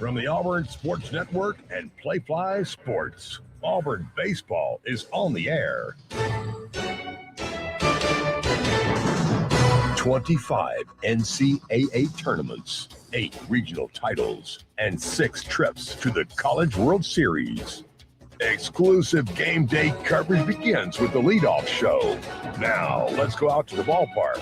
From the Auburn Sports Network and Playfly Sports, Auburn baseball is on the air. 25 NCAA tournaments, 8 regional titles, and 6 trips to the College World Series. Exclusive game day coverage begins with the leadoff show. Now, let's go out to the ballpark.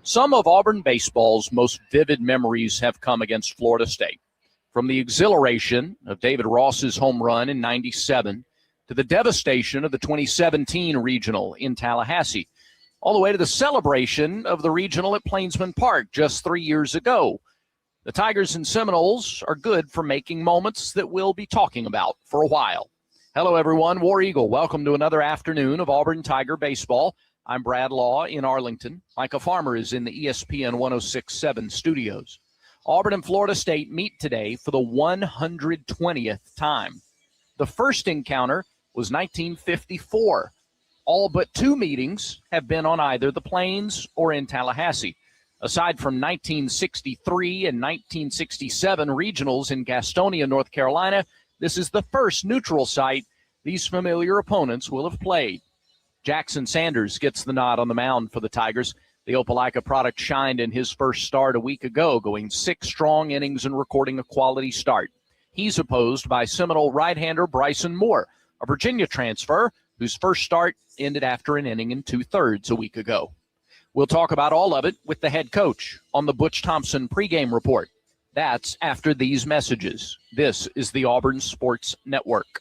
Some of Auburn baseball's most vivid memories have come against Florida State. From the exhilaration of David Ross's home run in '97 to the devastation of the 2017 regional in Tallahassee, all the way to the celebration of the regional at Plainsman Park just 3 years ago. The Tigers and Seminoles are good for making moments that we'll be talking about for a while. Hello, everyone. War Eagle, welcome to another afternoon of Auburn Tiger baseball. I'm Brad Law in Arlington. Micah Farmer is in the ESPN 106.7 studios. Auburn and Florida State meet today for the 120th time. The first encounter was 1954. All but 2 meetings have been on either the Plains or in Tallahassee. Aside from 1963 and 1967 regionals in Gastonia, North Carolina, this is the first neutral site these familiar opponents will have played. Jackson Sanders gets the nod on the mound for the Tigers. The Opelika product shined in his first start a week ago, going 6 strong innings and recording a quality start. He's opposed by Seminole right-hander Bryson Moore, a Virginia transfer whose first start ended after an inning and 2/3 a week ago. We'll talk about all of it with the head coach on the Butch Thompson pregame report. That's after these messages. This is the Auburn Sports Network.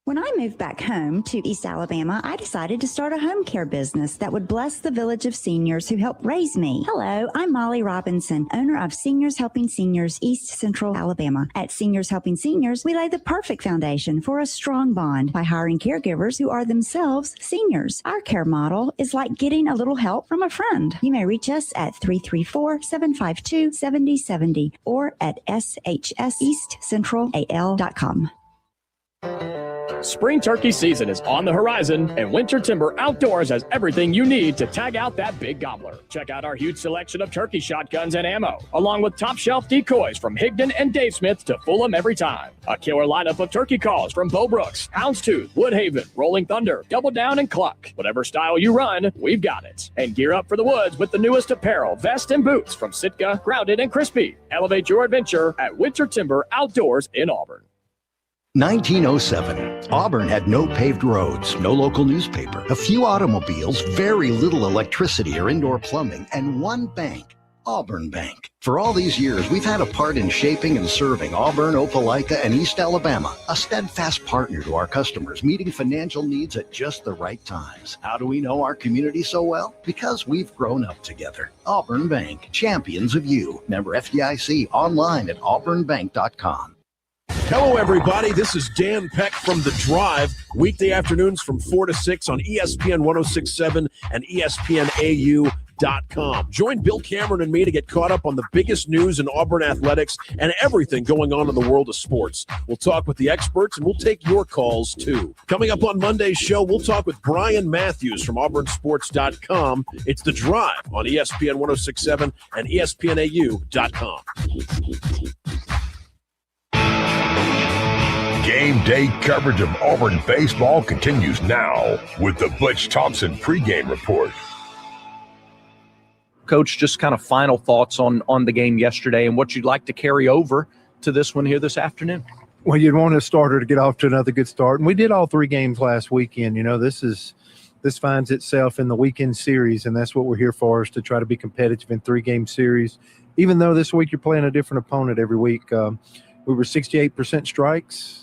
When I moved back home to East Alabama, I decided to start a home care business that would bless the village of seniors who helped raise me. Hello, I'm Molly Robinson, owner of Seniors Helping Seniors, East Central Alabama. At Seniors Helping Seniors, we lay the perfect foundation for a strong bond by hiring caregivers who are themselves seniors. Our care model is like getting a little help from a friend. You may reach us at 334-752-7070 or at shseastcentralall.com. Spring turkey season is on the horizon, and Winter Timber Outdoors has everything you need to tag out that big gobbler. Check out our huge selection of turkey shotguns and ammo, along with top shelf decoys from Higdon and Dave Smith to fool 'em every time. A killer lineup of turkey calls from Bo Brooks, Houndstooth, Woodhaven, Rolling Thunder, Double Down, and Cluck. Whatever style you run, we've got it. And gear up for the woods with the newest apparel, vests, and boots from Sitka, Grounded, and Crispy. Elevate your adventure at Winter Timber Outdoors in Auburn. 1907. Auburn had no paved roads, no local newspaper, a few automobiles, very little electricity or indoor plumbing, and one bank, Auburn Bank. For all these years, we've had a part in shaping and serving Auburn, Opelika, and East Alabama, a steadfast partner to our customers, meeting financial needs at just the right times. How do we know our community so well? Because we've grown up together. Auburn Bank, champions of you. Member FDIC, online at auburnbank.com. Hello, everybody. This is Dan Peck from The Drive, weekday afternoons from 4 to 6 on ESPN 106.7 and ESPNAU.com. Join Bill Cameron and me to get caught up on the biggest news in Auburn athletics and everything going on in the world of sports. We'll talk with the experts, and we'll take your calls, too. Coming up on Monday's show, we'll talk with Brian Matthews from AuburnSports.com. It's The Drive on ESPN 106.7 and ESPNAU.com. Game day coverage of Auburn baseball continues now with the Butch Thompson pregame report. Coach, just kind of final thoughts on the game yesterday and what you'd like to carry over to this one here this afternoon. Well, you'd want a starter to get off to another good start. And we did all 3 games last weekend. You know, this finds itself in the weekend series, and that's what we're here for, is to try to be competitive in 3-game series. Even though this week you're playing a different opponent every week. We were 68% strikes.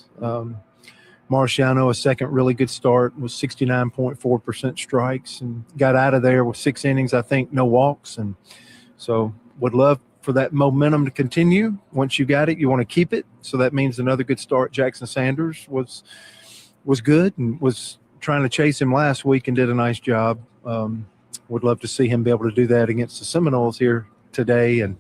Marciano, a second really good start, was 69.4% strikes and got out of there with 6 innings, I think, no walks. And so would love for that momentum to continue. Once you got it, you want to keep it. So that means another good start. Jackson Sanders was good and was trying to chase him last week and did a nice job. Would love to see him be able to do that against the Seminoles here today. And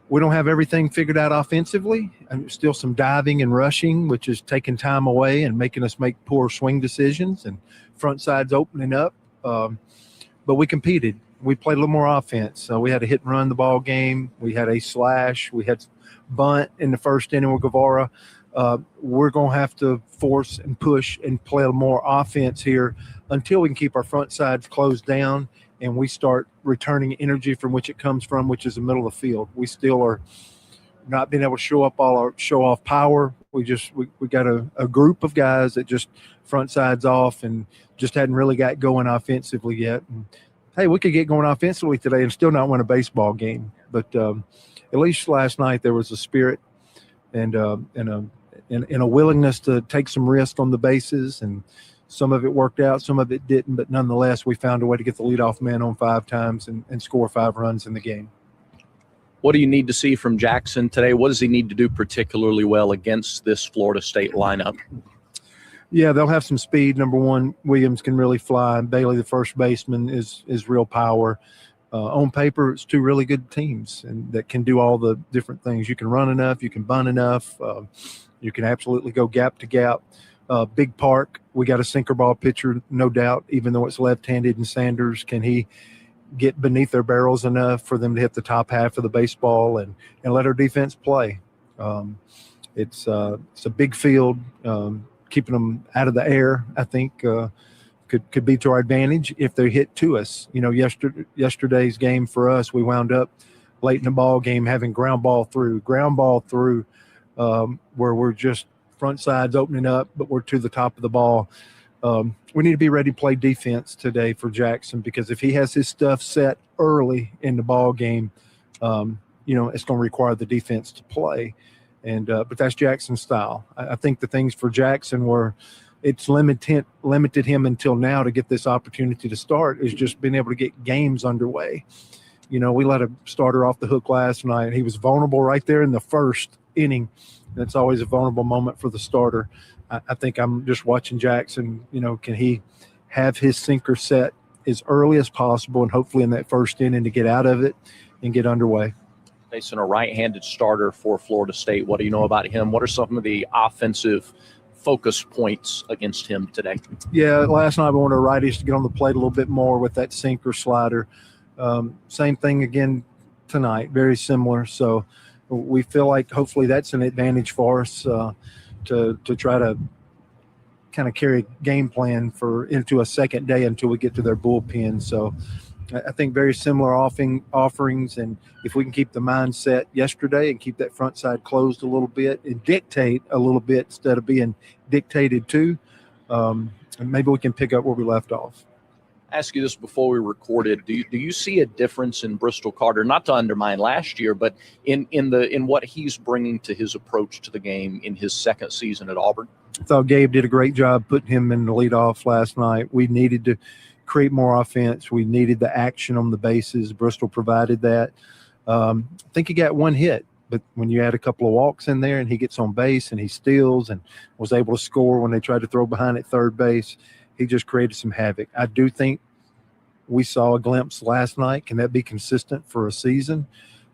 we don't have everything figured out offensively. Still some diving and rushing, which is taking time away and making us make poor swing decisions, and front side's opening up. But we competed, we played a little more offense. We had a hit and run the ball game. We had a slash. We had bunt in the first inning with Guevara. We're going to have to force and push and play a little more offense here until we can keep our front sides closed down and we start returning energy from which it comes from, which is the middle of the field. We still are not being able to show off power. We got a group of guys that just front sides off and just hadn't really got going offensively yet. And, hey, we could get going offensively today and still not win a baseball game. But at least last night there was a spirit and a willingness to take some risk on the bases, and some of it worked out, some of it didn't. But nonetheless, we found a way to get the leadoff man on 5 times and score 5 runs in the game. What do you need to see from Jackson today? What does he need to do particularly well against this Florida State lineup? Yeah, they'll have some speed. Number one, Williams can really fly. Bailey, the first baseman, is real power. On paper, it's 2 really good teams and that can do all the different things. You can run enough. You can bunt enough. You can absolutely go gap to gap. Big Park, we got a sinker ball pitcher, no doubt, even though it's left-handed and Sanders. Can he get beneath their barrels enough for them to hit the top half of the baseball and let our defense play? It's a big field. Keeping them out of the air, I think, could be to our advantage if they hit to us. You know, yesterday's game for us, we wound up late in the ball game having ground ball through, where we're just front sides opening up, but we're to the top of the ball. We need to be ready to play defense today for Jackson, because if he has his stuff set early in the ball game, it's going to require the defense to play. And but that's Jackson's style. I think the things for Jackson were it's limited him until now to get this opportunity to start is just being able to get games underway. You know, we let a starter off the hook last night, and he was vulnerable right there in the first inning. That's always a vulnerable moment for the starter. I think I'm just watching Jackson. You know, can he have his sinker set as early as possible and hopefully in that first inning to get out of it and get underway? Facing a right-handed starter for Florida State. What do you know about him? What are some of the offensive focus points against him today? Yeah, last night we wanted righties to get on the plate a little bit more with that sinker slider. Same thing again tonight, very similar. So we feel like hopefully that's an advantage for us to try to kind of carry a game plan into a second day until we get to their bullpen. So I think very similar offerings, and if we can keep the mindset yesterday and keep that front side closed a little bit and dictate a little bit instead of being dictated to, maybe we can pick up where we left off. I asked you this before we recorded. Do you see a difference in Bristol Carter, not to undermine last year, but in what he's bringing to his approach to the game in his second season at Auburn? I thought Gabe did a great job putting him in the leadoff last night. We needed to create more offense. We needed the action on the bases. Bristol provided that. I think he got 1 hit, but when you add a couple of walks in there and he gets on base and he steals and was able to score when they tried to throw behind at third base, he just created some havoc. I do think we saw a glimpse last night. Can that be consistent for a season?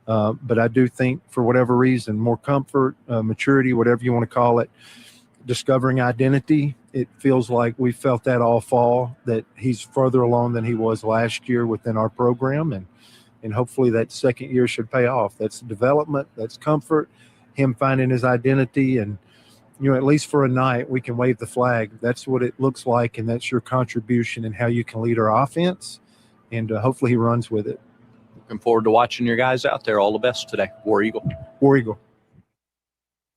But I do think for whatever reason, more comfort, maturity, whatever you want to call it, discovering identity, it feels like we felt that all fall, that he's further along than he was last year within our program. And hopefully that second year should pay off. That's development, that's comfort, him finding his identity. And, at least for a night, we can wave the flag. That's what it looks like, and that's your contribution and how you can lead our offense. And hopefully he runs with it. Looking forward to watching your guys out there. All the best today. War Eagle. War Eagle.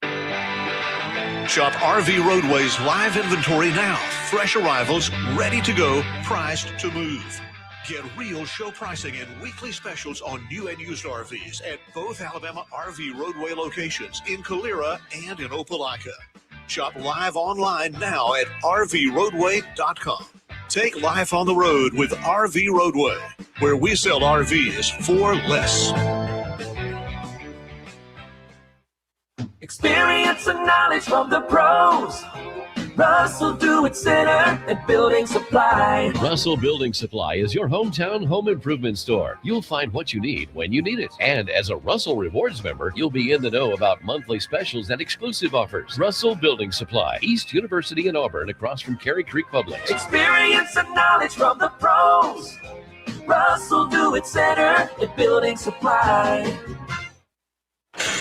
Shop RV Roadway's live inventory now. Fresh arrivals, ready to go, priced to move. Get real show pricing and weekly specials on new and used RVs at both Alabama RV Roadway locations in Calera and in Opelika. Shop live online now at rvroadway.com. Take life on the road with RV Roadway, where we sell RVs for less. Experience and knowledge from the pros. Russell Do-It Center at Building Supply. Russell Building Supply is your hometown home improvement store. You'll find what you need when you need it. And as a Russell Rewards member, you'll be in the know about monthly specials and exclusive offers. Russell Building Supply, East University in Auburn, across from Cary Creek Publix. Experience and knowledge from the pros. Russell Do it center at Building Supply.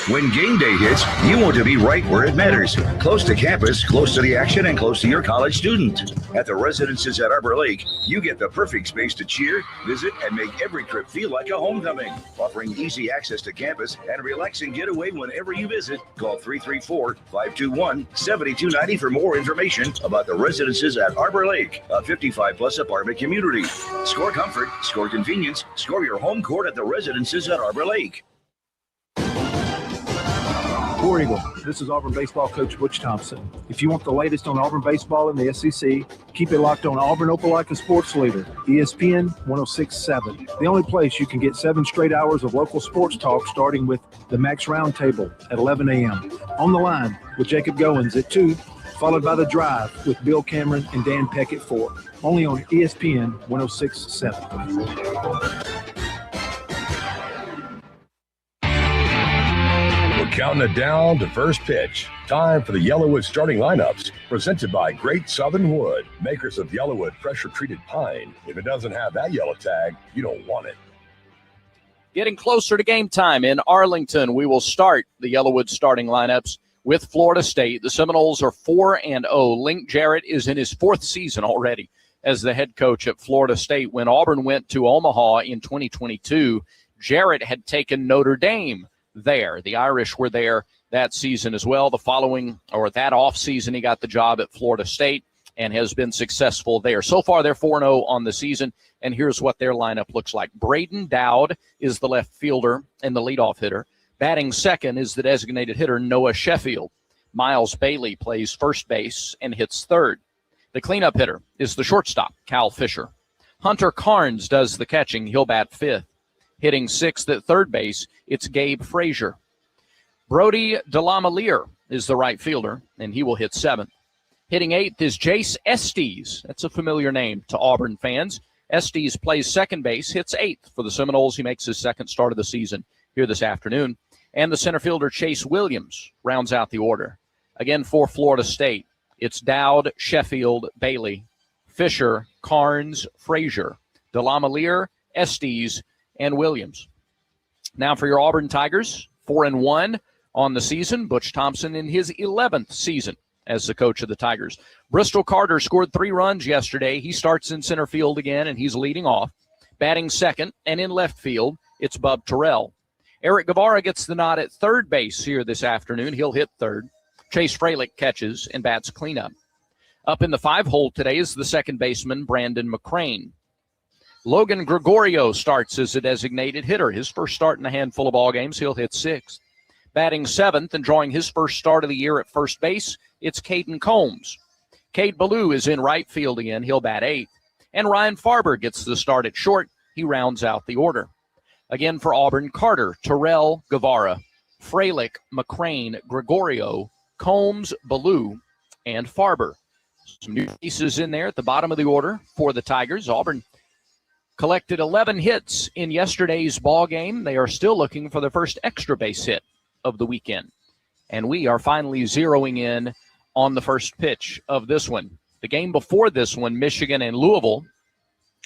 When game day hits, you want to be right where it matters. Close to campus, close to the action, and close to your college student. At the Residences at Arbor Lake, you get the perfect space to cheer, visit, and make every trip feel like a homecoming. Offering easy access to campus and a relaxing getaway whenever you visit. Call 334-521-7290 for more information about the Residences at Arbor Lake, a 55-plus apartment community. Score comfort, score convenience, score your home court at the Residences at Arbor Lake. War Eagle, this is Auburn baseball coach Butch Thompson. If you want the latest on Auburn baseball in the SEC, keep it locked on Auburn Opelika Sports Leader, ESPN 106.7. The only place you can get 7 straight hours of local sports talk, starting with the Max Roundtable at 11 a.m. On the Line with Jacob Goins at 2, followed by The Drive with Bill Cameron and Dan Peck at 4. Only on ESPN 106.7. Counting it down to first pitch. Time for the Yellowwood starting lineups, presented by Great Southern Wood, makers of Yellowwood pressure-treated pine. If it doesn't have that yellow tag, you don't want it. Getting closer to game time in Arlington, we will start the Yellowwood starting lineups with Florida State. The Seminoles are 4-0. Link Jarrett is in his 4th season already as the head coach at Florida State. When Auburn went to Omaha in 2022, Jarrett had taken Notre Dame there. The Irish were there that season as well. That offseason, he got the job at Florida State and has been successful there. So far, they're 4-0 on the season, and here's what their lineup looks like. Braden Dowd is the left fielder and the leadoff hitter. Batting second is the designated hitter, Noah Sheffield. Miles Bailey plays first base and hits third. The cleanup hitter is the shortstop, Cal Fisher. Hunter Carnes does the catching. He'll bat fifth. Hitting sixth at third base, it's Gabe Frazier. Brody DeLamelier is the right fielder, and he will hit seventh. Hitting eighth is Jace Estes. That's a familiar name to Auburn fans. Estes plays second base, hits eighth for the Seminoles. He makes his second start of the season here this afternoon. And the center fielder, Chase Williams, rounds out the order. Again, for Florida State, it's Dowd, Sheffield, Bailey, Fisher, Carnes, Frazier, DeLamelier, Estes, and Williams. Now for your Auburn Tigers, 4-1 on the season. Butch Thompson in his 11th season as the coach of the Tigers. Bristol Carter scored 3 runs yesterday. He starts in center field again, and he's leading off. Batting second, and in left field, it's Bub Terrell. Eric Guevara gets the nod at third base here this afternoon. He'll hit third. Chase Freilich catches and bats cleanup. Up in the 5-hole today is the second baseman, Brandon McCrane. Logan Gregorio starts as a designated hitter. His first start in a handful of ball games. He'll hit sixth. Batting seventh and drawing his first start of the year at first base, it's Caden Combs. Cade Ballou is in right field again. He'll bat eighth. And Ryan Farber gets the start at short. He rounds out the order. Again for Auburn, Carter, Terrell, Guevara, Freilich, McCrane, Gregorio, Combs, Ballou, and Farber. Some new pieces in there at the bottom of the order for the Tigers. Auburn collected 11 hits in yesterday's ball game. They are still looking for the first extra base hit of the weekend. And we are finally zeroing in on the first pitch of this one. The game before this one, Michigan and Louisville,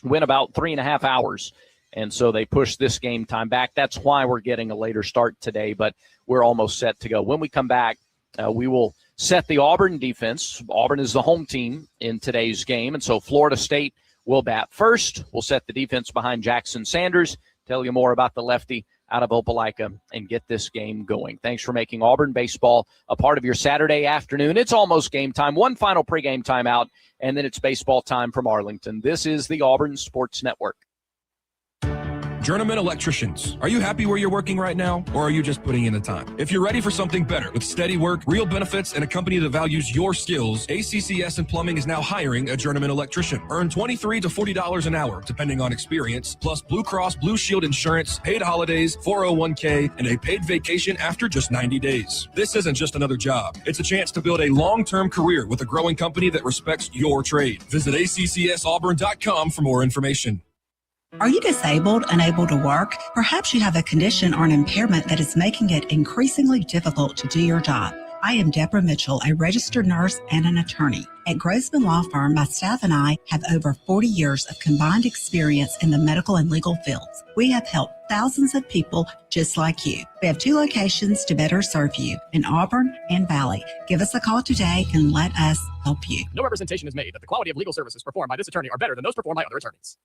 went about 3.5 hours. And so they pushed this game time back. That's why we're getting a later start today, but we're almost set to go. When we come back, we will set the Auburn defense. Auburn is the home team in today's game, and so Florida State will bat first. We'll set the defense behind Jackson Sanders, tell you more about the lefty out of Opelika, and get this game going. Thanks for making Auburn baseball a part of your Saturday afternoon. It's almost game time. One final pregame timeout, and then it's baseball time from Arlington. This is the Auburn Sports Network. Journeyman Electricians. Are you happy where you're working right now, or are you just putting in the time? If you're ready for something better with steady work, real benefits, and a company that values your skills, ACCS and Plumbing is now hiring a journeyman electrician. Earn $23 to $40 an hour, depending on experience, plus Blue Cross Blue Shield insurance, paid holidays, 401k, and a paid vacation after just 90 days. This isn't just another job. It's a chance to build a long-term career with a growing company that respects your trade. Visit accsauburn.com for more information. Are you disabled, unable to work? Perhaps you have a condition or an impairment that is making it increasingly difficult to do your job. I am Deborah Mitchell, a registered nurse and an attorney. At Grossman Law Firm, my staff and I have over 40 years of combined experience in the medical and legal fields. We have helped thousands of people just like you. We have 2 locations to better serve you, in Auburn and Valley. Give us a call today and let us help you. No representation is made that the quality of legal services performed by this attorney are better than those performed by other attorneys.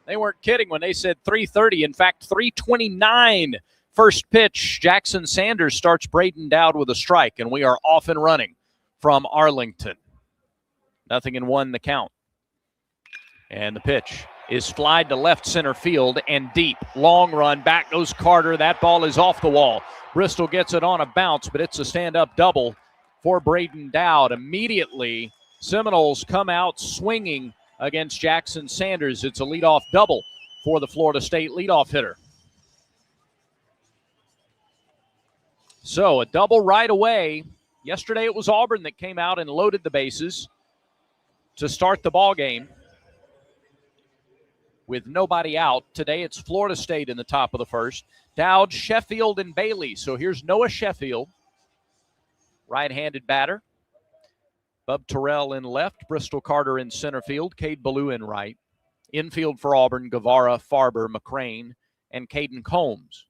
They weren't kidding when they said 3:30. In fact, 3:29. First pitch, Jackson Sanders starts Braden Dowd with a strike, and we are off and running from Arlington. 0-1 the count. And the pitch is flied to left center field and deep. Long run, back goes Carter. That ball is off the wall. Bristol gets it on a bounce, but it's a stand-up double for Braden Dowd. Immediately, Seminoles come out swinging against Jackson Sanders. It's a leadoff double for the Florida State leadoff hitter. So a double right away. Yesterday it was Auburn that came out and loaded the bases to start the ball game with nobody out. Today it's Florida State in the top of the first. Dowd, Sheffield, and Bailey. So here's Noah Sheffield, right-handed batter. Bub Terrell in left, Bristol Carter in center field, Cade Ballou in right. Infield for Auburn, Guevara, Farber, McCrane, and Caden Combs.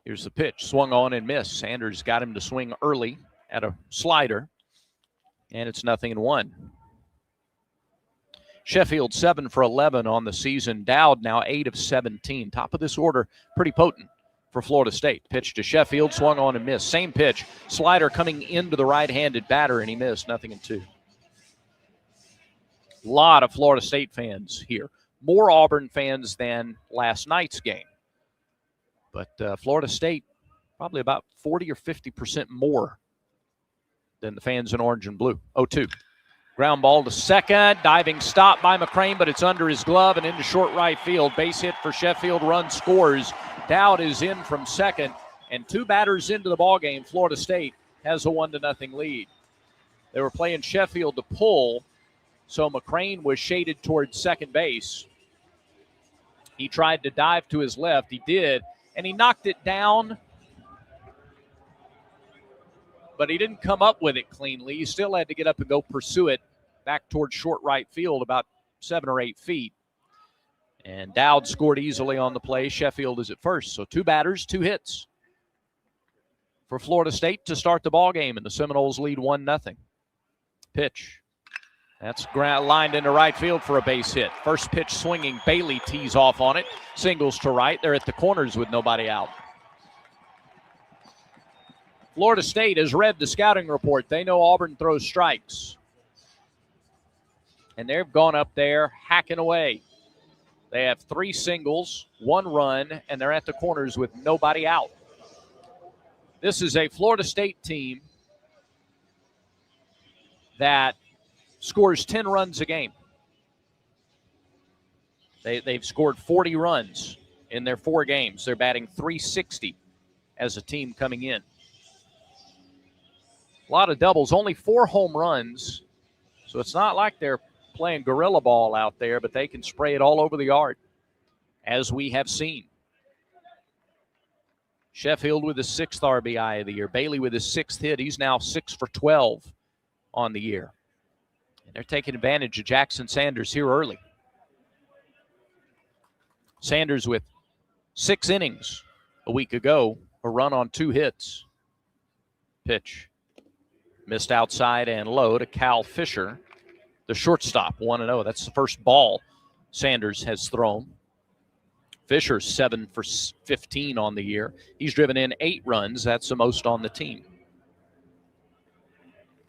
Here's the pitch, swung on and missed. Sanders got him to swing early at a slider, and it's 0-1. Sheffield 7 for 11 on the season. Dowd now 8 of 17. Top of this order, pretty potent for Florida State. Pitch to Sheffield, swung on and missed. Same pitch, slider coming into the right-handed batter, and he missed. 0-2. A lot of Florida State fans here. More Auburn fans than last night's game. But Florida State, probably about 40 or 50% more than the fans in orange and blue. 0-2. Ground ball to second. Diving stop by McCrane, but it's under his glove and into short right field. Base hit for Sheffield. Run scores. Dowd is in from second, and 2 batters into the ballgame. Florida State has a 1-0 lead. They were playing Sheffield to pull, so McCrane was shaded towards second base. He tried to dive to his left. He did, and he knocked it down, but he didn't come up with it cleanly. He still had to get up and go pursue it back towards short right field about 7 or 8 feet. And Dowd scored easily on the play. Sheffield is at first. So 2 batters, 2 hits for Florida State to start the ball game, and the Seminoles lead 1-0. Pitch. That's lined into right field for a base hit. First pitch swinging. Bailey tees off on it. Singles to right. They're at the corners with nobody out. Florida State has read the scouting report. They know Auburn throws strikes. And they've gone up there hacking away. They have 3 singles, 1 run, and they're at the corners with nobody out. This is a Florida State team that scores 10 runs a game. They've scored 40 runs in their 4 games. They're batting .360 as a team coming in. A lot of doubles, only 4 home runs, so it's not like they're playing gorilla ball out there, but they can spray it all over the yard, as we have seen. Sheffield with his 6th RBI of the year. Bailey with his 6th hit. He's now 6 for 12 on the year. And they're taking advantage of Jackson Sanders here early. Sanders with 6 innings a week ago, a run on 2 hits. Pitch. Missed outside and low to Cal Fisher, the shortstop, 1-0. That's the first ball Sanders has thrown. Fisher's 7 for 15 on the year. He's driven in 8 runs. That's the most on the team.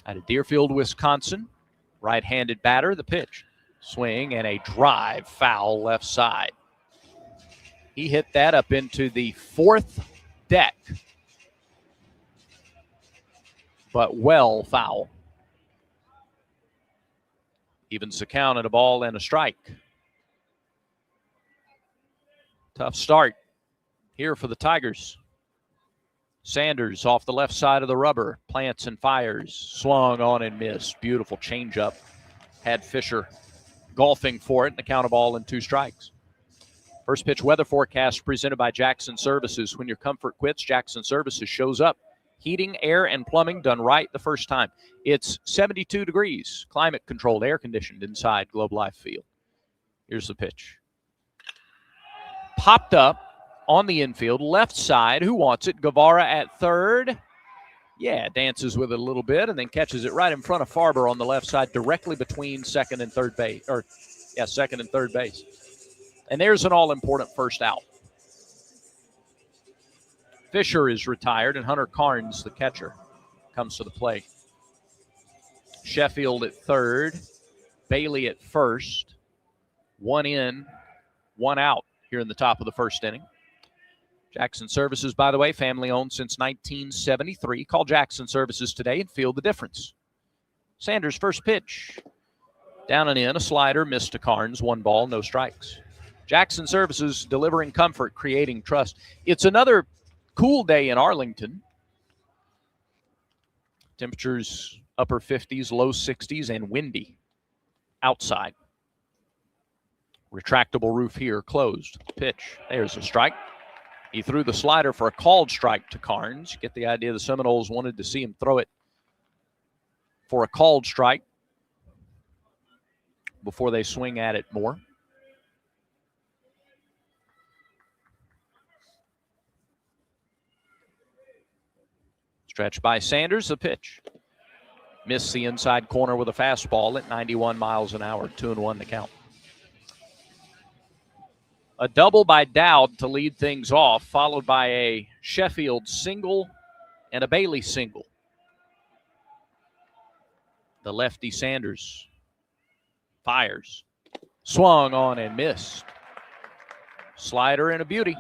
Out of Deerfield, Wisconsin, right-handed batter, the pitch. Swing and a drive, foul left side. He hit that up into the 4th deck, but well foul. Evens the count at a ball and a strike. Tough start here for the Tigers. Sanders off the left side of the rubber, plants and fires, swung on and missed. Beautiful changeup. Had Fisher golfing for it, and a count of ball and 2 strikes. First pitch weather forecast presented by Jackson Services. When your comfort quits, Jackson Services shows up. Heating, air, and plumbing done right the first time. It's 72 degrees, climate-controlled, air-conditioned inside Globe Life Field. Here's the pitch. Popped up on the infield, left side. Who wants it? Guevara at third. Yeah, dances with it a little bit and then catches it right in front of Farber on the left side, directly between second and third base. Second and third base. And there's an all-important first out. Fisher is retired, and Hunter Carnes, the catcher, comes to the plate. Sheffield at third, Bailey at first. 1 in, 1 out here in the top of the first inning. Jackson Services, by the way, family-owned since 1973. Call Jackson Services today and feel the difference. Sanders' first pitch. Down and in, a slider, missed to Carnes. 1 ball, no strikes. Jackson Services delivering comfort, creating trust. It's another cool day in Arlington. Temperatures upper 50s, low 60s, and windy outside. Retractable roof here, closed. Pitch. There's a strike. He threw the slider for a called strike to Carnes. Get the idea the Seminoles wanted to see him throw it for a called strike before they swing at it more. Stretch by Sanders, the pitch. Missed the inside corner with a fastball at 91 miles an hour, 2-1 to count. A double by Dowd to lead things off, followed by a Sheffield single and a Bailey single. The lefty Sanders fires. Swung on and missed. Slider and a beauty.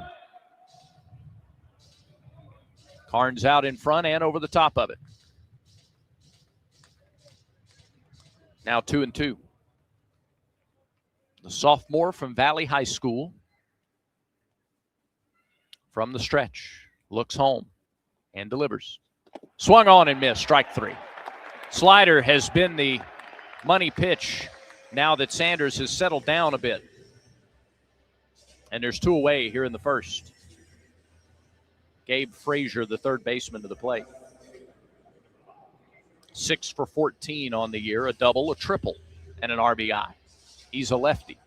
Carnes out in front and over the top of it. Now 2-2. The sophomore from Valley High School. From the stretch, looks home and delivers. Swung on and missed, strike 3. Slider has been the money pitch now that Sanders has settled down a bit. And there's 2 away here in the first. Gabe Frazier, the third baseman, to the plate. 6 for 14 on the year, a double, a triple, and an RBI. He's a lefty.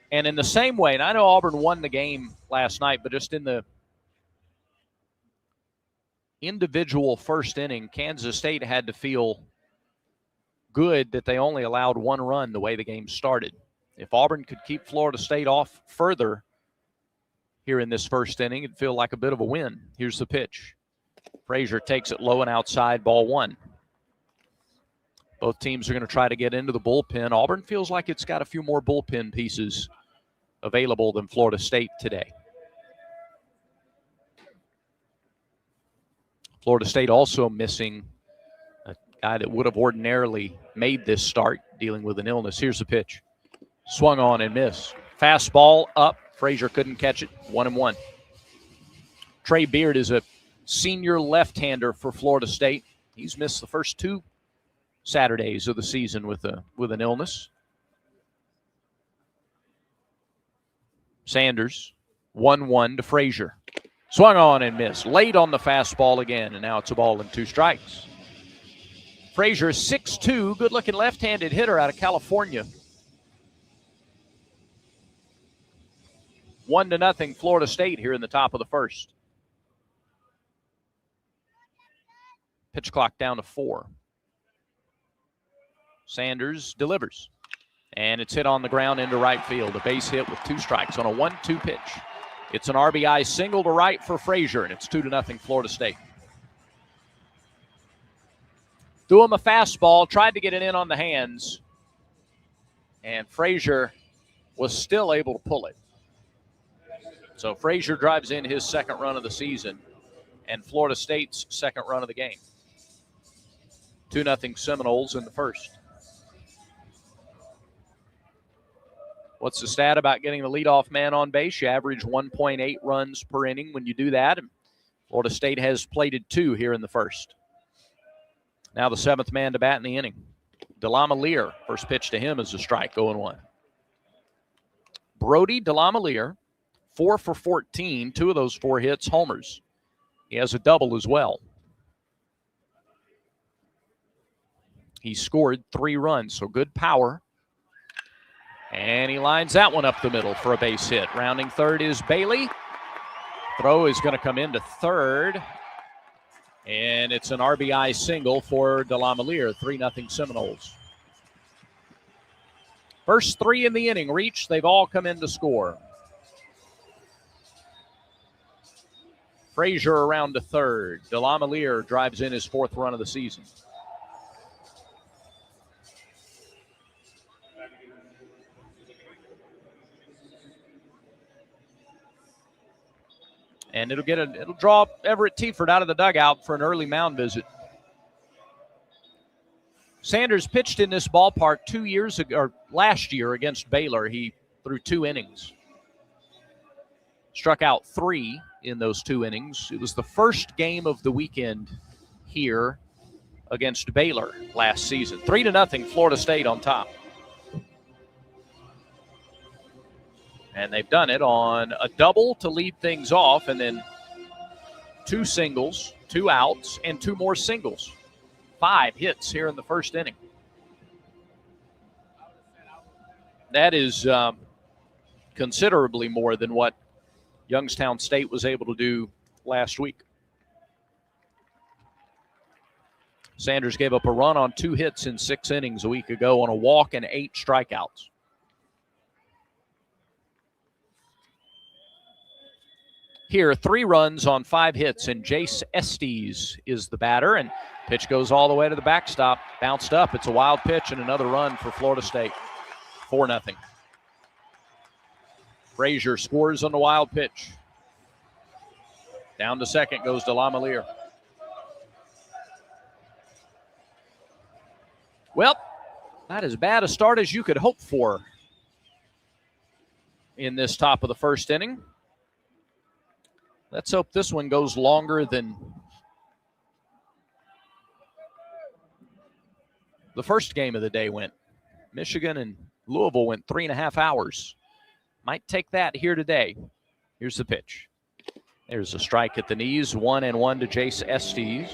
And in the same way, and I know Auburn won the game last night, but just in the individual first inning, Kansas State had to feel good that they only allowed 1 run the way the game started. If Auburn could keep Florida State off further here in this first inning, it'd feel like a bit of a win. Here's the pitch. Frazier takes it low and outside, ball 1. Both teams are going to try to get into the bullpen. Auburn feels like it's got a few more bullpen pieces available than Florida State today. Florida State also missing a guy that would have ordinarily made this start, dealing with an illness. Here's the pitch. Swung on and missed. Fastball up. Frazier couldn't catch it. 1-1. Trey Beard is a senior left-hander for Florida State. He's missed the first 2 Saturdays of the season with an illness. Sanders, 1-1 to Frazier. Swung on and missed. Late on the fastball again, and now it's a ball and 2 strikes. Frazier, 6'2", good-looking left-handed hitter out of California. 1-0 Florida State here in the top of the first. Pitch clock down to 4. Sanders delivers. And it's hit on the ground into right field. A base hit with 2 strikes on a 1-2 pitch. It's an RBI single to right for Frazier, and it's 2-0 Florida State. Threw him a fastball, tried to get it in on the hands, and Frazier was still able to pull it. So Frazier drives in his second run of the season, and Florida State's second run of the game. 2-0 Seminoles in the first. What's the stat about getting the leadoff man on base? You average 1.8 runs per inning when you do that. And Florida State has plated 2 here in the first. Now the 7th man to bat in the inning. DeLamielleure, first pitch to him is a strike, 0-1. Brody DeLamielleure, 4 for 14, 2 of those 4 hits, homers. He has a double as well. He scored 3 runs, so good power. And he lines that one up the middle for a base hit. Rounding third is Bailey. Throw is going to come into third. And it's an RBI single for DeLamielleure, 3-0 Seminoles. First 3 in the inning reached. They've all come in to score. Frazier around to third. DeLamielleure drives in his 4th run of the season. And it'll draw Everett Tiefert out of the dugout for an early mound visit. Sanders pitched in this ballpark 2 years ago, or last year against Baylor. He threw 2 innings. Struck out 3 in those 2 innings. It was the first game of the weekend here against Baylor last season. 3-0 Florida State on top. And they've done it on a double to lead things off, and then 2 singles, 2 outs, and 2 more singles. 5 hits here in the first inning. That is considerably more than what Youngstown State was able to do last week. Sanders gave up a run on 2 hits in 6 innings a week ago on a walk and 8 strikeouts. Here, 3 runs on 5 hits, and Jace Estes is the batter, and pitch goes all the way to the backstop, bounced up. It's a wild pitch and another run for Florida State, 4-0. Frazier scores on the wild pitch. Down to second goes DeLamielleure. Well, not as bad a start as you could hope for in this top of the first inning. Let's hope this one goes longer than the first game of the day went. Michigan and Louisville went 3.5 hours. Might take that here today. Here's the pitch. There's a strike at the knees, 1-1 to Jace Estes.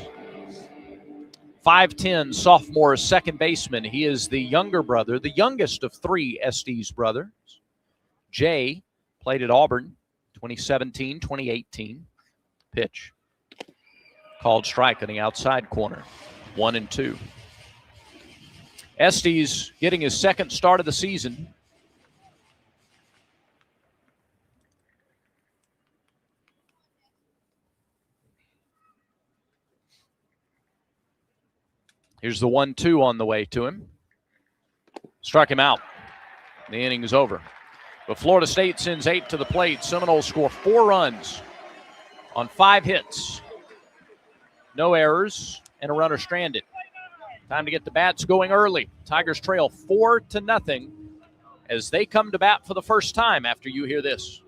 5'10", sophomore second baseman. He is the younger brother, the youngest of 3 Estes brothers. Jay played at Auburn 2017, 2018. Pitch. Called strike on the outside corner. 1-2. Estes getting his second start of the season. Here's the 1-2 on the way to him. Struck him out. The inning is over. But Florida State sends 8 to the plate. Seminoles score 4 runs on 5 hits. No errors and a runner stranded. Time to get the bats going early. Tigers trail 4-0 as they come to bat for the first time after you hear this.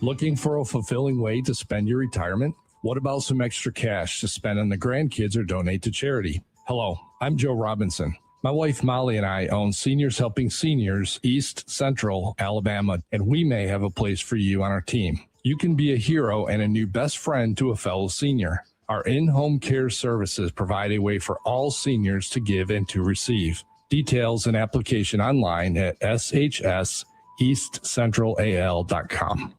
Looking for a fulfilling way to spend your retirement? What about some extra cash to spend on the grandkids or donate to charity? Hello, I'm Joe Robinson. My wife Molly and I own Seniors Helping Seniors East Central Alabama, and we may have a place for you on our team. You can be a hero and a new best friend to a fellow senior. Our in-home care services provide a way for all seniors to give and to receive. Details and application online at shseastcentralalL.com.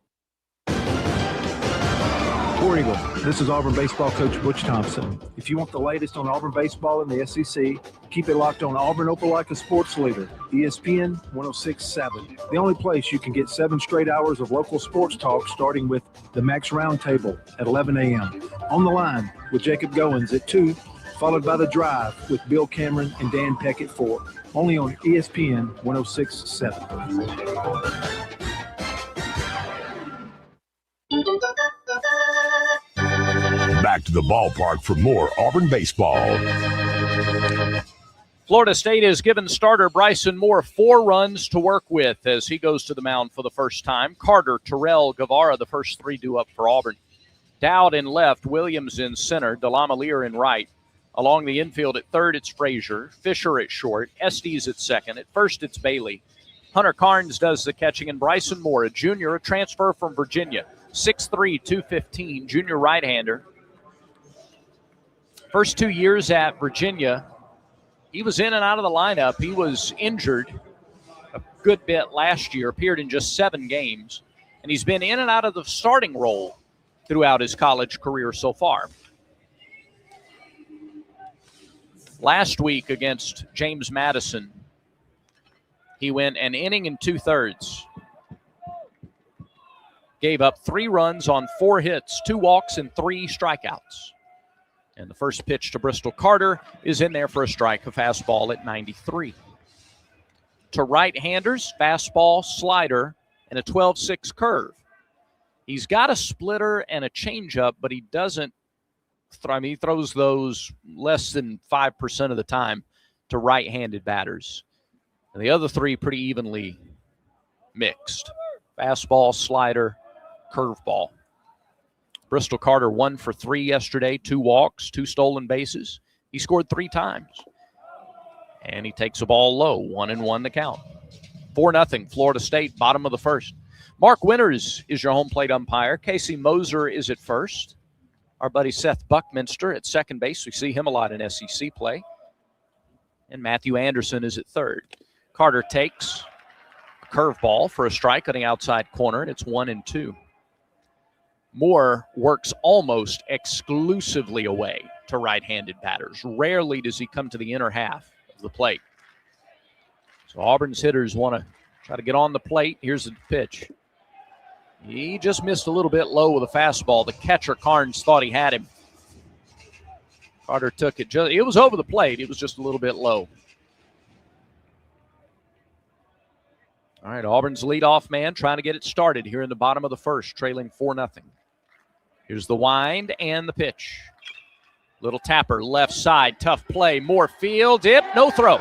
War Eagle, this is Auburn baseball coach Butch Thompson. If you want the latest on Auburn baseball in the SEC, keep it locked on Auburn Opelika Sports Leader, ESPN 106.7. The only place you can get 7 straight hours of local sports talk, starting with the Max Roundtable at 11 a.m. On the Line with Jacob Goins at 2, followed by The Drive with Bill Cameron and Dan Peck at 4. Only on ESPN 106.7. Back to the ballpark for more Auburn baseball. Florida State has given starter Bryson Moore 4 runs to work with as he goes to the mound for the first time. Carter, Terrell, Guevara, the first 3 due up for Auburn. Dowd in left, Williams in center, DeLamielleure in right. Along the infield at third, it's Frazier. Fisher at short. Estes at second. At first, it's Bailey. Hunter Carnes does the catching, and Bryson Moore, a junior, a transfer from Virginia. 6'3", 215, junior right-hander. First 2 years at Virginia, he was in and out of the lineup. He was injured a good bit last year, appeared in just 7 games, and he's been in and out of the starting role throughout his college career so far. Last week against James Madison, he went an inning and 2/3. Gave up 3 runs on 4 hits, 2 walks, and 3 strikeouts. And the first pitch to Bristol Carter is in there for a strike, a fastball at 93. To right-handers, fastball, slider, and a 12-6 curve. He's got a splitter and a changeup, but he doesn't. He throws those less than 5% of the time to right-handed batters. And the other 3 pretty evenly mixed. Fastball, slider, curveball. Bristol Carter 1 for 3 yesterday, 2 walks, 2 stolen bases. He scored 3 times. And he takes a ball low, 1-1 the count. 4-0, Florida State, bottom of the first. Mark Winters is your home plate umpire. Casey Moser is at first. Our buddy Seth Buckminster at second base. We see him a lot in SEC play. And Matthew Anderson is at third. Carter takes a curveball for a strike on the outside corner, and it's 1-2. Moore works almost exclusively away to right-handed batters. Rarely does he come to the inner half of the plate. So Auburn's hitters want to try to get on the plate. Here's the pitch. He just missed a little bit low with a fastball. The catcher, Carnes, thought he had him. Carter took it. It was over the plate. It was just a little bit low. All right, Auburn's leadoff man trying to get it started here in the bottom of the first, trailing 4-0. Here's the wind and the pitch. Little tapper, left side, tough play. Moore fields it, no throw.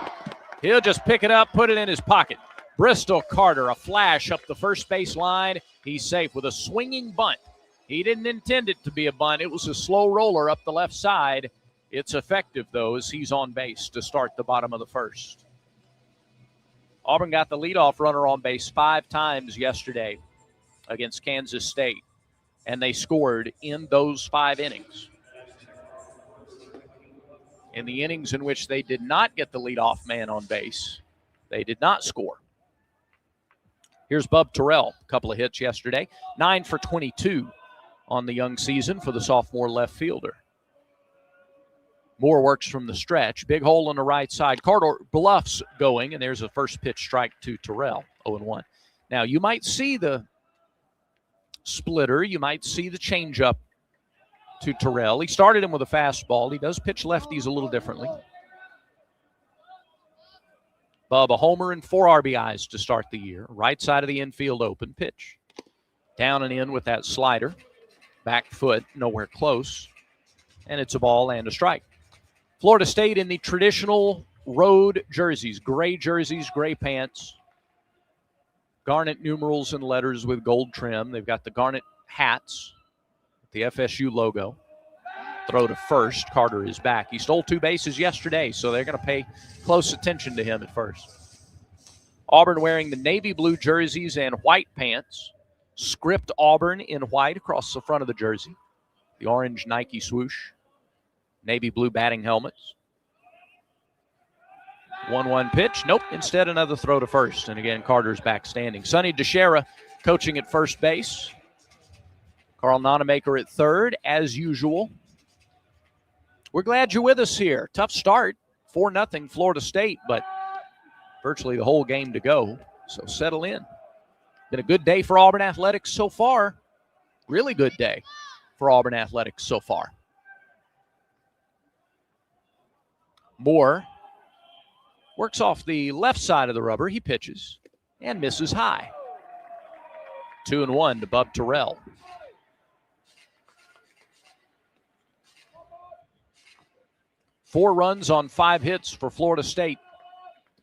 He'll just pick it up, put it in his pocket. Bristol Carter, a flash up the first base line. He's safe with a swinging bunt. He didn't intend it to be a bunt. It was a slow roller up the left side. It's effective, though, as he's on base to start the bottom of the first. Auburn got the leadoff runner on base 5 times yesterday against Kansas State, and they scored in those 5 innings. In the innings in which they did not get the leadoff man on base, they did not score. Here's Bub Terrell, a couple of hits yesterday. 9 for 22 on the young season for the sophomore left fielder. Moore works from the stretch. Big hole on the right side. Carter bluffs going, and there's a first pitch strike to Terrell, 0-1. Now, you might see the splitter. You might see the changeup to Terrell. He started him with a fastball. He does pitch lefties a little differently. Bub, a homer and 4 RBIs to start the year. Right side of the infield open pitch. Down and in with that slider. Back foot, nowhere close. And it's a ball and a strike. Florida State in the traditional road jerseys. Gray jerseys, gray pants. Garnet numerals and letters with gold trim. They've got the garnet hats. The FSU logo. Throw to first. Carter is back. He stole 2 bases yesterday, so they're going to pay close attention to him at first. Auburn wearing the navy blue jerseys and white pants. Script Auburn in white across the front of the jersey. The orange Nike swoosh. Navy blue batting helmets. 1-1 pitch. Nope. Instead, another throw to first. And again, Carter's back standing. Sonny DeShera coaching at first base. Carl Nonemaker at third, as usual. We're glad you're with us here. Tough start, 4-0 Florida State, but virtually the whole game to go. So settle in. Been a good day for Auburn Athletics so far. Really good day for Auburn Athletics so far. Moore works off the left side of the rubber. He pitches and misses high. 2-1 to Bub Terrell. Four runs on 5 hits for Florida State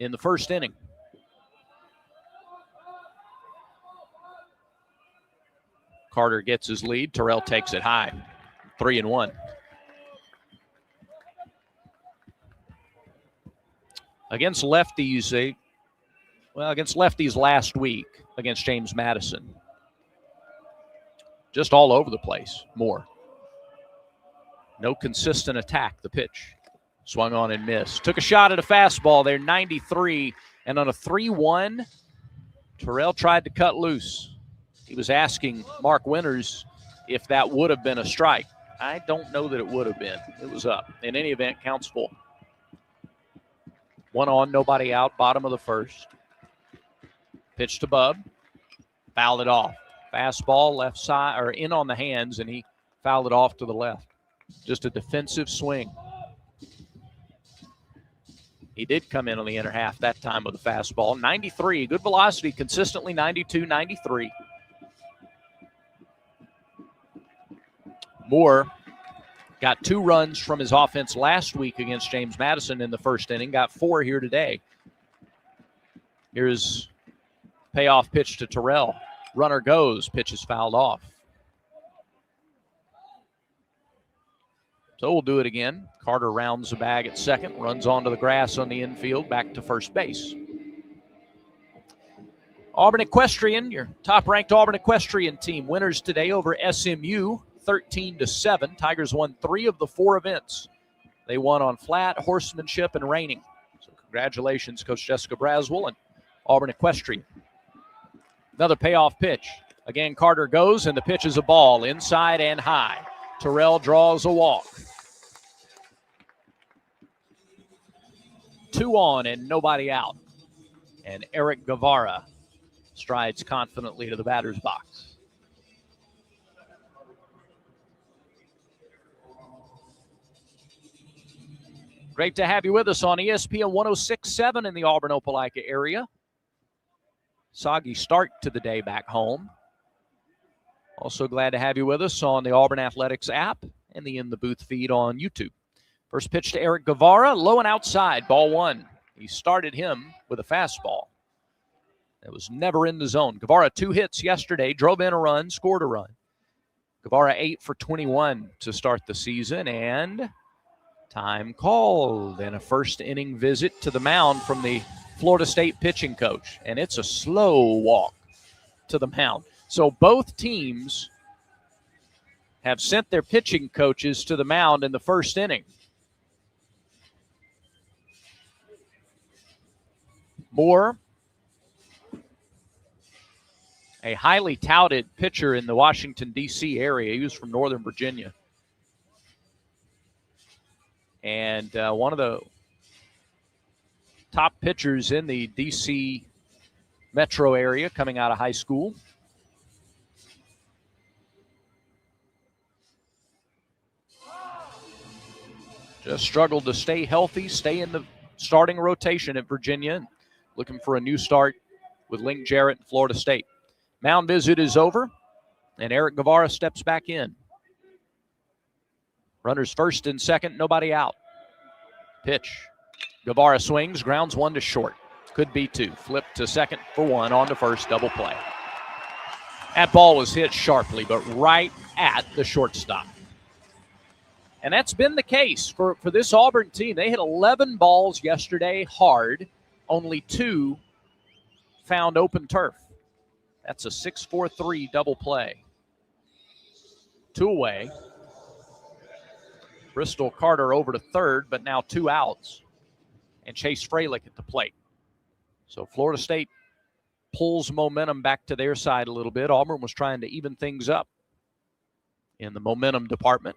in the first inning. Carter gets his lead. Terrell takes it high. 3-1. Against lefties, against lefties last week against James Madison. Just all over the place, Moore. No consistent attack, the pitch. Swung on and missed. Took a shot at a fastball there, 93. And on a 3-1, Terrell tried to cut loose. He was asking Mark Winters if that would have been a strike. I don't know that it would have been. It was up. In any event, counts full. 1 on, nobody out, bottom of the first. Pitch to Bub. Fouled it off. Fastball left side, or in on the hands, and he fouled it off to the left. Just a defensive swing. He did come in on the inner half that time with a fastball. 93, good velocity, consistently 92, 93. Moore got 2 runs from his offense last week against James Madison in the first inning. Got 4 here today. Here's payoff pitch to Terrell. Runner goes, pitch is fouled off. So we'll do it again. Carter rounds the bag at second, runs onto the grass on the infield, back to first base. Auburn Equestrian, your top-ranked Auburn Equestrian team, winners today over SMU, 13-7. Tigers won 3 of the 4 events. They won on flat, horsemanship, and reining. So congratulations, Coach Jessica Braswell and Auburn Equestrian. Another payoff pitch. Again, Carter goes, and the pitch is a ball, inside and high. Terrell draws a walk. 2 on and nobody out. And Eric Guevara strides confidently to the batter's box. Great to have you with us on ESPN 106.7 in the Auburn-Opelika area. Soggy start to the day back home. Also glad to have you with us on the Auburn Athletics app and the In the Booth feed on YouTube. First pitch to Eric Guevara, low and outside, ball 1. He started him with a fastball. It was never in the zone. Guevara 2 hits yesterday, drove in a run, scored a run. Guevara 8 for 21 to start the season, and time called. And a first inning visit to the mound from the Florida State pitching coach. And it's a slow walk to the mound. So both teams have sent their pitching coaches to the mound in the first inning. Moore, a highly touted pitcher in the Washington, D.C. area. He was from Northern Virginia. And one of the top pitchers in the D.C. metro area coming out of high school. Just struggled to stay healthy, stay in the starting rotation at Virginia. Looking for a new start with Link Jarrett and Florida State. Mound visit is over, and Eric Guevara steps back in. Runners first and second, nobody out. Pitch. Guevara swings, grounds 1 to short. Could be 2. Flip to second for 1, on to first, double play. That ball was hit sharply, but right at the shortstop. And that's been the case for this Auburn team. They hit 11 balls yesterday hard. Only 2 found open turf. That's a 6-4-3 double play. 2 away. Bristol Carter over to third, but now 2 outs. And Chase Freilich at the plate. So Florida State pulls momentum back to their side a little bit. Auburn was trying to even things up in the momentum department.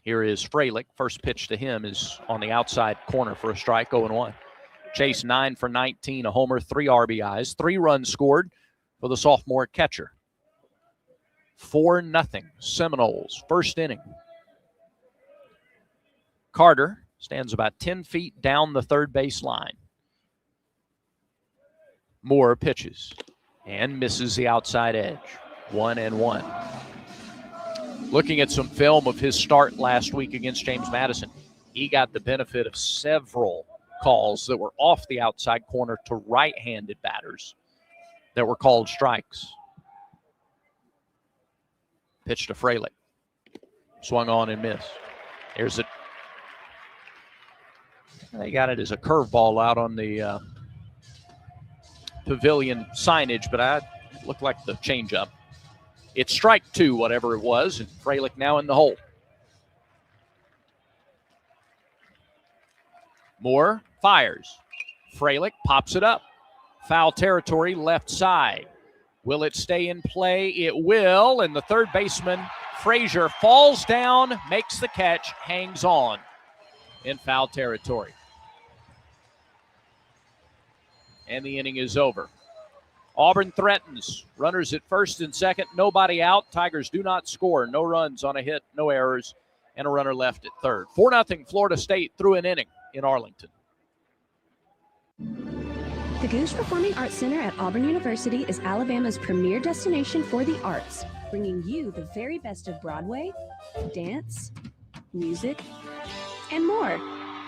Here is Freilich. First pitch to him is on the outside corner for a strike, 0-1. Chase 9 for 19, a homer, 3 RBIs, 3 runs scored for the sophomore catcher. 4-0 Seminoles, first inning. Carter stands about 10 feet down the third base line. Moore pitches and misses the outside edge. 1-1. Looking at some film of his start last week against James Madison, he got the benefit of several calls that were off the outside corner to right-handed batters that were called strikes. Pitch to Freilich. Swung on and missed. There's a They got it as a curveball out on the pavilion signage, but it looked like the changeup. It's strike two, whatever it was, and Freilich now in the hole. Moore fires. Freilich pops it up. Foul territory, left side. Will it stay in play? It will, and the third baseman, Frazier, falls down, makes the catch, hangs on in foul territory. And the inning is over. Auburn threatens. Runners at first and second, nobody out. Tigers do not score. No runs on a hit, no errors, and a runner left at third. 4-0 Florida State through an inning in Arlington. The Goose Performing Arts Center at Auburn University is Alabama's premier destination for the arts, bringing you the very best of Broadway, dance, music, and more.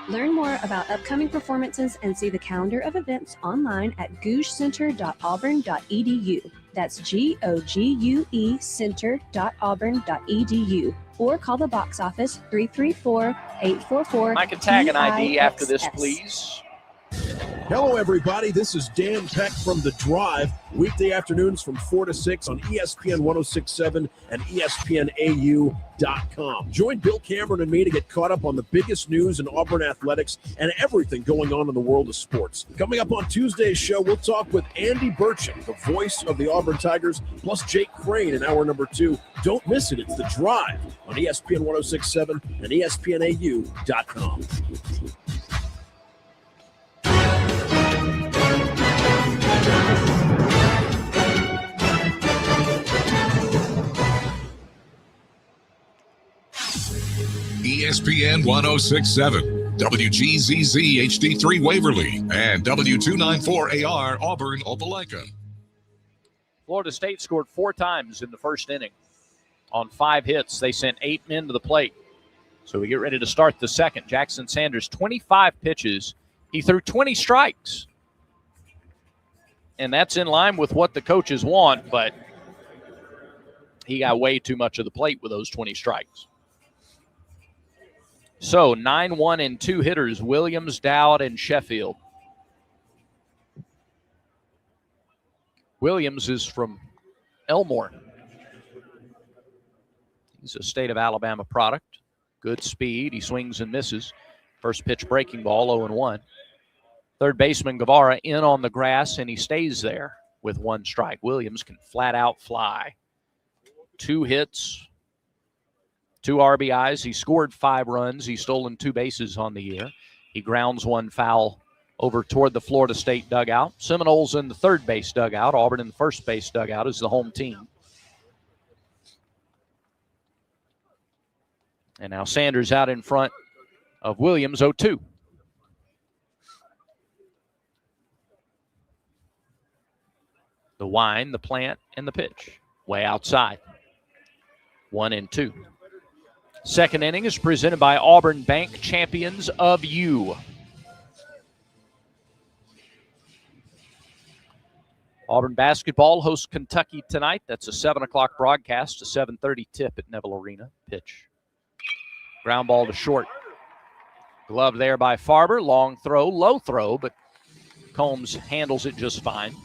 Learn more about upcoming performances and see the calendar of events online at gougecenter.auburn.edu. That's GOGUE center.auburn.edu. Or call the box office 334-844. Mike, tag an ID after this, please. Hello, everybody. This is Dan Peck from The Drive. Weekday afternoons from 4 to 6 on ESPN 106.7 and ESPNAU.com. Join Bill Cameron and me to get caught up on the biggest news in Auburn athletics and everything going on in the world of sports. Coming up on Tuesday's show, we'll talk with Andy Burcham, the voice of the Auburn Tigers, plus Jake Crane in hour number 2. Don't miss it. It's The Drive on ESPN 106.7 and ESPNAU.com. ESPN 106.7, WGZZ HD3 Waverly, and W294AR Auburn Opelika. Florida State scored 4 times in the first inning. On 5 hits, they sent 8 men to the plate. So we get ready to start the second. Jackson Sanders, 25 pitches. He threw 20 strikes. And that's in line with what the coaches want, but he got way too much of the plate with those 20 strikes. So 9-1 and 2 hitters, Williams, Dowd, and Sheffield. Williams is from Elmore. He's a state of Alabama product. Good speed. He swings and misses. First pitch breaking ball, 0-1. Third baseman Guevara in on the grass, and he stays there with 1 strike. Williams can flat out fly. 2 hits. 2 RBIs. He scored 5 runs. He's stolen 2 bases on the year. He grounds 1 foul over toward the Florida State dugout. Seminoles in the third base dugout. Auburn in the first base dugout is the home team. And now Sanders out in front of Williams, 0-2. The wind, the plant, and the pitch. Way outside. 1-2. Second inning is presented by Auburn Bank, champions of you. Auburn basketball hosts Kentucky tonight. That's a 7 o'clock broadcast, a 7:30 tip at Neville Arena. Pitch. Ground ball to short. Glove there by Farber. Long throw, low throw, but Combs handles it just fine.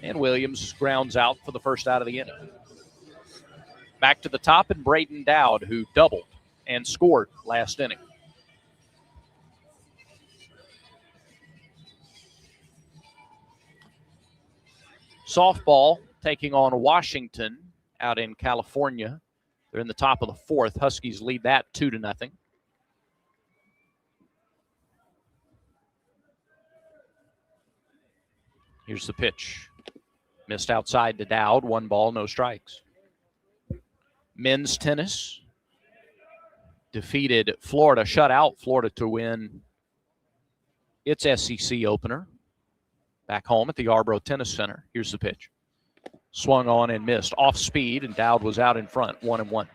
And Williams grounds out for the first out of the inning. Back to the top, and Braden Dowd, who doubled and scored last inning. Softball taking on Washington out in California. They're in the top of the 4th. Huskies lead that 2-0. Here's the pitch. Missed outside to Dowd. 1 ball, no strikes. Men's tennis defeated Florida, shut out Florida to win its SEC opener back home at the Yarborough Tennis Center. Here's the pitch. Swung on and missed. Off speed, and Dowd was out in front, 1-1.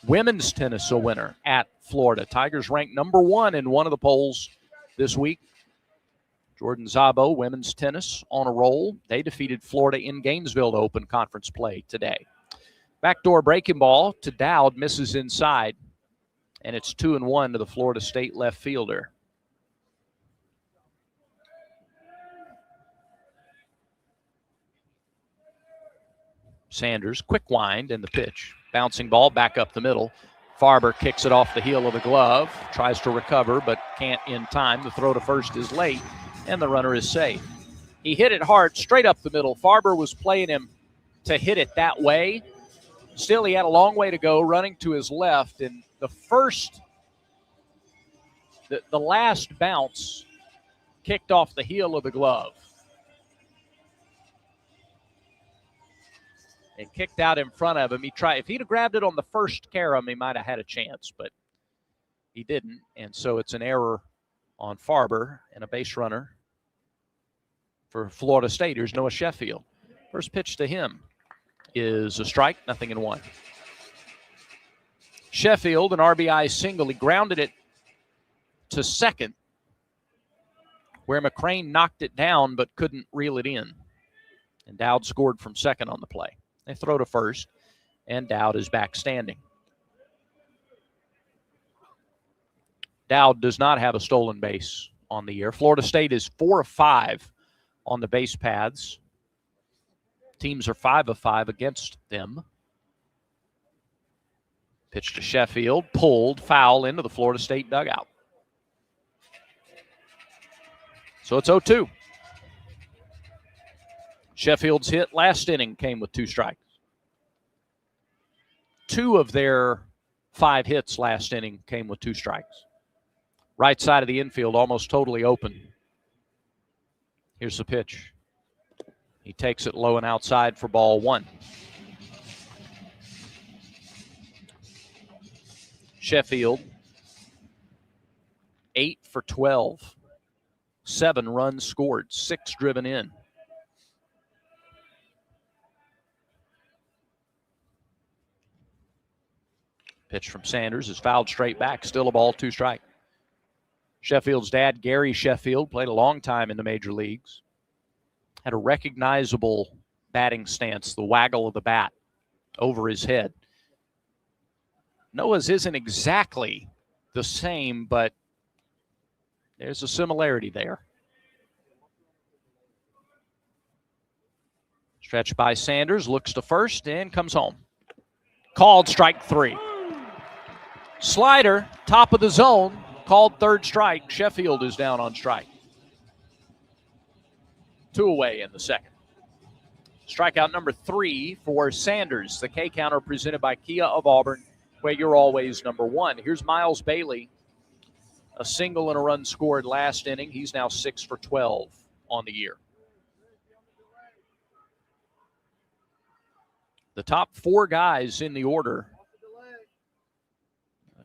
Women's tennis a winner at Florida. Tigers ranked number 1 in one of the polls this week. Jordan Szabo, women's tennis on a roll. They defeated Florida in Gainesville to open conference play today. Backdoor breaking ball to Dowd, misses inside, and it's 2-1 to the Florida State left fielder. Sanders, quick wind, and the pitch. Bouncing ball back up the middle. Farber kicks it off the heel of the glove, tries to recover, but can't in time. The throw to first is late, and the runner is safe. He hit it hard, straight up the middle. Farber was playing him to hit it that way. Still, he had a long way to go, running to his left, and the last bounce kicked off the heel of the glove. And kicked out in front of him. If he'd have grabbed it on the first carom, he might have had a chance, but he didn't. And so it's an error on Farber and a base runner for Florida State. Here's Noah Sheffield. First pitch to him is a strike, 0-1. Sheffield, an RBI single. He grounded it to second, where McCrane knocked it down but couldn't reel it in. And Dowd scored from second on the play. They throw to first, and Dowd is back standing. Dowd does not have a stolen base on the year. Florida State is 4 of 5 on the base paths. Teams are 5 of 5 against them. Pitch to Sheffield, pulled, foul into the Florida State dugout. So it's 0-2. Sheffield's hit last inning came with 2 strikes. 2 of their 5 hits last inning came with 2 strikes. Right side of the infield, almost totally open. Here's the pitch. He takes it low and outside for ball 1. Sheffield, 8 for 12. 7 runs scored, 6 driven in. Pitch from Sanders is fouled straight back. Still a ball, 2 strike. Sheffield's dad, Gary Sheffield, played a long time in the major leagues. Had a recognizable batting stance, the waggle of the bat over his head. Noah's isn't exactly the same, but there's a similarity there. Stretched by Sanders, looks to first and comes home. Called strike 3. Slider, top of the zone, called third strike. Sheffield is down on strike. 2 away in the second. Strikeout number 3 for Sanders. The K counter presented by Kia of Auburn, where you're always number 1. Here's Miles Bailey. A single and a run scored last inning. He's now 6 for 12 on the year. The top 4 guys in the order,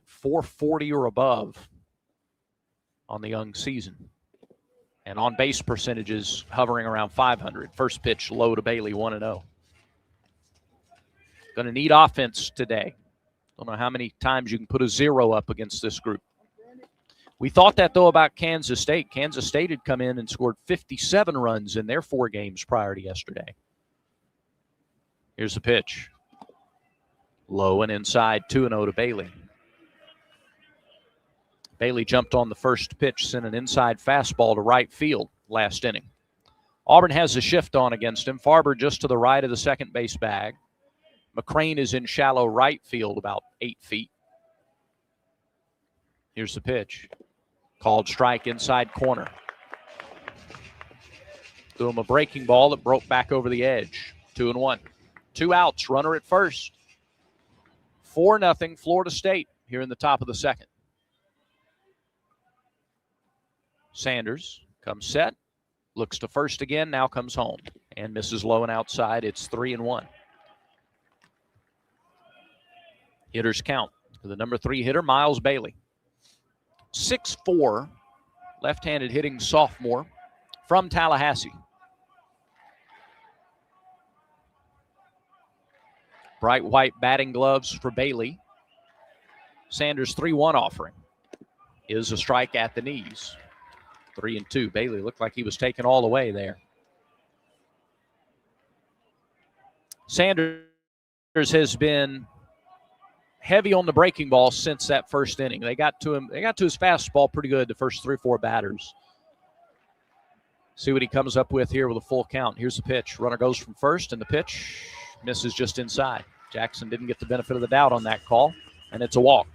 440 or above on the young season. And on base percentages hovering around 500. First pitch low to Bailey, 1-0. Going to need offense today. Don't know how many times you can put a 0 up against this group. We thought that, though, about Kansas State. Kansas State had come in and scored 57 runs in their 4 games prior to yesterday. Here's the pitch. Low and inside, 2-0 to Bailey. Bailey jumped on the first pitch, sent an inside fastball to right field last inning. Auburn has a shift on against him. Farber just to the right of the second base bag. McCrane is in shallow right field, about 8 feet. Here's the pitch. Called strike inside corner. Threw him a breaking ball that broke back over the edge. 2-1. 2 outs, runner at first. 4-0 Florida State here in the top of the second. Sanders comes set, looks to first again, now comes home, and misses low and outside. It's 3-1. Hitters count to the number 3 hitter, Miles Bailey. 6'4", left-handed hitting sophomore from Tallahassee. Bright white batting gloves for Bailey. Sanders' 3-1 offering is a strike at the knees. 3-2. Bailey looked like he was taken all the way there. Sanders has been heavy on the breaking ball since that first inning. They got to him. They got to his fastball pretty good the first 3 or 4 batters. See what he comes up with here with a full count. Here's the pitch. Runner goes from first, and the pitch Misses just inside. Jackson didn't get the benefit of the doubt on that call, and it's a walk.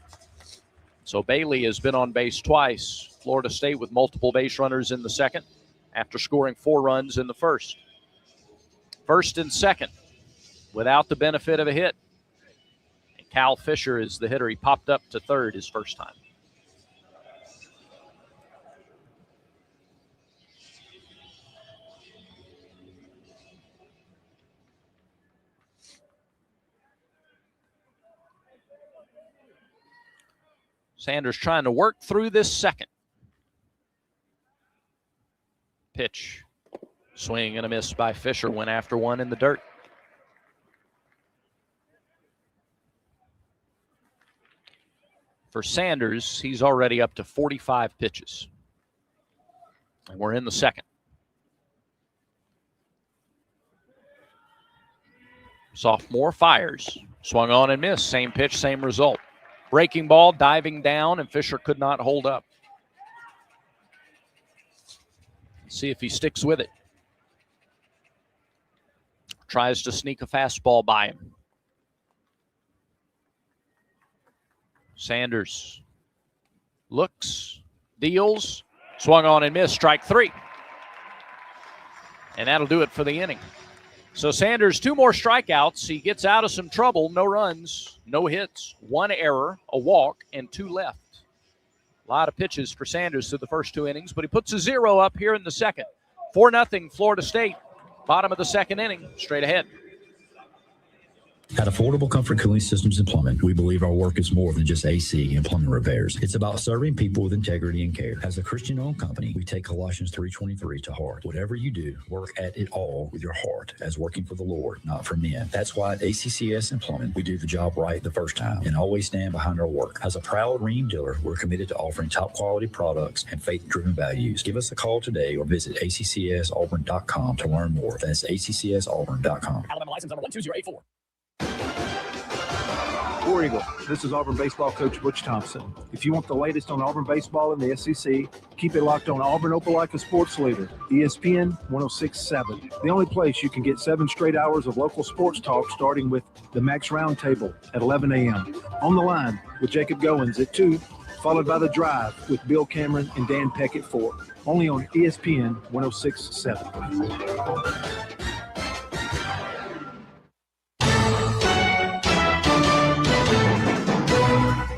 So Bailey has been on base twice. Florida State with multiple base runners in the second after scoring 4 runs in the first. First and second without the benefit of a hit. And Cal Fisher is the hitter. He popped up to third his first time. Sanders trying to work through this second. Pitch. Swing and a miss by Fisher. Went after one in the dirt. For Sanders, he's already up to 45 pitches. And we're in the second. Sophomore fires. Swung on and missed. Same pitch, same result. Breaking ball, diving down, and Fisher could not hold up. See if he sticks with it. Tries to sneak a fastball by him. Sanders looks, deals, swung on and missed. Strike 3. And that'll do it for the inning. So Sanders, 2 more strikeouts. He gets out of some trouble. No runs, no hits, 1 error, a walk, and 2 left. A lot of pitches for Sanders through the first 2 innings, but he puts a 0 up here in the second. 4-0 Florida State. Bottom of the second inning, straight ahead. At Affordable Comfort Cooling Systems and Plumbing, we believe our work is more than just AC and plumbing repairs. It's about serving people with integrity and care. As a Christian-owned company, we take Colossians 3:23 to heart. Whatever you do, work at it all with your heart as working for the Lord, not for men. That's why at ACCS and Plumbing, we do the job right the first time and always stand behind our work. As a proud Ream dealer, we're committed to offering top-quality products and faith-driven values. Give us a call today or visit accsauburn.com to learn more. That's accsauburn.com. Alabama license number 12084. War Eagle, this is Auburn baseball coach Butch Thompson. If you want the latest on Auburn baseball in the SEC, keep it locked on Auburn Opelika Sports Leader, ESPN 106.7. The only place you can get 7 straight hours of local sports talk, starting with the Max Roundtable at 11 a.m. On the Line with Jacob Goins at 2, followed by The Drive with Bill Cameron and Dan Peck at 4. Only on ESPN 106.7.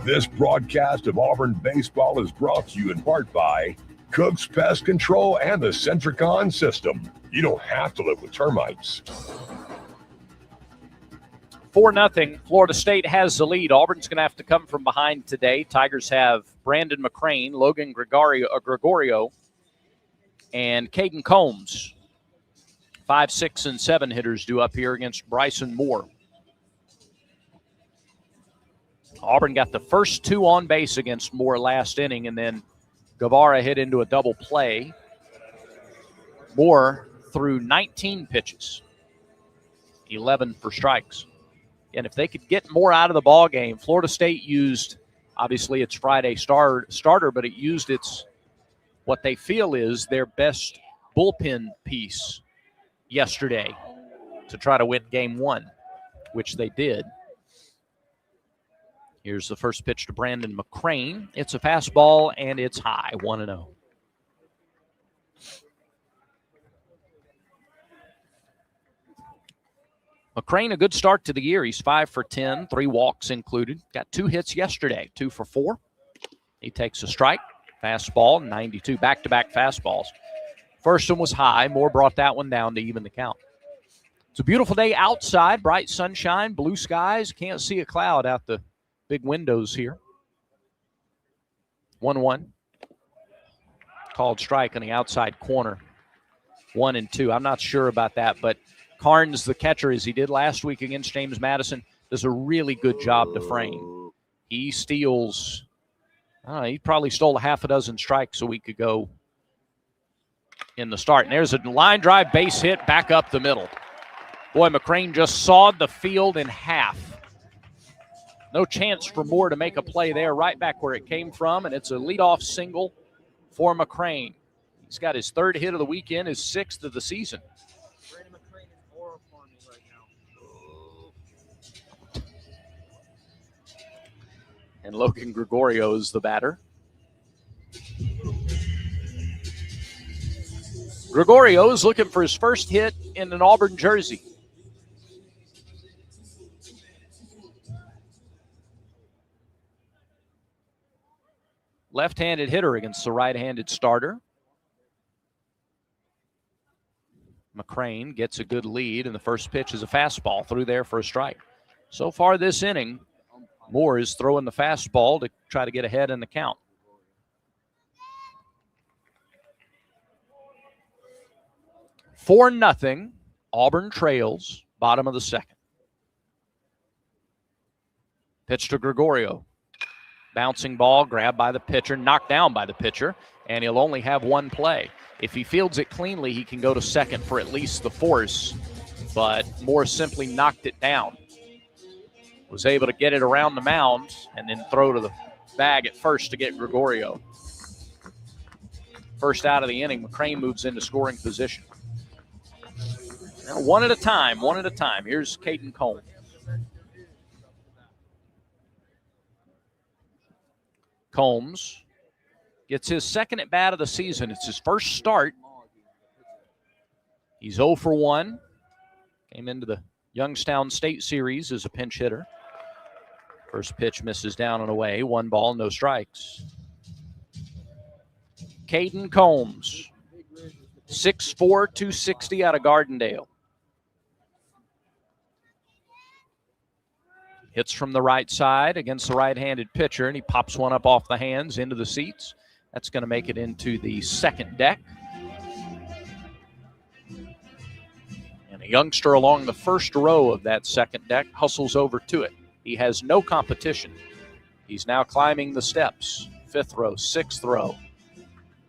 This broadcast of Auburn baseball is brought to you in part by Cook's Pest Control and the Centricon system. You don't have to live with termites. 4-0. Florida State has the lead. Auburn's going to have to come from behind today. Tigers have Brandon McCrane, Logan Gregorio, and Caden Combs. 5, 6, and 7 hitters due up here against Bryson Moore. Auburn got the first 2 on base against Moore last inning, and then Guevara hit into a double play. Moore threw 19 pitches, 11 for strikes. And if they could get more out of the ball game, Florida State used, obviously it's Friday starter, but it used its what they feel is their best bullpen piece yesterday to try to win game 1, which they did. Here's the first pitch to Brandon McCrane. It's a fastball, and it's high, 1-0. McCrane, a good start to the year. He's 5 for 10, 3 walks included. Got 2 hits yesterday, 2 for 4. He takes a strike, fastball, 92, back-to-back fastballs. First one was high. Moore brought that one down to even the count. It's a beautiful day outside, bright sunshine, blue skies. Can't see a cloud out the big windows here. 1-1. Called strike on the outside corner. 1-2. I'm not sure about that, but Carnes, the catcher, as he did last week against James Madison, does a really good job to frame. He steals, he probably stole a half a dozen strikes a week ago in the start. And there's a line drive base hit back up the middle. Boy, McCrane just sawed the field in half. No chance for Moore to make a play there, right back where it came from, and it's a leadoff single for McCrane. He's got his 3rd hit of the weekend, his 6th of the season. And Logan Gregorio is the batter. Gregorio is looking for his first hit in an Auburn jersey. Left-handed hitter against the right-handed starter. McCrane gets a good lead, and the first pitch is a fastball through there for a strike. So far this inning, Moore is throwing the fastball to try to get ahead in the count. For nothing, Auburn trails, bottom of the second. Pitch to Gregorio. Bouncing ball, grabbed by the pitcher, knocked down by the pitcher, and he'll only have one play. If he fields it cleanly, he can go to second for at least the force, but Moore simply knocked it down. Was able to get it around the mound and then throw to the bag at first to get Gregorio. First out of the inning, McCrane moves into scoring position. Now one at a time. Here's Caden Combs. Combs gets his second at bat of the season. It's his first start. He's 0 for 1. Came into the Youngstown State Series as a pinch hitter. First pitch misses down and away. 1 ball, no strikes. Caden Combs, 6'4", 260 out of Gardendale. Hits from the right side against the right-handed pitcher, and he pops one up off the hands into the seats. That's going to make it into the second deck. And a youngster along the first row of that second deck hustles over to it. He has no competition. He's now climbing the steps. 5th row, 6th row.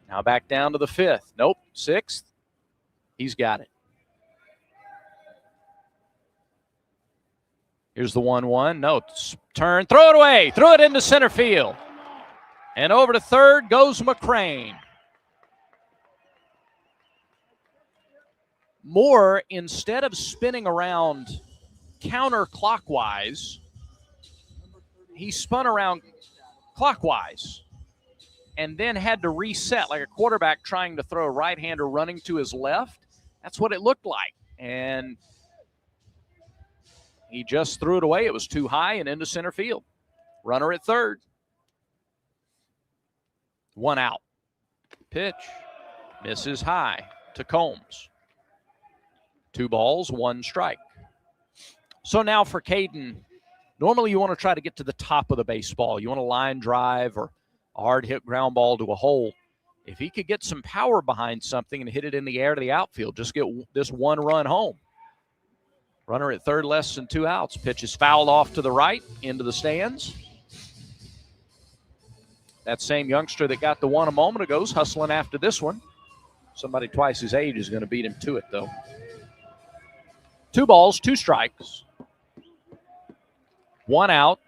Now back down to the 5th. Nope, 6th. He's got it. Here's the 1-1. No, turn, throw it away. Throw it into center field. And over to third goes McCrane. Moore, instead of spinning around counterclockwise, he spun around clockwise and then had to reset like a quarterback trying to throw a right-hander running to his left. That's what it looked like. And he just threw it away. It was too high and into center field. Runner at third. 1 out. Pitch. Misses high to Combs. 2 balls, 1 strike. So now for Caden, normally you want to try to get to the top of the baseball. You want a line drive or a hard hit ground ball to a hole. If he could get some power behind something and hit it in the air to the outfield, just get this 1 run home. Runner at third, less than 2 outs. Pitch is fouled off to the right, into the stands. That same youngster that got the 1 a moment ago is hustling after this one. Somebody twice his age is going to beat him to it, though. 2 balls, 2 strikes. 1 out.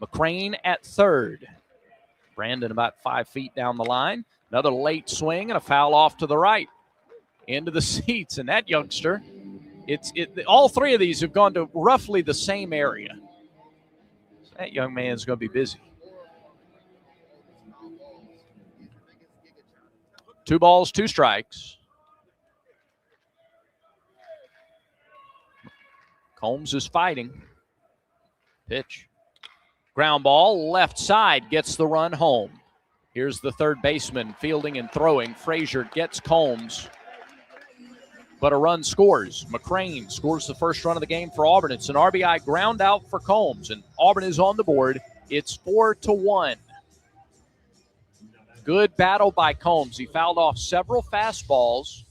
McCrane at third. Brandon about 5 feet down the line. Another late swing and a foul off to the right. Into the seats, and that youngster, all 3 of these have gone to roughly the same area. So that young man's going to be busy. 2 balls, 2 strikes. Combs is fighting. Pitch. Ground ball, left side, gets the run home. Here's the third baseman fielding and throwing. Frazier gets Combs, but a run scores. McCrane scores the first run of the game for Auburn. It's an RBI ground out for Combs, and Auburn is on the board. It's 4-1. Good battle by Combs. He fouled off several fastballs,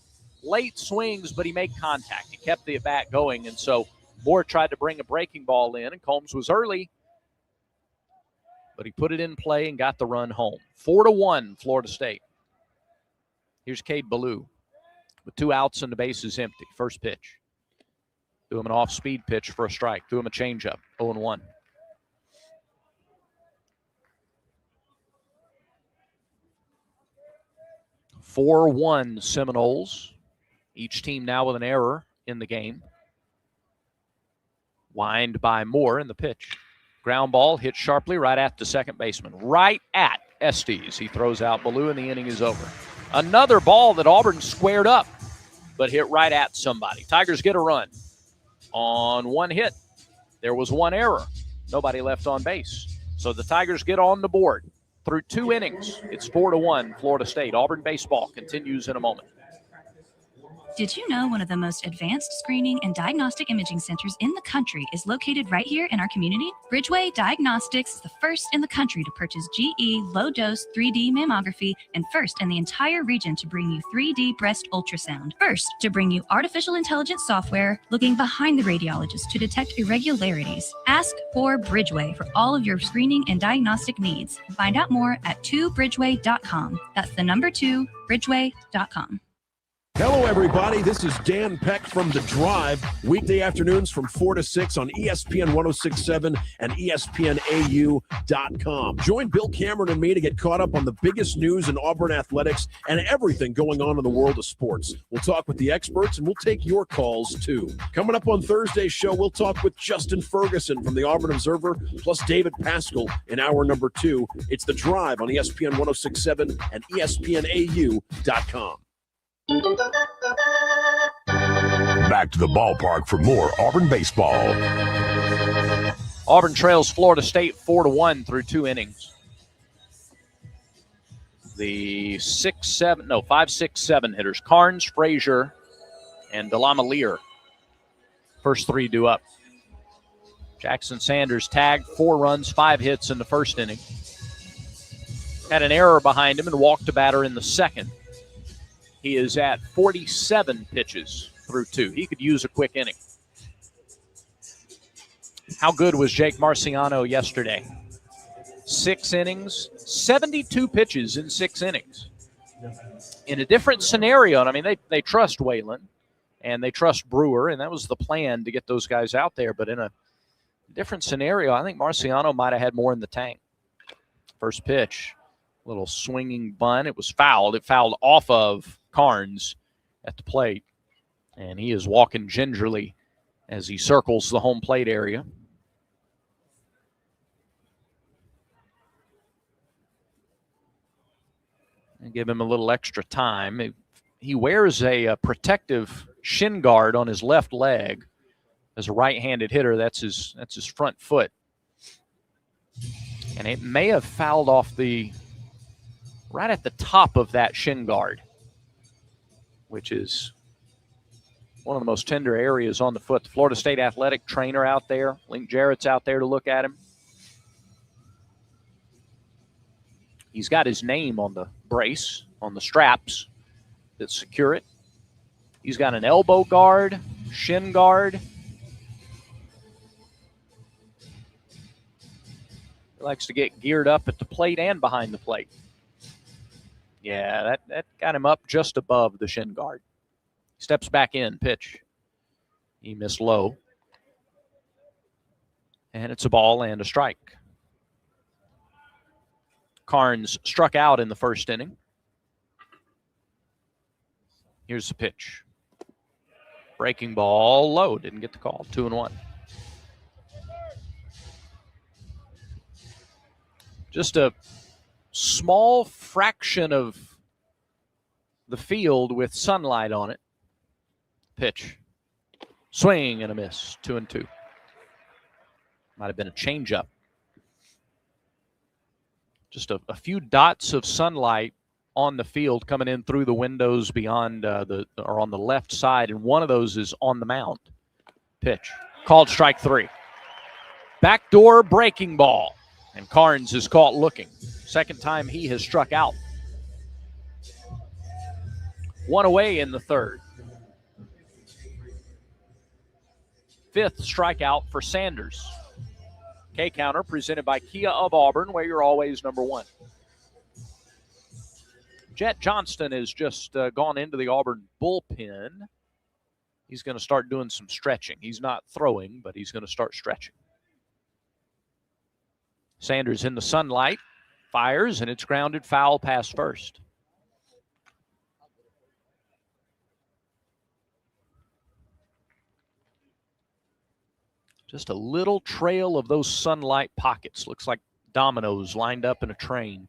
late swings, but he made contact. He kept the at-bat going, and so Moore tried to bring a breaking ball in, and Combs was early, but he put it in play and got the run home. 4-1, Florida State. Here's Cade Ballou with 2 outs and the bases empty. First pitch. Threw him an off-speed pitch for a strike. Threw him a changeup. 0-1. (4-1) Seminoles. Each team now with an error in the game. Wind by Moore in the pitch. Ground ball hit sharply right at the second baseman, right at Estes. He throws out Ballou, and the inning is over. Another ball that Auburn squared up, but hit right at somebody. Tigers get a run on one hit. There was one error. Nobody left on base. So the Tigers get on the board through 2 innings. It's 4-1 Florida State. Auburn baseball continues in a moment. Did you know one of the most advanced screening and diagnostic imaging centers in the country is located right here in our community? Bridgeway Diagnostics is the first in the country to purchase GE low-dose 3D mammography and first in the entire region to bring you 3D breast ultrasound. First to bring you artificial intelligence software looking behind the radiologist to detect irregularities. Ask for Bridgeway for all of your screening and diagnostic needs. Find out more at 2bridgeway.com. That's the number 2, bridgeway.com. Hello, everybody. This is Dan Peck from The Drive. Weekday afternoons from 4 to 6 on ESPN 1067 and ESPNAU.com. Join Bill Cameron and me to get caught up on the biggest news in Auburn athletics and everything going on in the world of sports. We'll talk with the experts, and we'll take your calls, too. Coming up on Thursday's show, we'll talk with Justin Ferguson from the Auburn Observer, plus David Pascal in hour number 2. It's The Drive on ESPN 1067 and ESPNAU.com. Back to the ballpark for more Auburn baseball. Auburn trails Florida State 4-1 through 2 innings. The 5, 6, 7 hitters, Carnes, Frazier, and Delamalier. First 3 due up. Jackson Sanders tagged 4 runs, 5 hits in the first inning. Had an error behind him and walked a batter in the second. He is at 47 pitches through 2. He could use a quick inning. How good was Jake Marciano yesterday? 6 innings, 72 pitches in 6 innings. In a different scenario, and I mean, they trust Whalen and they trust Brewer, and that was the plan to get those guys out there. But in a different scenario, I think Marciano might have had more in the tank. First pitch, little swinging bunt. It was fouled. It fouled off of Carnes at the plate, and he is walking gingerly as he circles the home plate area. And give him a little extra time. He wears a protective shin guard on his left leg. As a right-handed hitter, that's his front foot. And it may have fouled off right at the top of that shin guard, which is one of the most tender areas on the foot. The Florida State athletic trainer out there, Link Jarrett's out there to look at him. He's got his name on the brace, on the straps that secure it. He's got an elbow guard, shin guard. He likes to get geared up at the plate and behind the plate. Yeah, that got him up just above the shin guard. Steps back in, pitch. He missed low. And it's a ball and a strike. Carnes struck out in the first inning. Here's the pitch. Breaking ball low, didn't get the call. 2-1. Just a small fraction of the field with sunlight on it. Pitch. Swing and a miss. 2-2. Might have been a changeup. Just a few dots of sunlight on the field coming in through the windows beyond or on the left side, and one of those is on the mound. Pitch. Called strike 3. Backdoor breaking ball. And Carnes is caught looking. Second time he has struck out. 1 away in the third. 5th strikeout for Sanders. K-Counter presented by Kia of Auburn, where you're always number 1. Jet Johnston has just gone into the Auburn bullpen. He's going to start doing some stretching. He's not throwing, but he's going to start stretching. Sanders in the sunlight, fires, and it's grounded foul past first. Just a little trail of those sunlight pockets. Looks like dominoes lined up in a train.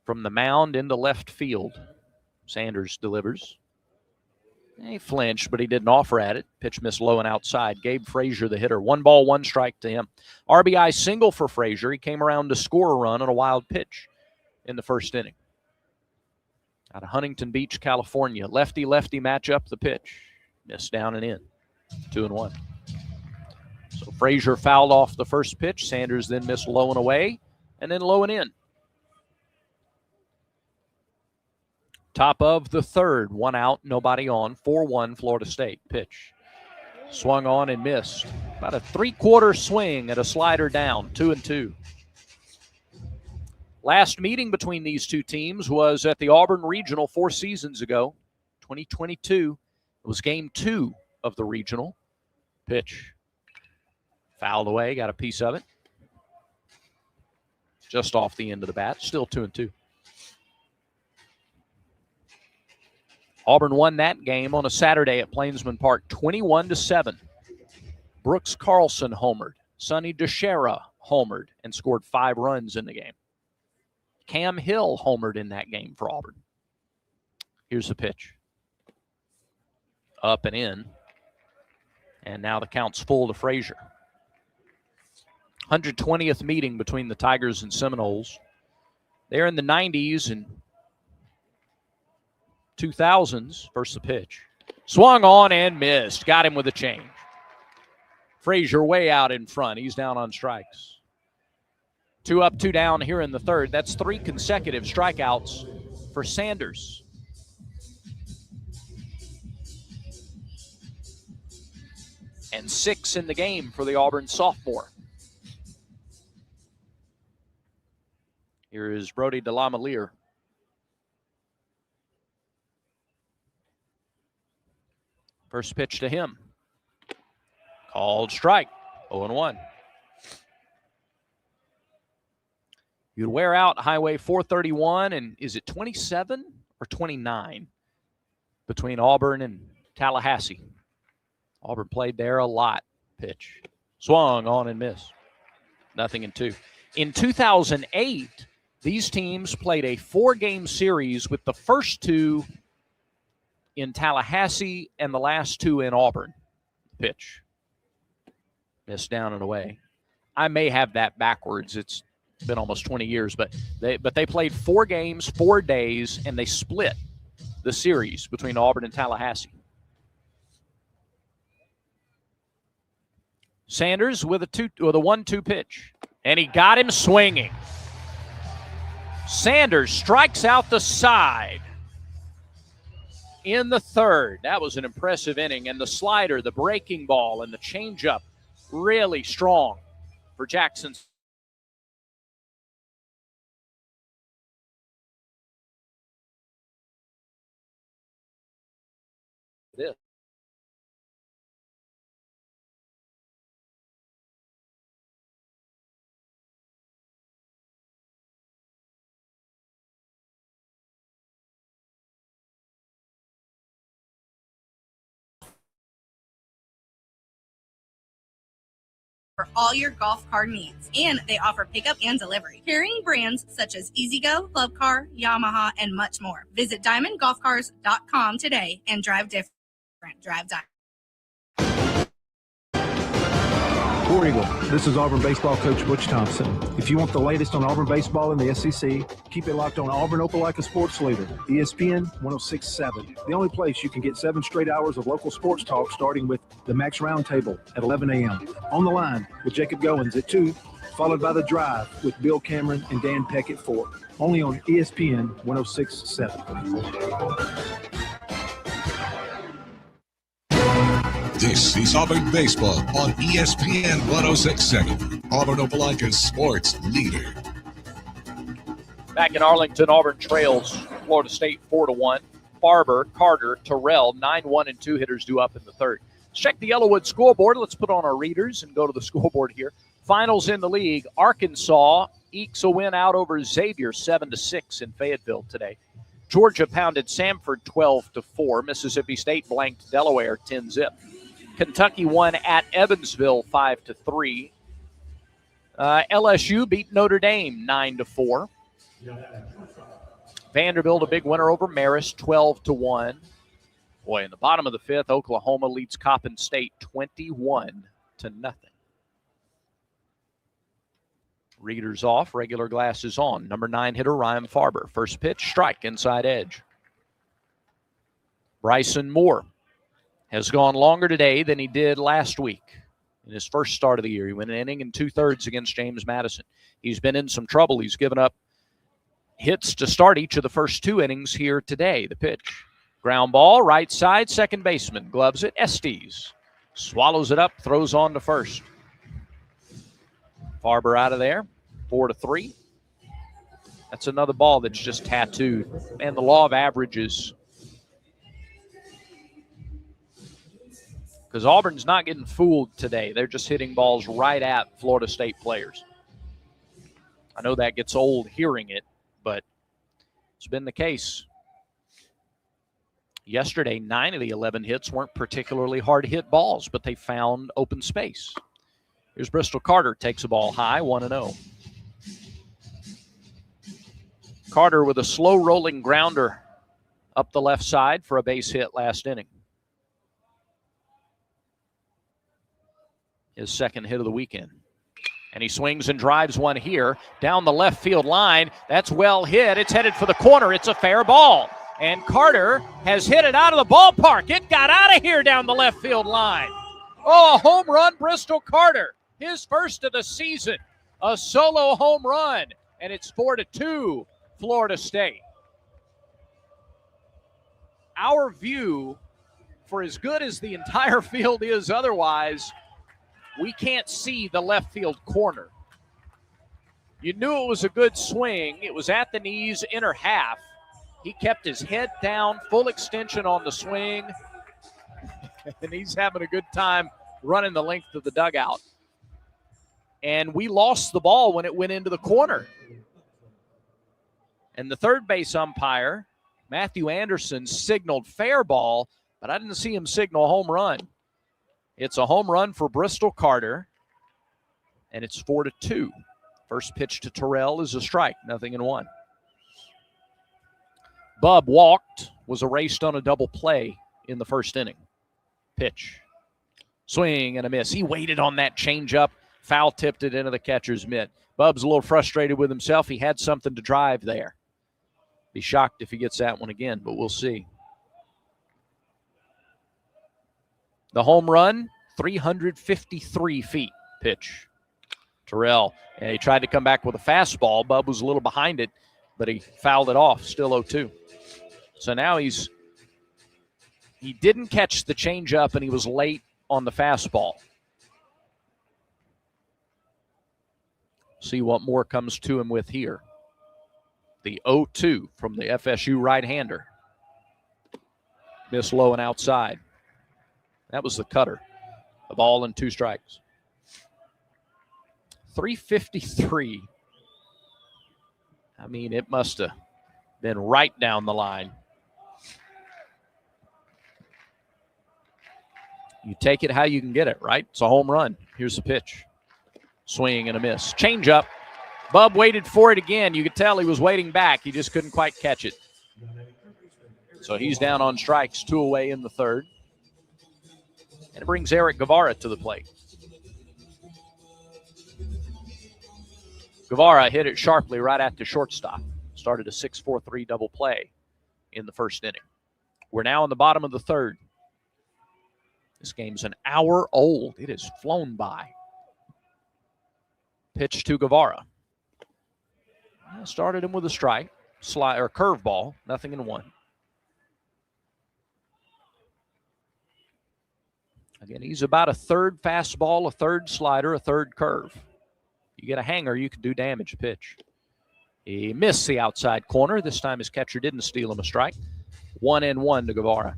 From the mound into left field. Sanders delivers. He flinched, but he didn't offer at it. Pitch missed low and outside. Gabe Frazier, the hitter. 1 ball, 1 strike to him. RBI single for Frazier. He came around to score a run on a wild pitch in the first inning. Out of Huntington Beach, California. Lefty-lefty matchup, the pitch. Missed down and in. 2-1. So Frazier fouled off the first pitch. Sanders then missed low and away, and then low and in. Top of the third, 1 out, nobody on. 4-1 Florida State. Pitch. Swung on and missed. About a 3/4 swing at a slider down. 2-2. Last meeting between these two teams was at the Auburn Regional 4 seasons ago. 2022. It was game 2 of the Regional. Pitch. Fouled away, got a piece of it. Just off the end of the bat. Still 2-2. Auburn won that game on a Saturday at Plainsman Park, 21-7. Brooks Carlson homered. Sonny DeShera homered and scored 5 runs in the game. Cam Hill homered in that game for Auburn. Here's the pitch. Up and in. And now the count's full to Frazier. 120th meeting between the Tigers and Seminoles. They're in the 90s and 2000s. First the pitch. Swung on and missed. Got him with a change. Frazier way out in front. He's down on strikes. 2 up, 2 down here in the third. That's 3 consecutive strikeouts for Sanders. And 6 in the game for the Auburn sophomore. Here is Brody DeLaMeliere. First pitch to him. Called strike. 0-1. You'd wear out Highway 431, and is it 27 or 29 between Auburn and Tallahassee? Auburn played there a lot. Pitch. Swung on and missed. 0-2. In 2008, these teams played a 4-game series with the first 2 in Tallahassee and the last 2 in Auburn. Pitch. Missed down and away. I may have that backwards. It's been almost 20 years, but they played 4 games, 4 days, and they split the series between Auburn and Tallahassee. Sanders with a 1-2 pitch, and he got him swinging. Sanders strikes out the side in the third. That was an impressive inning, and the slider, the breaking ball, and the changeup really strong for Jackson. This. For all your golf cart needs, and they offer pickup and delivery, carrying brands such as EasyGo, Club Car, Yamaha, and much more. Visit DiamondGolfCars.com today and drive different. Drive Diamond. War Eagle, this is Auburn baseball coach Butch Thompson. If you want the latest on Auburn baseball in the SEC, keep it locked on Auburn Opelika Sports Leader, ESPN 106.7. The only place you can get 7 straight hours of local sports talk, starting with the Max Roundtable at 11 a.m. On the Line with Jacob Goins at 2, followed by The Drive with Bill Cameron and Dan Peck at 4. Only on ESPN 106.7. This is Auburn Baseball on ESPN 106.7. Auburn Opelika's sports leader. Back in Arlington, Auburn trails Florida State 4-1. Farber, Carter, Terrell, 9-1 and 2 hitters due up in the third. Let's check the Yellowwood scoreboard. Let's put on our readers and go to the scoreboard here. Finals in the league. Arkansas ekes a win out over Xavier 7-6 in Fayetteville today. Georgia pounded Samford 12-4. Mississippi State blanked Delaware 10-0. Kentucky won at Evansville 5-3. LSU beat Notre Dame 9-4. Vanderbilt, a big winner over Marist, 12-1. Boy, in the bottom of the fifth, Oklahoma leads Coppin State 21-0. Readers off, regular glasses on. Number 9 hitter Ryan Farber. First pitch, strike, inside edge. Bryson Moore has gone longer today than he did last week in his first start of the year. He went an inning and 2/3 against James Madison. He's been in some trouble. He's given up hits to start each of the first 2 innings here today. The pitch. Ground ball, right side, second baseman. Gloves it, Estes. Swallows it up, throws on to first. Farber out of there, 4-3. That's another ball that's just tattooed. And the law of averages. Because Auburn's not getting fooled today. They're just hitting balls right at Florida State players. I know that gets old hearing it, but it's been the case. Yesterday, 9 of the 11 hits weren't particularly hard-hit balls, but they found open space. Here's Bristol Carter, takes a ball high, 1-0. Carter with a slow rolling grounder up the left side for a base hit last inning. His second hit of the weekend. And he swings and drives one here down the left field line. That's well hit. It's headed for the corner. It's a fair ball. And Carter has hit it out of the ballpark. It got out of here down the left field line. Oh, a home run, Bristol Carter. His first of the season. A solo home run. And it's 4-2, Florida State. Our view, for as good as the entire field is otherwise, we can't see the left field corner. You knew it was a good swing. It was at the knees, inner half. He kept his head down, full extension on the swing, and he's having a good time running the length of the dugout. And we lost the ball when it went into the corner. And the third base umpire, Matthew Anderson, signaled fair ball, but I didn't see him signal a home run. It's a home run for Bristol Carter, and it's 4-2. First pitch to Terrell is a strike, 0-1. Bub walked, was erased on a double play in the first inning. Pitch. Swing and a miss. He waited on that changeup, foul tipped it into the catcher's mitt. Bub's a little frustrated with himself. He had something to drive there. Be shocked if he gets that one again, but we'll see. The home run, 353 feet. Pitch. Terrell, and he tried to come back with a fastball. Bub was a little behind it, but he fouled it off. Still 0-2. So now he didn't catch the changeup, and he was late on the fastball. See what more comes to him with here. The 0-2 from the FSU right-hander. Miss low and outside. That was the cutter. A ball and 2 strikes. 353. I mean, it must have been right down the line. You take it how you can get it, right? It's a home run. Here's the pitch. Swing and a miss. Change up. Bub waited for it again. You could tell he was waiting back. He just couldn't quite catch it. So he's down on strikes, 2 away in the third. And it brings Eric Guevara to the plate. Guevara hit it sharply right at the shortstop. Started a 6-4-3 double play in the first inning. We're now in the bottom of the third. This game's an hour old. It has flown by. Pitch to Guevara. Started him with a strike, slide or curveball, 0-1. Again, he's about a third fastball, a third slider, a third curve. You get a hanger, you can do damage. Pitch. He missed the outside corner. This time his catcher didn't steal him a strike. 1-1 to Guevara.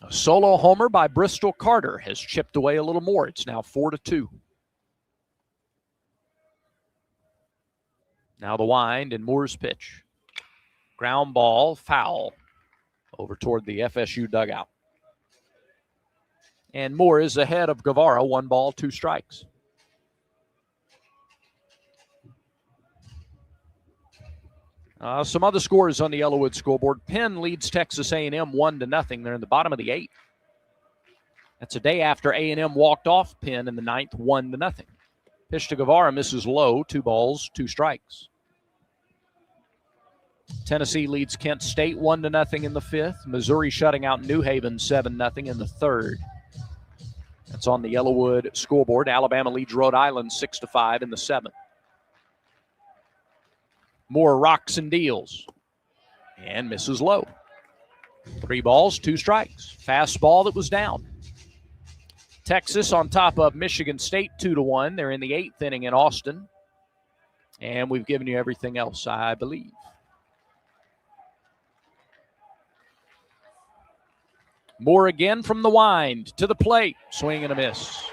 A solo homer by Bristol Carter has chipped away a little more. It's now 4-2. Now the wind and Moore's pitch. Ground ball, foul. over toward the FSU dugout. And Moore is ahead of Guevara, 1 ball, 2 strikes. Some other scores on the Yellowwood scoreboard. Penn leads Texas A&M 1-0. They're in the bottom of the 8th. That's a day after A&M walked off Penn in the 9th, 1-0. Pitch to Guevara misses low, 2 balls, 2 strikes. Tennessee leads Kent State 1-0 in the 5th. Missouri shutting out New Haven 7-0 in the 3rd. That's on the Yellowwood scoreboard. Alabama leads Rhode Island 6-5 in the 7th. Moore rocks and deals and misses low. 3 balls, 2 strikes. Fastball that was down. Texas on top of Michigan State 2-1. They're in the 8th inning in Austin. And we've given you everything else, I believe. Moore again from the wind to the plate. Swing and a miss.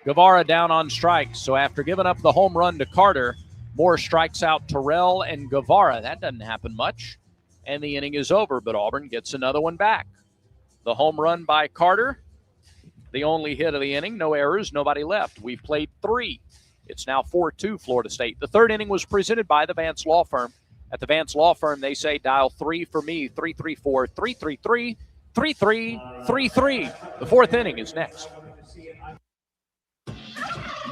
Guevara down on strikes. So after giving up the home run to Carter, Moore strikes out Terrell and Guevara. That doesn't happen much. And the inning is over, but Auburn gets another one back. The home run by Carter, the only hit of the inning. No errors, nobody left. We've played 3. It's now 4-2 Florida State. The 3rd inning was presented by the Vance Law Firm. At the Vance Law Firm, they say dial 3 for me, 334-333-3333. The 4th inning is next.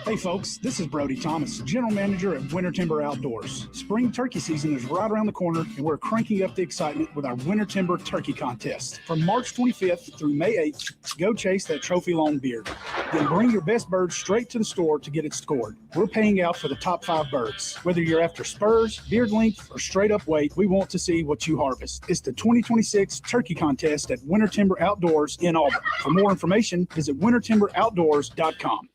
Hey folks, this is Brody Thomas, General Manager at Winter Timber Outdoors. Spring turkey season is right around the corner, and we're cranking up the excitement with our Winter Timber Turkey Contest. From March 25th through May 8th, go chase that trophy long beard. Then bring your best bird straight to the store to get it scored. We're paying out for the top 5 birds. Whether you're after spurs, beard length, or straight up weight, we want to see what you harvest. It's the 2026 Turkey Contest at Winter Timber Outdoors in Auburn. For more information, visit wintertimberoutdoors.com.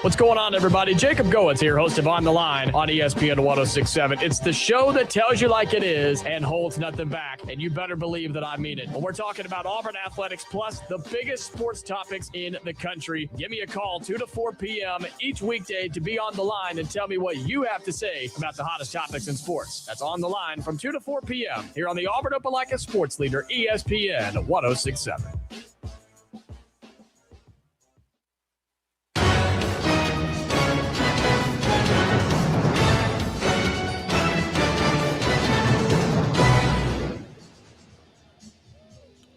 What's going on, everybody? Jacob Goetz here, host of On the Line on ESPN 1067. It's the show that tells you like it is and holds nothing back, and you better believe that I mean it. When we're talking about Auburn athletics plus the biggest sports topics in the country, give me a call 2 to 4 p.m. each weekday to be on the line and tell me what you have to say about the hottest topics in sports. That's On the Line from 2 to 4 p.m. here on the Auburn Opelika Sports Leader, ESPN 1067.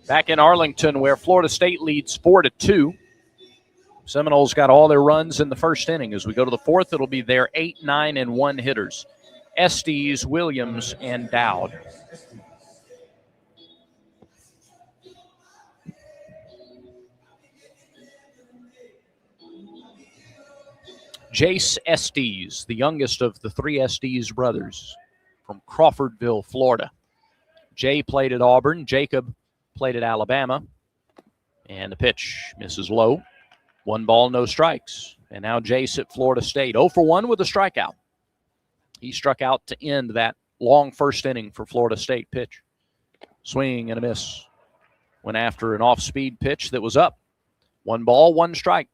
Back in Arlington, where Florida State leads 4-2. Seminoles got all their runs in the 1st inning. As we go to the 4th, it'll be their 8, 9, and 1 hitters. Estes, Williams, and Dowd. Jace Estes, the youngest of the 3 Estes brothers from Crawfordville, Florida. Jay played at Auburn. Jacob played at Alabama. And the pitch misses low. 1 ball, no strikes. And now Jace at Florida State. 0 for 1 with a strikeout. He struck out to end that long 1st inning for Florida State pitch. Swing and a miss. Went after an off-speed pitch that was up. 1 ball, 1 strike.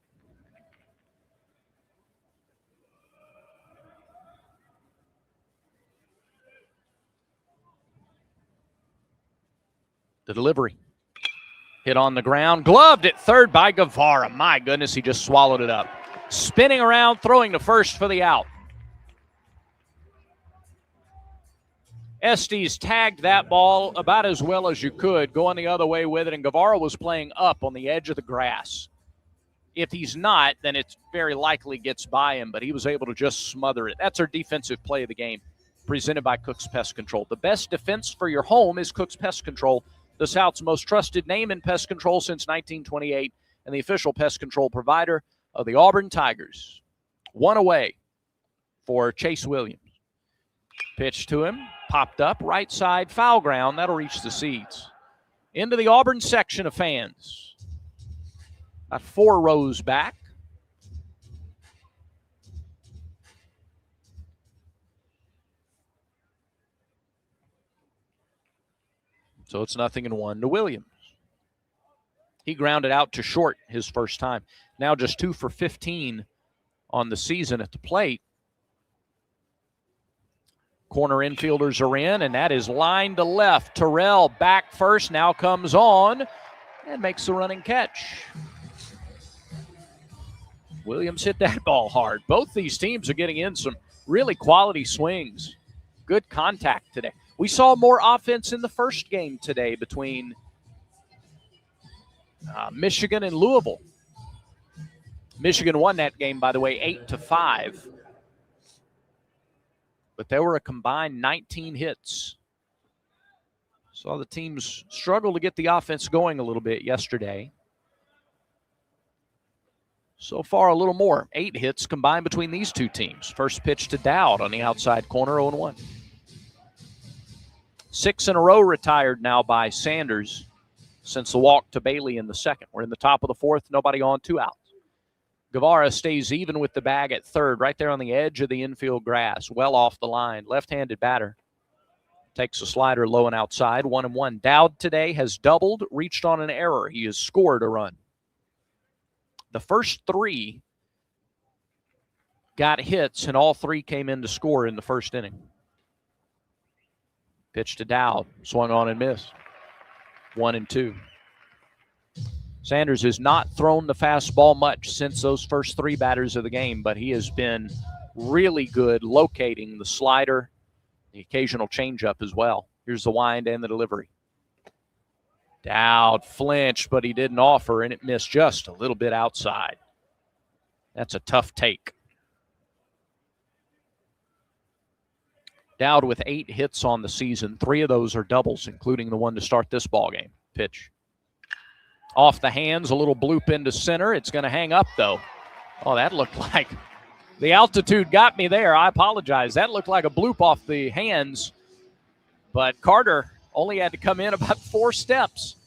The delivery. Hit on the ground. Gloved at 3rd by Guevara. My goodness, he just swallowed it up. Spinning around, throwing to 1st for the out. Estes tagged that ball about as well as you could, going the other way with it, and Guevara was playing up on the edge of the grass. If he's not, then it very likely gets by him, but he was able to just smother it. That's our defensive play of the game, presented by Cook's Pest Control. The best defense for your home is Cook's Pest Control, the South's most trusted name in pest control since 1928, and the official pest control provider of the Auburn Tigers. 1 away for Chase Williams. Pitch to him, popped up, right side, foul ground. That'll reach the seats. Into the Auburn section of fans. About 4 rows back. So it's 0-1 to Williams. He grounded out to short his first time. Now just 2 for 15 on the season at the plate. Corner infielders are in, and that is line to left. Terrell back first, now comes on and makes the running catch. Williams hit that ball hard. Both these teams are getting in some really quality swings. Good contact today. We saw more offense in the first game today between Michigan and Louisville. Michigan won that game, by the way, 8-5. But there were a combined 19 hits. Saw the teams struggle to get the offense going a little bit yesterday. So far, a little more. 8 hits combined between these two teams. First pitch to Dowd on the outside corner, 0-1. 6 in a row retired now by Sanders since the walk to Bailey in the second. We're in the top of the fourth, nobody on, 2 outs. Guevara stays even with the bag at third, right there on the edge of the infield grass, well off the line. Left-handed batter. Takes a slider low and outside, 1-1. Dowd today has doubled, reached on an error. He has scored a run. The first 3 got hits, and all 3 came in to score in the first inning. Pitch to Dowd, swung on and missed. 1-2. Sanders has not thrown the fastball much since those first 3 batters of the game, but he has been really good locating the slider, the occasional changeup as well. Here's the wind and the delivery. Dowd flinched, but he didn't offer, and it missed just a little bit outside. That's a tough take. Dowd with 8 hits on the season. 3 of those are doubles, including the one to start this ball game. Pitch. Off the hands, a little bloop into center. It's going to hang up, though. Oh, that looked like the altitude got me there. I apologize. That looked like a bloop off the hands, but Carter only had to come in about 4 steps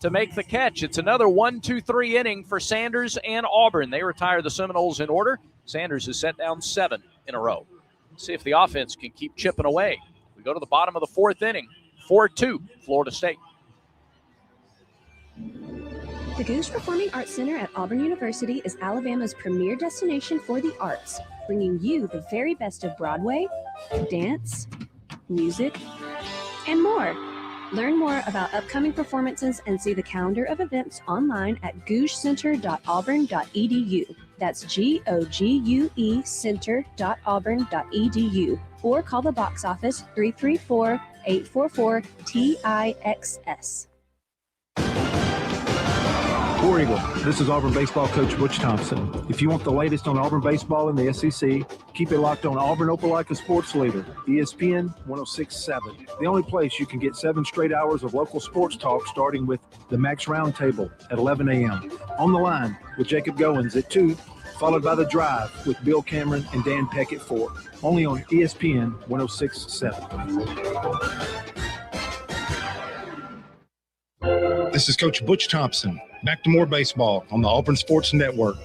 to make the catch. It's another 1-2-3 inning for Sanders and Auburn. They retire the Seminoles in order. Sanders has set down 7 in a row. Let's see if the offense can keep chipping away. We go to the bottom of the 4th inning. 4-2, Florida State. The Goose Performing Arts Center at Auburn University is Alabama's premier destination for the arts, bringing you the very best of Broadway, dance, music, and more. Learn more about upcoming performances and see the calendar of events online at gougecenter.auburn.edu. That's GOGUE center.auburn.edu. Or call the box office 334-844-TIXS. War Eagle, this is Auburn baseball coach Butch Thompson. If you want the latest on Auburn baseball in the SEC, keep it locked on Auburn Opelika Sports Leader, ESPN 106.7. The only place you can get 7 straight hours of local sports talk, starting with the Max Roundtable at 11 a.m. On the Line with Jacob Goins at 2, followed by The Drive with Bill Cameron and Dan Peck at 4. Only on ESPN 106.7. This is Coach Butch Thompson. Back to more baseball on the Auburn Sports Network.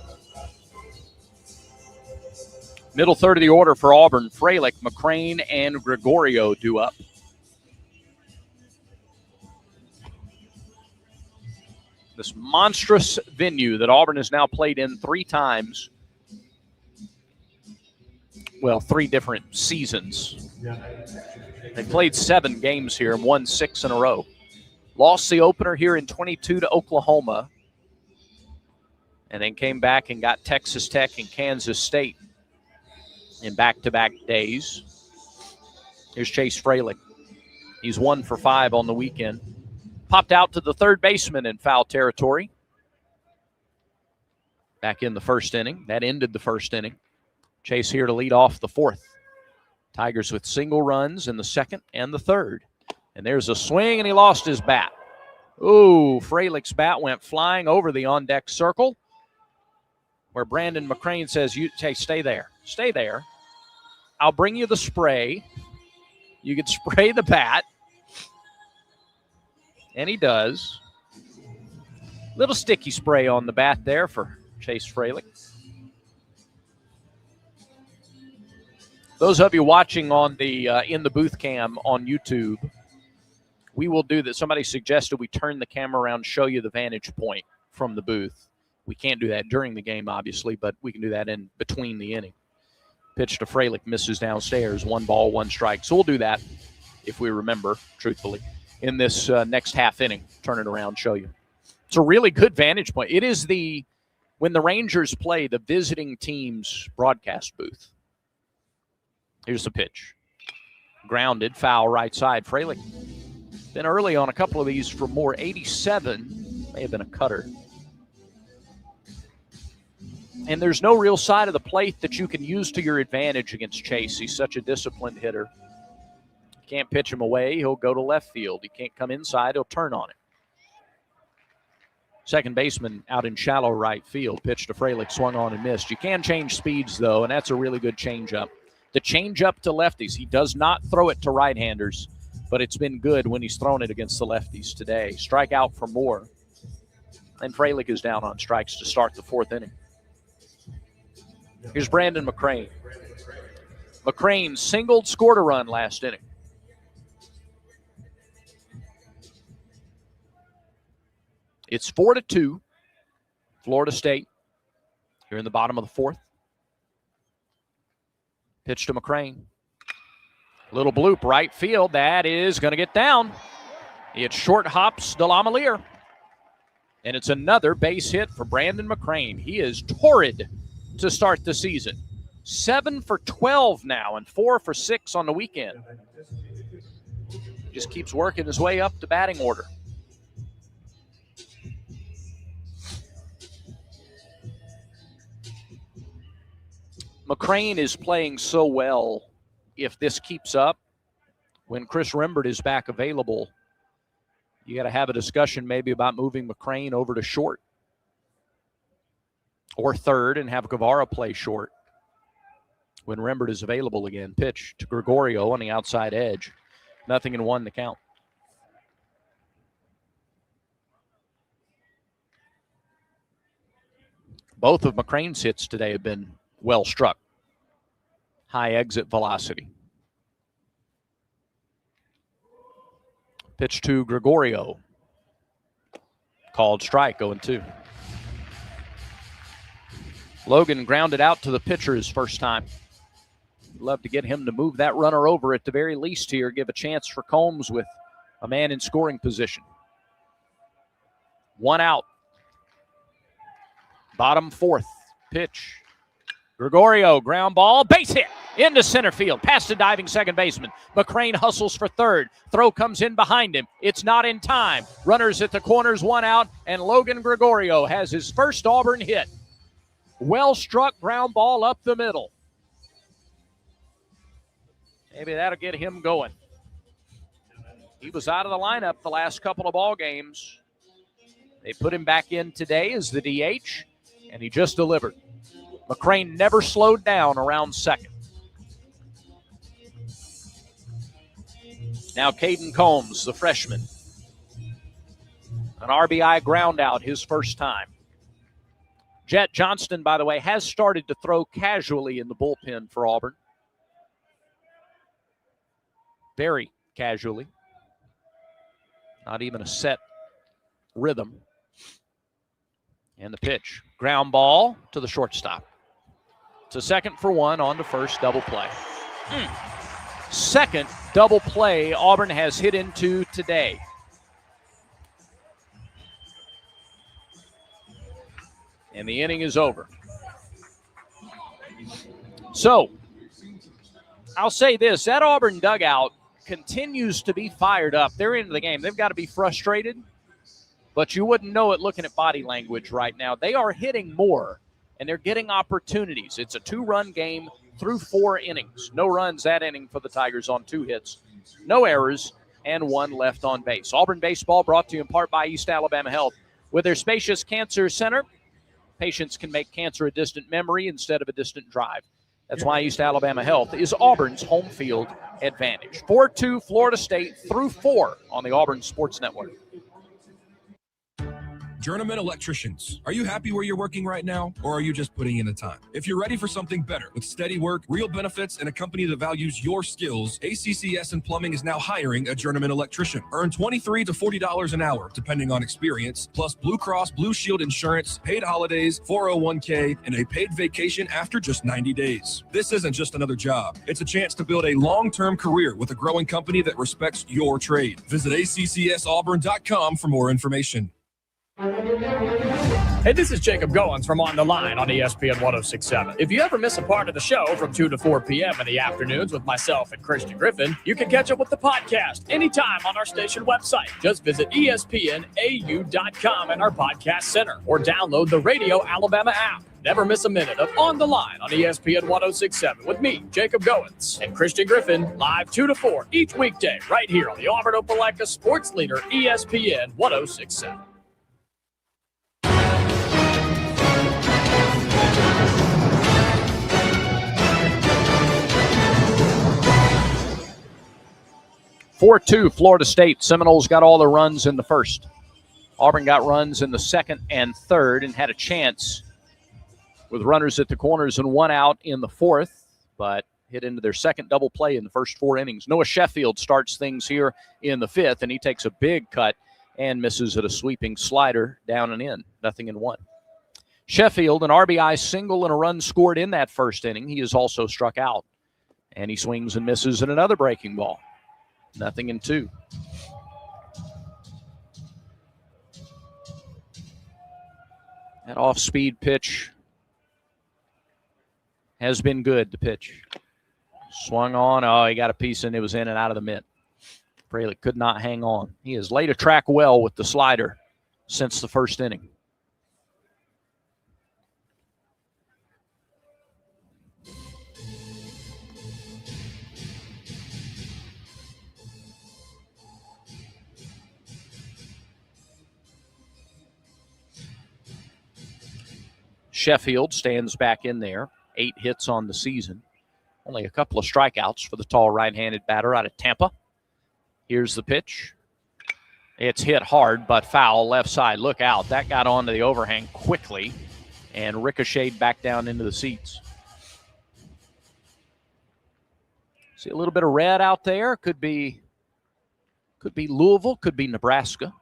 Middle third of the order for Auburn. Freilich, McCrane, and Gregorio due up. This monstrous venue that Auburn has now played in 3 times. Well, 3 different seasons. They played 7 games here and won 6 in a row. Lost the opener here in 22 to Oklahoma, and then came back and got Texas Tech and Kansas State in back-to-back days. Here's Chase Freilich. He's 1 for 5 on the weekend. Popped out to the third baseman in foul territory. Back in the first inning. That ended the first inning. Chase here to lead off the 4th. Tigers with single runs in the 2nd and the 3rd. And there's a swing, and he lost his bat. Ooh, Freilich's bat went flying over the on-deck circle where Brandon McCrane says, hey, stay there. Stay there. I'll bring you the spray. You can spray the bat. And he does. Little sticky spray on the bat there for Chase Freilich. Those of you watching on the in the booth cam on YouTube, we will do that. Somebody suggested we turn the camera around, show you the vantage point from the booth. We can't do that during the game, obviously, but we can do that in between the inning. Pitch to Freilich, misses downstairs. 1 ball, 1 strike. So we'll do that, if we remember, truthfully, in this next half inning. Turn it around, show you. It's a really good vantage point. It is when the Rangers play, the visiting team's broadcast booth. Here's the pitch. Grounded, foul right side. Freilich been early on a couple of these for more. 87, may have been a cutter. And there's no real side of the plate that you can use to your advantage against Chase. He's such a disciplined hitter. You can't pitch him away, he'll go to left field. He can't come inside, he'll turn on it. Second baseman out in shallow right field. Pitch to Freilich, swung on and missed. You can change speeds, though, and that's a really good changeup. The changeup to lefties. He does not throw it to right-handers, but it's been good when he's thrown it against the lefties today. Strike out for more. And Freilich is down on strikes to start the 4th inning. Here's Brandon McCrane. McCrane singled, scored a run last inning. It's 4-2, Florida State, here in the bottom of the 4th. Pitch to McCrane. Little bloop, right field. That is going to get down. It short hops de la Melier. And it's another base hit for Brandon McCrane. He is torrid to start the season. 7 for 12 now and 4 for 6 on the weekend. Just keeps working his way up the batting order. McCrane is playing so well. If this keeps up, when Chris Rembert is back available, you got to have a discussion maybe about moving McCrane over to short or third and have Guevara play short when Rembert is available again. Pitch to Gregorio on the outside edge. 0-1 the count. Both of McCrane's hits today have been well struck. High exit velocity. Pitch to Gregorio. Called strike, 0-2. Logan grounded out to the pitcher his first time. Love to get him to move that runner over at the very least here. Give a chance for Combs with a man in scoring position. 1 out. Bottom 4th. Pitch. Gregorio, ground ball, base hit into center field, past the diving second baseman. McCrane hustles for third. Throw comes in behind him. It's not in time. Runners at the corners, 1 out, and Logan Gregorio has his first Auburn hit. Well struck ground ball up the middle. Maybe that'll get him going. He was out of the lineup the last couple of ball games. They put him back in today as the DH, and he just delivered. McCrane never slowed down around second. Now Caden Combs, the freshman. An RBI ground out his first time. Jet Johnston, by the way, has started to throw casually in the bullpen for Auburn. Very casually. Not even a set rhythm. And the pitch. Ground ball to the shortstop. It's a 2nd for 1 on to first, double play. Second double play Auburn has hit into today. And the inning is over. So, I'll say this. That Auburn dugout continues to be fired up. They're into the game. They've got to be frustrated, but you wouldn't know it looking at body language right now. They are hitting more, and they're getting opportunities. It's a 2-run game through 4 innings. No runs that inning for the Tigers on 2 hits. No errors, and 1 left on base. Auburn baseball brought to you in part by East Alabama Health. With their spacious cancer center, patients can make cancer a distant memory instead of a distant drive. That's why East Alabama Health is Auburn's home field advantage. 4-2 Florida State through 4 on the Auburn Sports Network. Journeyman Electricians. Are you happy where you're working right now, or are you just putting in the time? If you're ready for something better with steady work, real benefits, and a company that values your skills, ACCS and Plumbing is now hiring a Journeyman Electrician. Earn $23 to $40 an hour, depending on experience, plus Blue Cross Blue Shield insurance, paid holidays, 401k, and a paid vacation after just 90 days. This isn't just another job. It's a chance to build a long-term career with a growing company that respects your trade. Visit accsauburn.com for more information. Hey, this is Jacob Goins from On the Line on ESPN 1067. If you ever miss a part of the show from 2 to 4 p.m. in the afternoons with myself and Christian Griffin, you can catch up with the podcast anytime on our station website. Just visit ESPNAU.com and our podcast center, or download the Radio Alabama app. Never miss a minute of On the Line on ESPN 1067 with me, Jacob Goins, and Christian Griffin, live 2 to 4 each weekday right here on the Auburn Opelika Sports Leader, ESPN 1067. (4-2) Florida State. Seminoles got all the runs in the first. Auburn got runs in the second and third and had a chance with runners at the corners and one out in the fourth, but hit into their second double play in the first 4 innings. Noah Sheffield starts things here in the fifth, and he takes a big cut and misses at a sweeping slider down and in, 0-1. Sheffield, an RBI single and a run scored in that first inning. He is also struck out, and he swings and misses at another breaking ball. 0-2. That off-speed pitch has been good to pitch. Swung on. Oh, he got a piece and it was in and out of the mitt. Fralick could not hang on. He has laid a track well with the slider since the first inning. Sheffield stands back in there. 8 hits on the season. Only a couple of strikeouts for the tall right-handed batter out of Tampa. Here's the pitch. It's hit hard, but foul left side. Look out. That got onto the overhang quickly and ricocheted back down into the seats. See a little bit of red out there. Could be Louisville, could be Nebraska.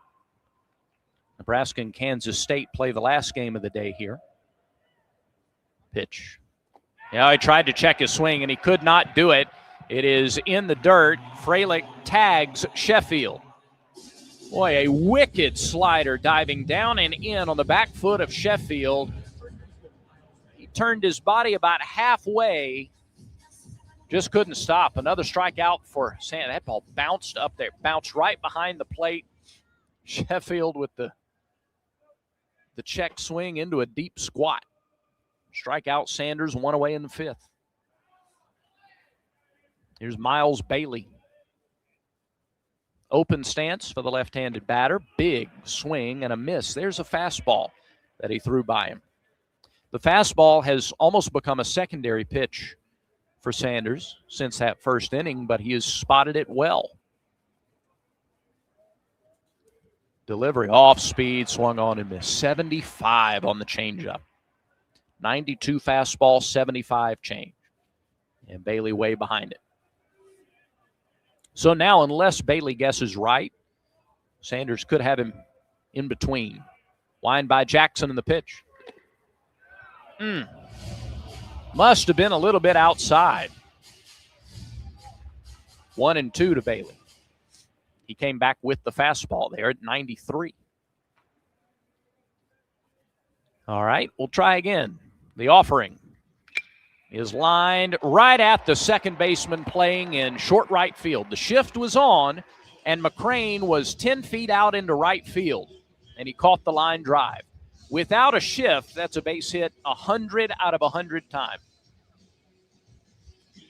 Nebraska and Kansas State play the last game of the day here. Pitch. Yeah, he tried to check his swing, and he could not do it. It is in the dirt. Fralick tags Sheffield. Boy, a wicked slider diving down and in on the back foot of Sheffield. He turned his body about halfway. Just couldn't stop. Another strikeout for Sand. That ball bounced up there. Bounced right behind the plate. Sheffield with the check swing into a deep squat. Strikeout Sanders, 1 away in the fifth. Here's Miles Bailey. Open stance for the left-handed batter. Big swing and a miss. There's a fastball that he threw by him. The fastball has almost become a secondary pitch for Sanders since that first inning, but he has spotted it well. Delivery off speed, swung on and missed. 75 on the changeup. 92 fastball, 75 change. And Bailey way behind it. So now, unless Bailey guesses right, Sanders could have him in between. Wind by Jackson in the pitch. Must have been a little bit outside. 1-2 to Bailey. He came back with the fastball there at 93. All right, we'll try again. The offering is lined right at the second baseman playing in short right field. The shift was on, and McCrane was 10 feet out into right field, and he caught the line drive. Without a shift, that's a base hit 100 out of 100 times.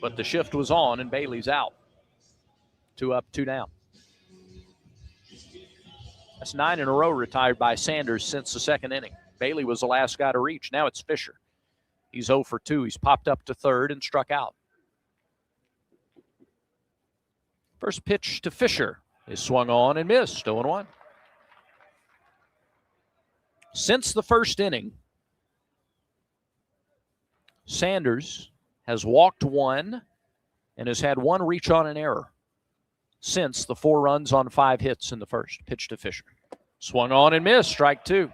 But the shift was on, and Bailey's out. 2 up, 2 down. That's 9 in a row retired by Sanders since the second inning. Bailey was the last guy to reach. Now it's Fisher. He's 0 for 2. He's popped up to third and struck out. First pitch to Fisher is swung on and missed. 0-1. Since the first inning, Sanders has walked one and has had one reach on an error since the 4 runs on 5 hits in the first. Pitch to Fisher. Swung on and missed. Strike 2.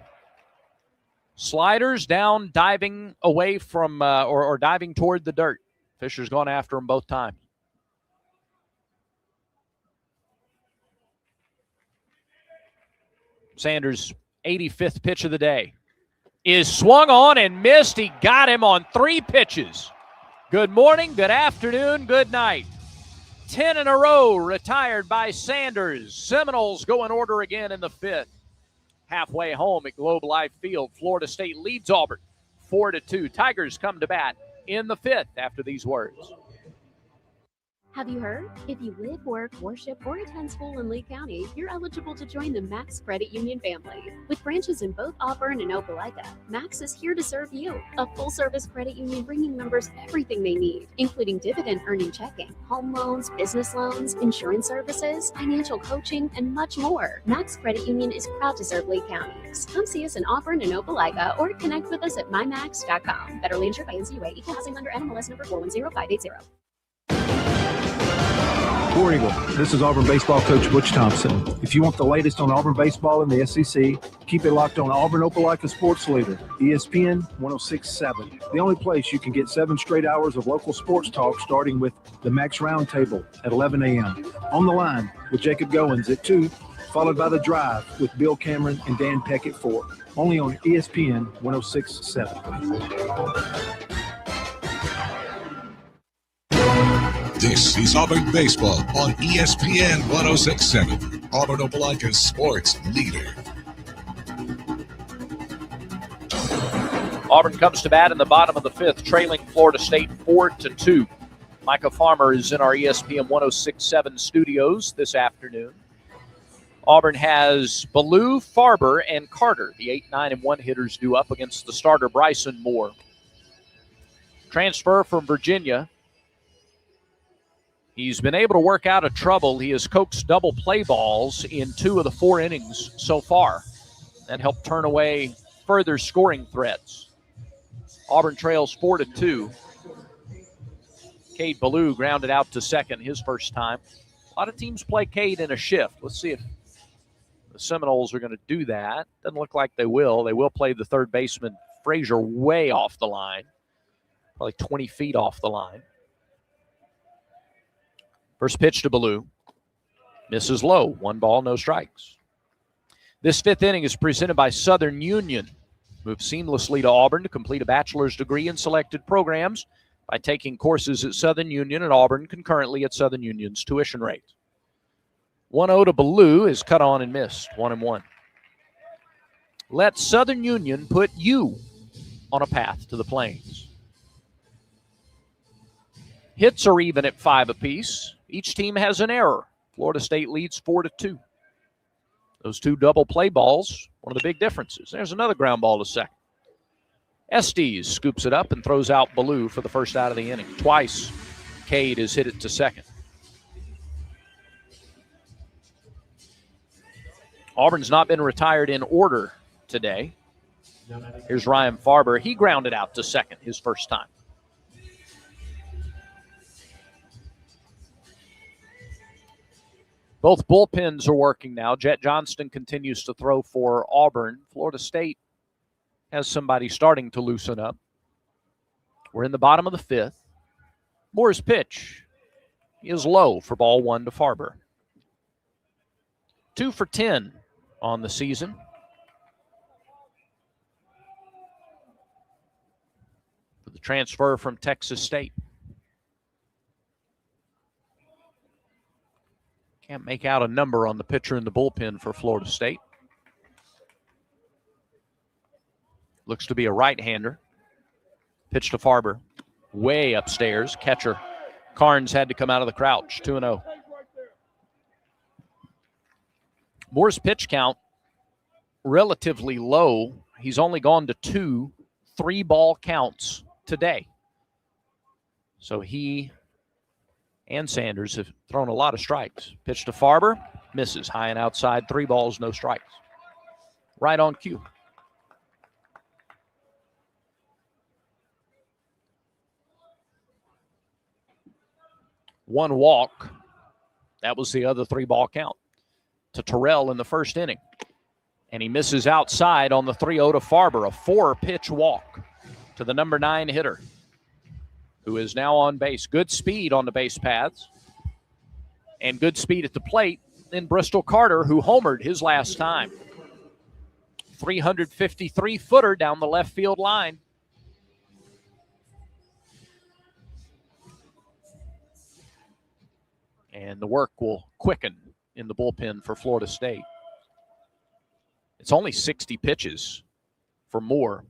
Sliders down, diving away from or diving toward the dirt. Fisher's gone after him both times. Sanders' 85th pitch of the day is swung on and missed. He got him on 3 pitches. Good morning, good afternoon, good night. 10 in a row retired by Sanders. Seminoles go in order again in the 5th. Halfway home at Globe Life Field, Florida State leads Auburn 4-2. Tigers come to bat in the 5th after these words. Have you heard? If you live, work, worship, or attend school in Lee County, you're eligible to join the Max Credit Union family. With branches in both Auburn and Opelika, Max is here to serve you. A full-service credit union bringing members everything they need, including dividend-earning checking, home loans, business loans, insurance services, financial coaching, and much more. Max Credit Union is proud to serve Lee County. Come see us in Auburn and Opelika, or connect with us at mymax.com. Federally insured by NCUA, equal housing lender, NMLS number 410580. War Eagle, this is Auburn baseball coach Butch Thompson. If you want the latest on Auburn baseball in the SEC, keep it locked on Auburn Opelika Sports Leader, ESPN 106.7. The only place you can get 7 straight hours of local sports talk, starting with the Max Roundtable at 11 a.m. On the Line with Jacob Goins at 2, followed by The Drive with Bill Cameron and Dan Peck at 4. Only on ESPN 106.7. This is Auburn Baseball on ESPN 106.7. Auburn Opelika's sports leader. Auburn comes to bat in the bottom of the 5th, trailing Florida State 4-2. Micah Farmer is in our ESPN 106.7 studios this afternoon. Auburn has Ballou, Farber, and Carter, the 8, 9, and 1 hitters, due up against the starter Bryson Moore. Transfer from Virginia. He's been able to work out of trouble. He has coaxed double play balls in 2 of the 4 innings so far. That helped turn away further scoring threats. Auburn trails 4-2. Cade Ballou grounded out to second his first time. A lot of teams play Cade in a shift. Let's see if the Seminoles are going to do that. Doesn't look like they will. They will play the third baseman, Frazier, way off the line. Probably 20 feet off the line. First pitch to Ballou. Misses low. 1 ball, no strikes. This 5th inning is presented by Southern Union. Move seamlessly to Auburn to complete a bachelor's degree in selected programs by taking courses at Southern Union and Auburn concurrently at Southern Union's tuition rate. 1-0 to Ballou is cut on and missed. 1-1. Let Southern Union put you on a path to the Plains. Hits are even at 5 apiece. Each team has an error. Florida State leads 4-2. Those 2 double play balls, one of the big differences. There's another ground ball to second. Estes scoops it up and throws out Ballou for the first out of the inning. Twice, Cade has hit it to second. Auburn's not been retired in order today. Here's Ryan Farber. He grounded out to second his first time. Both bullpens are working now. Jet Johnston continues to throw for Auburn. Florida State has somebody starting to loosen up. We're in the bottom of the 5th. Moore's pitch is low for ball 1 to Farber. 2 for 10 on the season. For the transfer from Texas State. Can't make out a number on the pitcher in the bullpen for Florida State. Looks to be a right-hander. Pitch to Farber. Way upstairs. Catcher Carnes had to come out of the crouch. 2-0. Moore's pitch count relatively low. He's only gone to 2 3-ball counts today. So he and Sanders have thrown a lot of strikes. Pitch to Farber, misses. High and outside, 3 balls, no strikes. Right on cue. One walk. That was the other 3-ball count to Terrell in the first inning. And he misses outside on the 3-0 to Farber, a 4-pitch walk to the number 9 hitter, who is now on base. Good speed on the base paths and good speed at the plate in Bristol Carter, who homered his last time. 353-footer down the left field line. And the work will quicken in the bullpen for Florida State. It's only 60 pitches for Moore,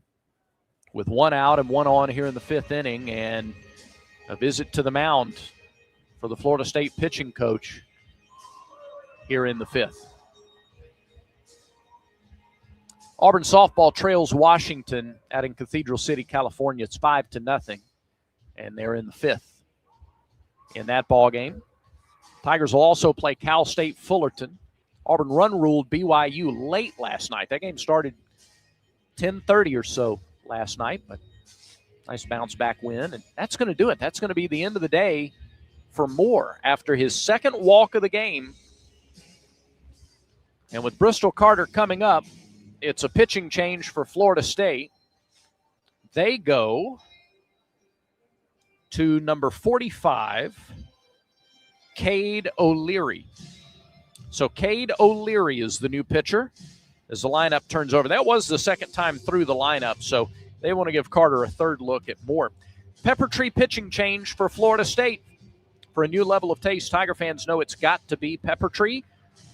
with 1 out and 1 on here in the 5th inning, and a visit to the mound for the Florida State pitching coach here in the 5th. Auburn softball trails Washington out in Cathedral City, California. It's 5-0, and they're in the 5th in that ball game. Tigers will also play Cal State Fullerton. Auburn run-ruled BYU late last night. That game started 10:30 or so last night, but nice bounce-back win, and that's going to do it. That's going to be the end of the day for Moore after his second walk of the game. And with Bristol Carter coming up, it's a pitching change for Florida State. They go to number 45, Cade O'Leary. So Cade O'Leary is the new pitcher as the lineup turns over. That was the second time through the lineup, so they want to give Carter a third look at Moore. Pepper Tree pitching change for Florida State. For a new level of taste, Tiger fans know it's got to be Pepper Tree.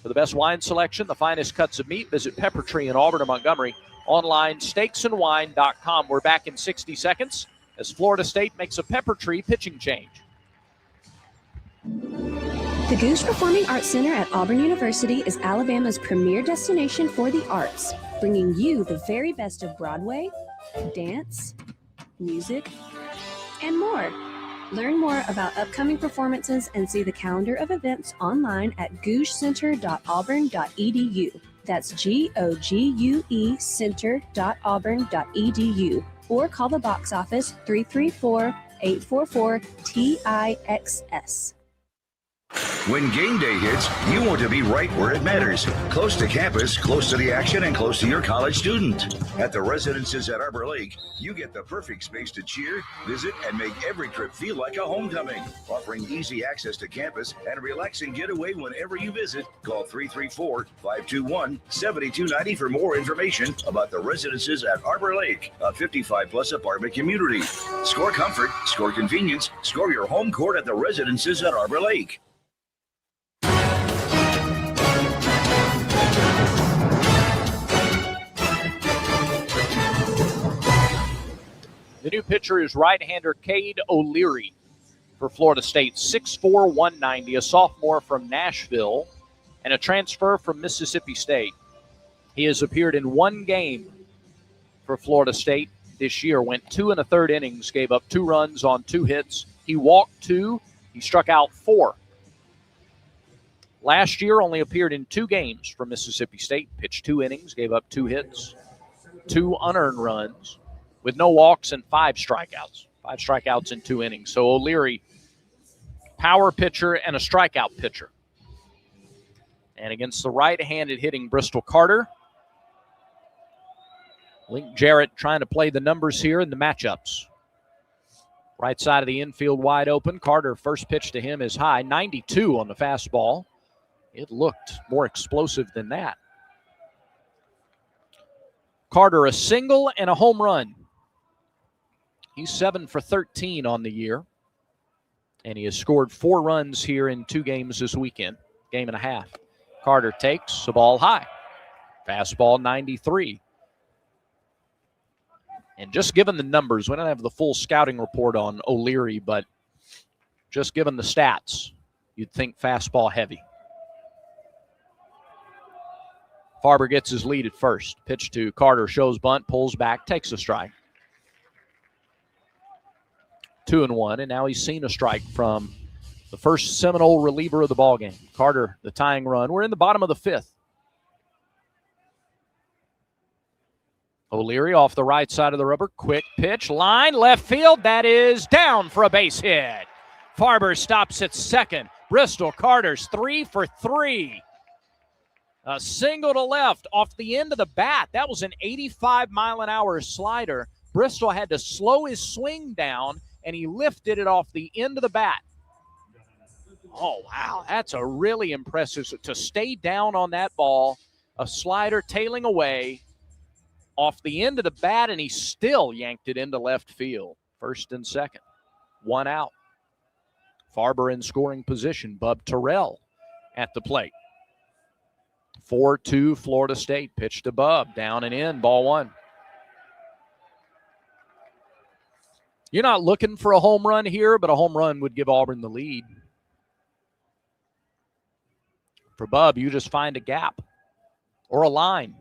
For the best wine selection, the finest cuts of meat, visit Pepper Tree in Auburn or Montgomery. Online, steaksandwine.com. We're back in 60 seconds as Florida State makes a Pepper Tree pitching change. The Goose Performing Arts Center at Auburn University is Alabama's premier destination for the arts, bringing you the very best of Broadway, dance, music, and more. Learn more about upcoming performances and see the calendar of events online at gougecenter.auburn.edu. That's GOGUE center.auburn.edu. Or call the box office 334-844-TIXS. When game day hits, you want to be right where it matters. Close to campus, close to the action, and close to your college student. At the residences at Arbor Lake, you get the perfect space to cheer, visit, and make every trip feel like a homecoming. Offering easy access to campus and a relaxing getaway whenever you visit. Call 334-521-7290 for more information about the residences at Arbor Lake, a 55-plus apartment community. Score comfort, score convenience, score your home court at the residences at Arbor Lake. The new pitcher is right-hander Cade O'Leary for Florida State, 6'4", 190, a sophomore from Nashville and a transfer from Mississippi State. He has appeared in one game for Florida State this year, went 2 1/3 innings, gave up 2 runs on 2 hits. He walked 2, he struck out 4. Last year only appeared in 2 games for Mississippi State, pitched 2 innings, gave up 2 hits, 2 unearned runs, with no walks and 5 strikeouts. 5 strikeouts in 2 innings. So O'Leary, power pitcher and a strikeout pitcher. And against the right-handed hitting Bristol Carter, Link Jarrett trying to play the numbers here in the matchups. Right side of the infield wide open. Carter, first pitch to him is high, 92 on the fastball. It looked more explosive than that. Carter, a single and a home run. He's 7 for 13 on the year, and he has scored 4 runs here in 2 games this weekend, game and a half. Carter takes the ball high. Fastball 93. And just given the numbers, we don't have the full scouting report on O'Leary, but just given the stats, you'd think fastball heavy. Farber gets his lead at first. Pitch to Carter, shows bunt, pulls back, takes a strike. 2-1, and now he's seen a strike from the first Seminole reliever of the ballgame. Carter, the tying run. We're in the bottom of the 5th. O'Leary off the right side of the rubber. Quick pitch, line, left field. That is down for a base hit. Farber stops at second. Bristol Carter's 3 for 3. A single to left off the end of the bat. That was an 85-mile-an-hour slider. Bristol had to slow his swing down, and he lifted it off the end of the bat. Oh, wow. That's a really impressive. To stay down on that ball, a slider tailing away off the end of the bat, and he still yanked it into left field. First and second. 1 out. Farber in scoring position. Bub Terrell at the plate. 4-2 Florida State. Pitch to Bub. Down and in. Ball 1. You're not looking for a home run here, but a home run would give Auburn the lead. For Bub, you just find a gap or a line.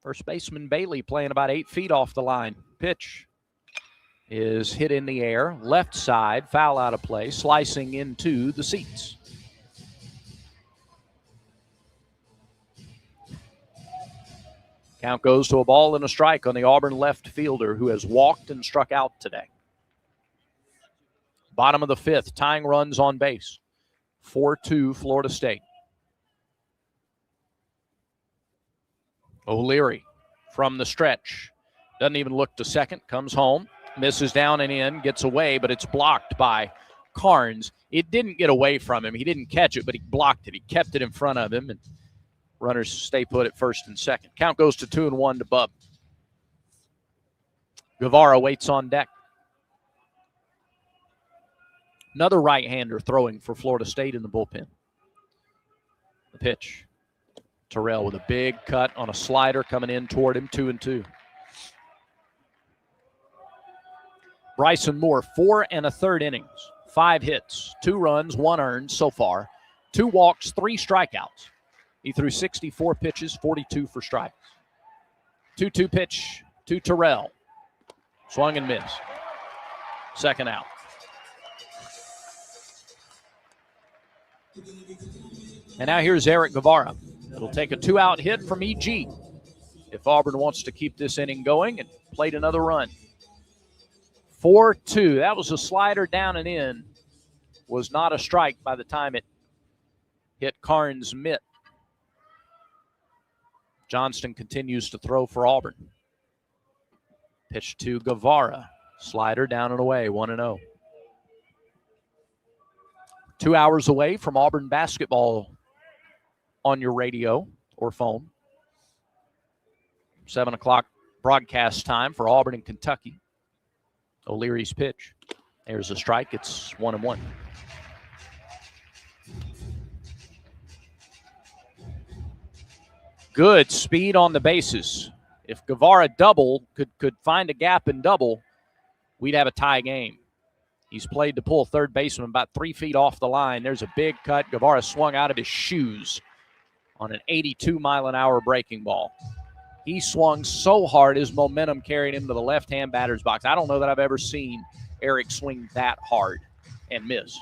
First baseman Bailey playing about 8 feet off the line. Pitch is hit in the air. Left side, foul out of play, slicing into the seats. Count goes to a ball and a strike on the Auburn left fielder who has walked and struck out today. Bottom of the 5th, tying runs on base. 4-2 Florida State. O'Leary from the stretch. Doesn't even look to second. Comes home. Misses down and in. Gets away, but it's blocked by Carnes. It didn't get away from him. He didn't catch it, but he blocked it. He kept it in front of him, and runners stay put at first and second. Count goes to 2-1 to Bub. Guevara waits on deck. Another right-hander throwing for Florida State in the bullpen. The pitch. Terrell with a big cut on a slider coming in toward him, 2-2. Bryson Moore, 4 1/3 innings, 5 hits, 2 runs, 1 earned so far, 2 walks, 3 strikeouts. He threw 64 pitches, 42 for strikes. 2-2 pitch to Terrell. Swung and missed. Second out. And now here's Eric Guevara. It'll take a 2-out hit from E.G. if Auburn wants to keep this inning going and plate another run. 4-2. That was a slider down and in. Was not a strike by the time it hit Carnes' mitt. Johnston continues to throw for Auburn. Pitch to Guevara. Slider down and away, 1-0. 2 hours away from Auburn basketball on your radio or phone. 7 o'clock broadcast time for Auburn and Kentucky. O'Leary's pitch. There's a strike. It's 1-1. Good speed on the bases. If Guevara could find a gap and double, we'd have a tie game. He's played to pull third baseman about 3 feet off the line. There's a big cut. Guevara swung out of his shoes on an 82-mile-an-hour breaking ball. He swung so hard, his momentum carried him to the left-hand batter's box. I don't know that I've ever seen Eric swing that hard and miss.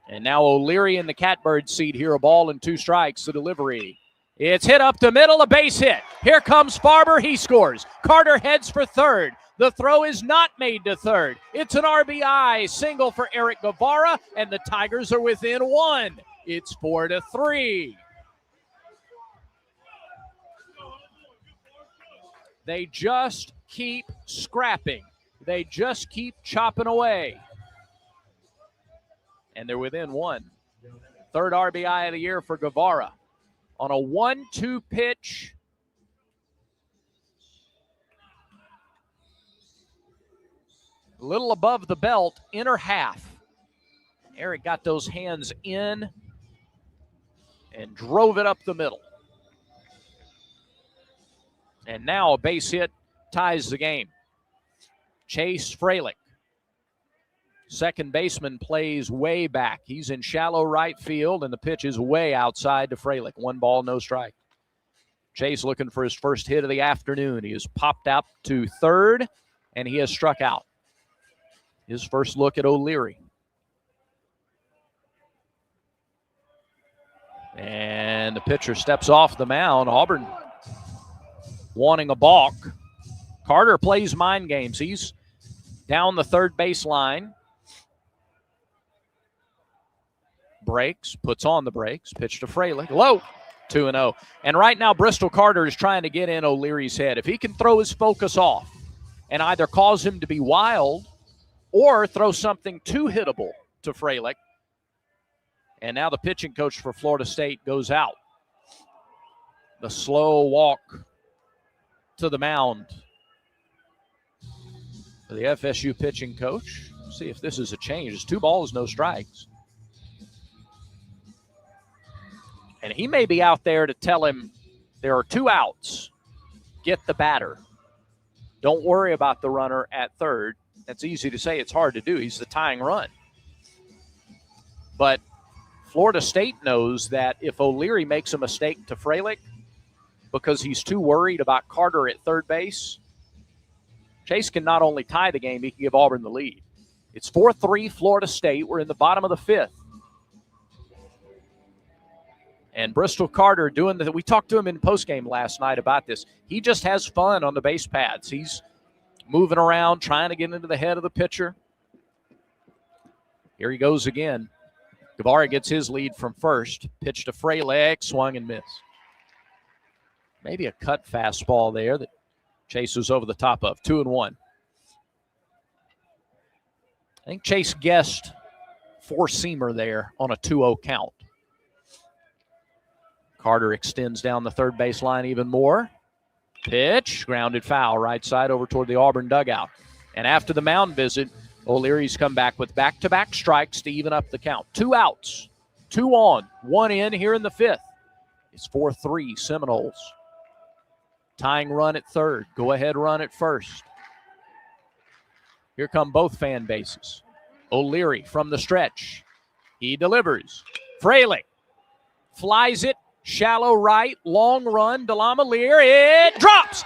And now O'Leary in the catbird seat here, a ball and 2 strikes, the delivery. It's hit up the middle, a base hit. Here comes Farber, he scores. Carter heads for third. The throw is not made to third. It's an RBI single for Eric Guevara, and the Tigers are within 1. It's 4-3. They just keep scrapping. They just keep chopping away. And they're within 1. Third RBI of the year for Guevara. On a 1-2 pitch. A little above the belt, inner half. Eric got those hands in and drove it up the middle. And now a base hit ties the game. Chase Freilich. Second baseman plays way back. He's in shallow right field, and the pitch is way outside to Freilich. 1 ball, no strike. Chase looking for his first hit of the afternoon. He has popped out to third, and he has struck out. His first look at O'Leary. And the pitcher steps off the mound. Auburn wanting a balk. Carter plays mind games. He's down the third base line. breaks, puts on the brakes, pitch to Freilich. Low, 2-0. And right now, Bristol Carter is trying to get in O'Leary's head. If he can throw his focus off and either cause him to be wild or throw something too hittable to Freilich. And now the pitching coach for Florida State goes out. The slow walk to the mound for the FSU pitching coach. See if this is a change. It's 2 balls, no strikes. And he may be out there to tell him there are 2 outs. Get the batter. Don't worry about the runner at third. That's easy to say. It's hard to do. He's the tying run. But Florida State knows that if O'Leary makes a mistake to Freilich because he's too worried about Carter at third base, Chase can not only tie the game, he can give Auburn the lead. It's 4-3 Florida State. We're in the bottom of the 5th. And Bristol Carter we talked to him in postgame last night about this. He just has fun on the base pads. He's moving around, trying to get into the head of the pitcher. Here he goes again. Guevara gets his lead from first. Pitch to Freilich, swung and missed. Maybe a cut fastball there that Chase was over the top of. 2-1. I think Chase guessed 4-seamer there on a 2-0 count. Carter extends down the third base line even more. Pitch, grounded foul, right side over toward the Auburn dugout. And after the mound visit, O'Leary's come back with back-to-back strikes to even up the count. 2 outs, 2 on, 1 in here in the 5th. It's 4-3 Seminoles. Tying run at third, go-ahead run at first. Here come both fan bases. O'Leary from the stretch. He delivers. Freilich flies it. Shallow right, long run, Delamalier. It drops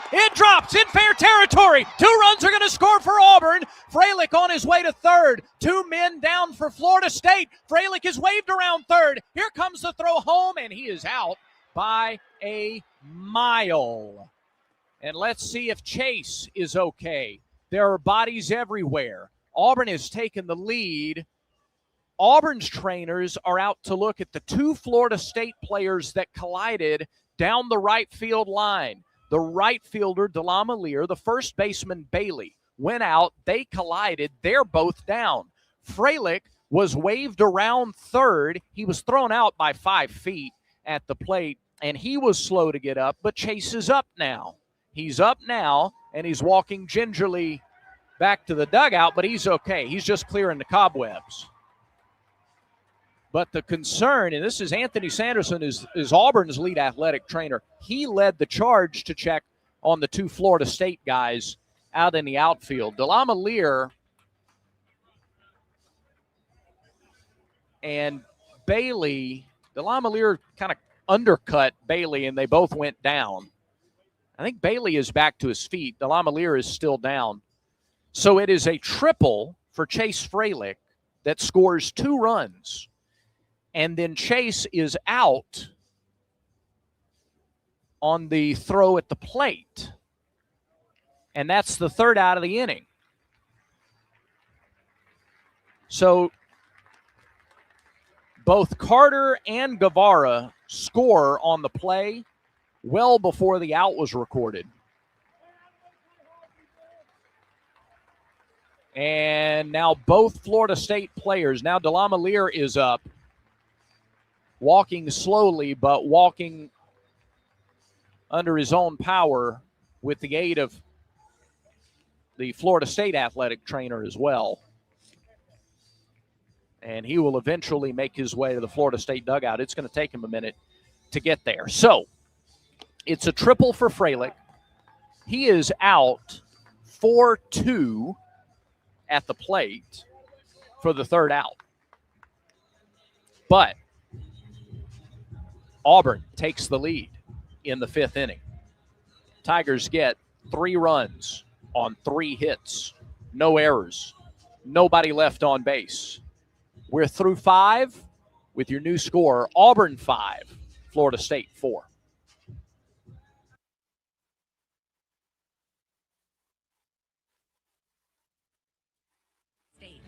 in fair territory. 2 runs are going to score for Auburn. Freilich on his way to third. 2 men down for Florida State. Freilich is waved around third. Here comes the throw home, and he is out by a mile. And let's see if Chase is okay. There are bodies everywhere. Auburn has taken the lead. Auburn's trainers are out to look at the 2 Florida State players that collided down the right field line. The right fielder, Delamalier, the first baseman, Bailey, went out. They collided. They're both down. Freilich was waved around third. He was thrown out by 5 feet at the plate, and he was slow to get up, but Chase is up now. He's up now, and he's walking gingerly back to the dugout, but he's okay. He's just clearing the cobwebs. But the concern, and this is Anthony Sanderson, is Auburn's lead athletic trainer. He led the charge to check on the 2 Florida State guys out in the outfield. Delamalier and Bailey, Delamalier kind of undercut Bailey, and they both went down. I think Bailey is back to his feet. Delamalier is still down. So it is a triple for Chase Freilich that scores 2 runs. And then Chase is out on the throw at the plate. And that's the 3rd out of the inning. So both Carter and Guevara score on the play well before the out was recorded. And now both Florida State players, now Delamalier is up, walking slowly, but walking under his own power with the aid of the Florida State athletic trainer as well. And he will eventually make his way to the Florida State dugout. It's going to take him a minute to get there. So it's a triple for Freilich. He is out 4-2 at the plate for the 3rd out. But Auburn takes the lead in the 5th inning. Tigers get 3 runs on 3 hits, no errors, nobody left on base. We're through 5 with your new score, Auburn 5, Florida State 4.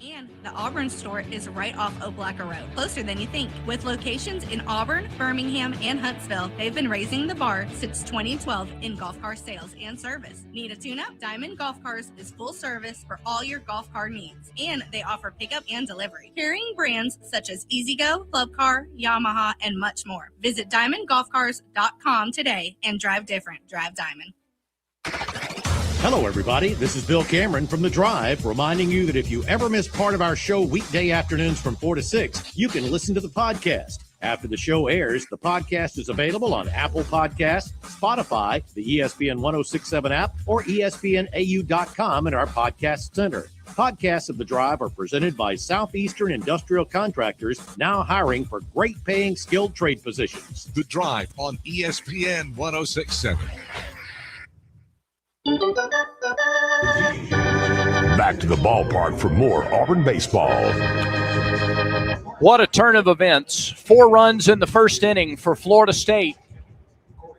And the Auburn store is right off Opelika Road, closer than you think. With locations in Auburn, Birmingham, and Huntsville, they've been raising the bar since 2012 in golf car sales and service. Need a tune-up? Diamond Golf Cars is full service for all your golf car needs, and they offer pickup and delivery. Carrying brands such as E-Z-GO, Club Car, Yamaha, and much more. Visit DiamondGolfCars.com today and drive different. Drive Diamond. Hello, everybody. This is Bill Cameron from The Drive, reminding you that if you ever miss part of our show weekday afternoons from 4 to 6, you can listen to the podcast. After the show airs, the podcast is available on Apple Podcasts, Spotify, the ESPN 1067 app, or ESPNAU.com in our podcast center. Podcasts of The Drive are presented by Southeastern Industrial Contractors, now hiring for great-paying skilled trade positions. The Drive on ESPN 1067. Back to the ballpark for more Auburn baseball. What a turn of events. 4 runs in the first inning for Florida State,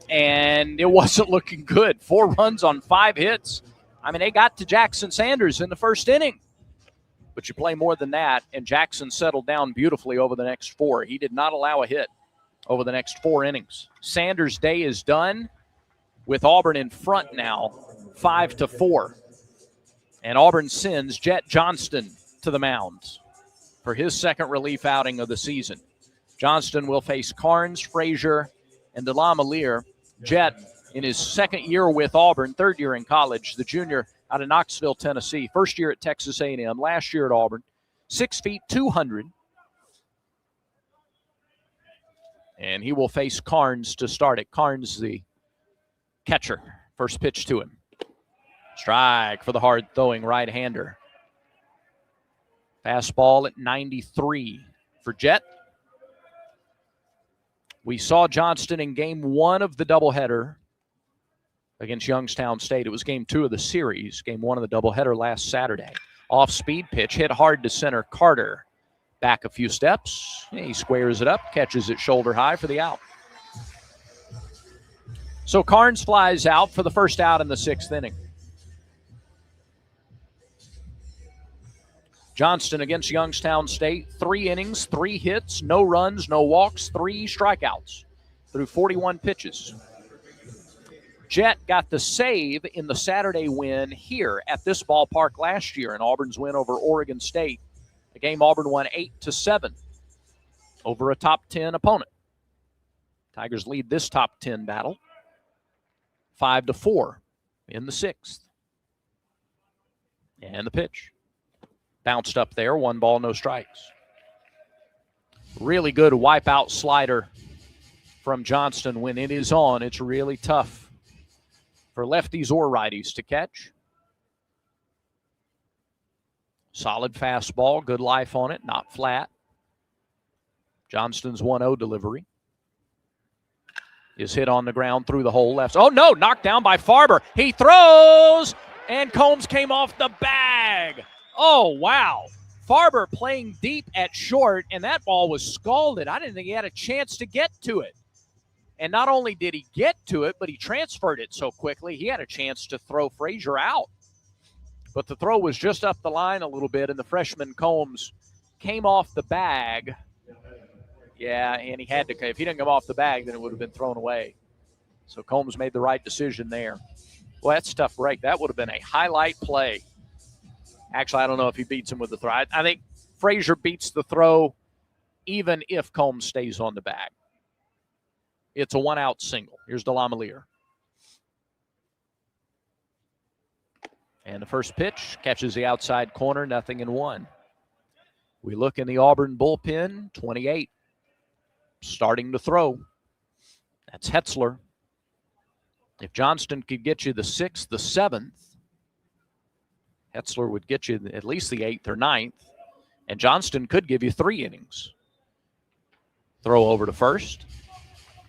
and it wasn't looking good. 4 runs on 5 hits. I mean, they got to Jackson Sanders in the first inning. But you play more than that, and Jackson settled down beautifully over the next 4. He did not allow a hit over the next 4 innings. Sanders' day is done with Auburn in front now, 5-4. And Auburn sends Jet Johnston to the mound for his second relief outing of the season. Johnston will face Carnes, Frazier, and DeLamielleure. Jet, in his second year with Auburn, third year in college, the junior out of Knoxville, Tennessee. First year at Texas A&M, last year at Auburn. 6 feet, 200. And he will face Carnes to start it. Carnes, the catcher. First pitch to him. Strike for the hard-throwing right-hander. Fastball at 93 for Jet. We saw Johnston in game 1 of the doubleheader against Youngstown State. It was game 2 of the series, game 1 of the doubleheader last Saturday. Off-speed pitch, hit hard to center. Carter back a few steps. He squares it up, catches it shoulder high for the out. So Carnes flies out for the first out in the 6th inning. Johnston against Youngstown State, 3 innings, 3 hits, no runs, no walks, 3 strikeouts through 41 pitches. Jet got the save in the Saturday win here at this ballpark last year in Auburn's win over Oregon State, a game Auburn won 8-7 over a top 10 opponent. Tigers lead this top 10 battle 5-4 in the 6th. And the pitch. Bounced up there, 1 ball, no strikes. Really good wipeout slider from Johnston. When it is on, it's really tough for lefties or righties to catch. Solid fastball, good life on it, not flat. Johnston's 1-0 delivery is hit on the ground through the hole left. Oh, no, knocked down by Farber. He throws, and Combs came off the bag. Oh, wow. Farber playing deep at short, and that ball was scalded. I didn't think he had a chance to get to it. And not only did he get to it, but he transferred it so quickly, he had a chance to throw Frazier out. But the throw was just up the line a little bit, and the freshman Combs came off the bag. Yeah, and he had to. If he didn't come off the bag, then it would have been thrown away. So Combs made the right decision there. Well, that's a tough break. That would have been a highlight play. Actually, I don't know if he beats him with the throw. I think Frazier beats the throw even if Combs stays on the bag. It's a 1-out single. Here's DeLamielleure. And the first pitch catches the outside corner, 0-1. We look in the Auburn bullpen, 28. Starting to throw. That's Hetzler. If Johnston could get you the 6th, the 7th, Hetzler would get you at least the 8th or 9th, and Johnston could give you 3 innings. Throw over to first,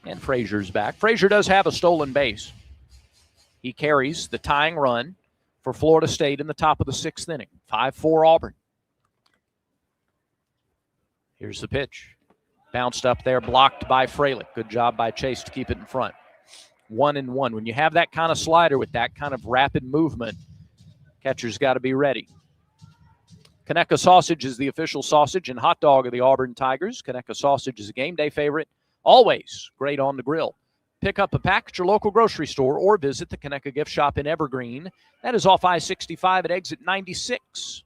and Frazier's back. Frazier does have a stolen base. He carries the tying run for Florida State in the top of the 6th inning. 5-4 Auburn. Here's the pitch. Bounced up there, blocked by Fralick. Good job by Chase to keep it in front. 1-1. When you have that kind of slider with that kind of rapid movement, catcher's got to be ready. Conecuh sausage is the official sausage and hot dog of the Auburn Tigers. Conecuh sausage is a game day favorite, always great on the grill. Pick up a pack at your local grocery store or visit the Conecuh gift shop in Evergreen. That is off I-65 at exit 96.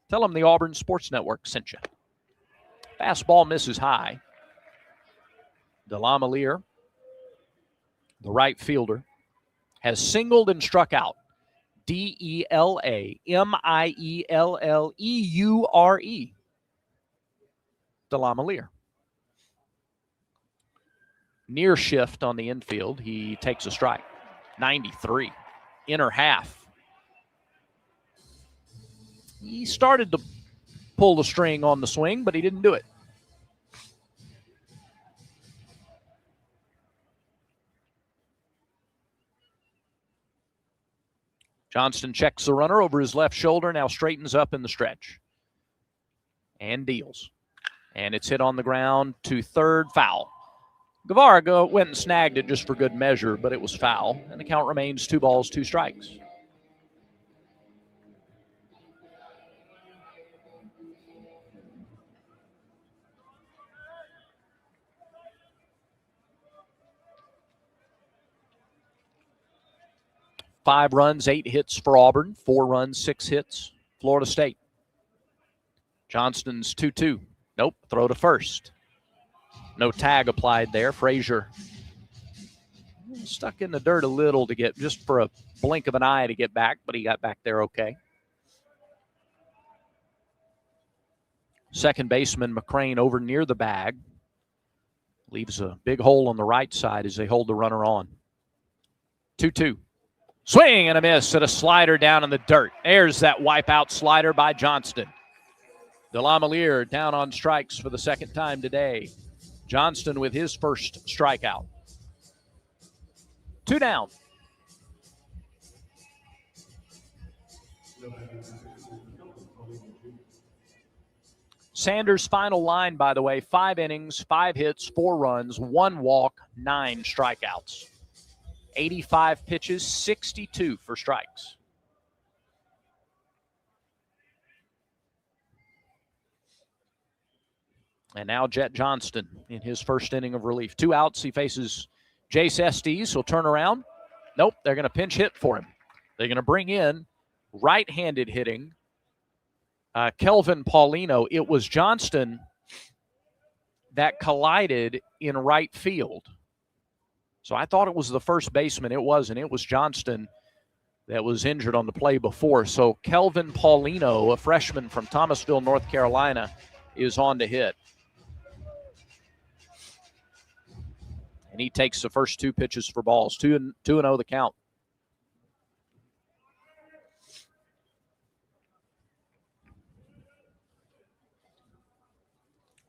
Tell them the Auburn Sports Network sent you. Fastball misses high. Delamalier, the right fielder, has singled and struck out. Delamilleure. Delamalier. Near shift on the infield. He takes a strike. 93. Inner half. He started to pull the string on the swing, but he didn't do it. Johnston checks the runner over his left shoulder, now straightens up in the stretch. And deals. And it's hit on the ground to third, foul. Guevara went and snagged it just for good measure, but it was foul. And the count remains 2 balls, 2 strikes. Five runs, 8 hits for Auburn. 4 runs, 6 hits, Florida State. Johnston's 2-2. Nope, throw to first. No tag applied there. Frazier stuck in the dirt a little to get, just for a blink of an eye to get back, but he got back there okay. Second baseman McCrane over near the bag. Leaves a big hole on the right side as they hold the runner on. 2-2. Swing and a miss at a slider down in the dirt. There's that wipeout slider by Johnston. Delamalier down on strikes for the second time today. Johnston with his first strikeout. 2 down. Sanders' final line, by the way, 5 innings, 5 hits, 4 runs, 1 walk, 9 strikeouts. 85 pitches, 62 for strikes. And now Jet Johnston in his first inning of relief. 2 outs. He faces Jace Estes. He'll turn around. Nope, they're going to pinch hit for him. They're going to bring in right-handed hitting Kelvin Paulino. It was Johnston that collided in right field. So I thought it was the first baseman. It wasn't. It was Johnston that was injured on the play before. So Kelvin Paulino, a freshman from Thomasville, North Carolina, is on to hit. And he takes the first 2 pitches for balls. 2-0 the count.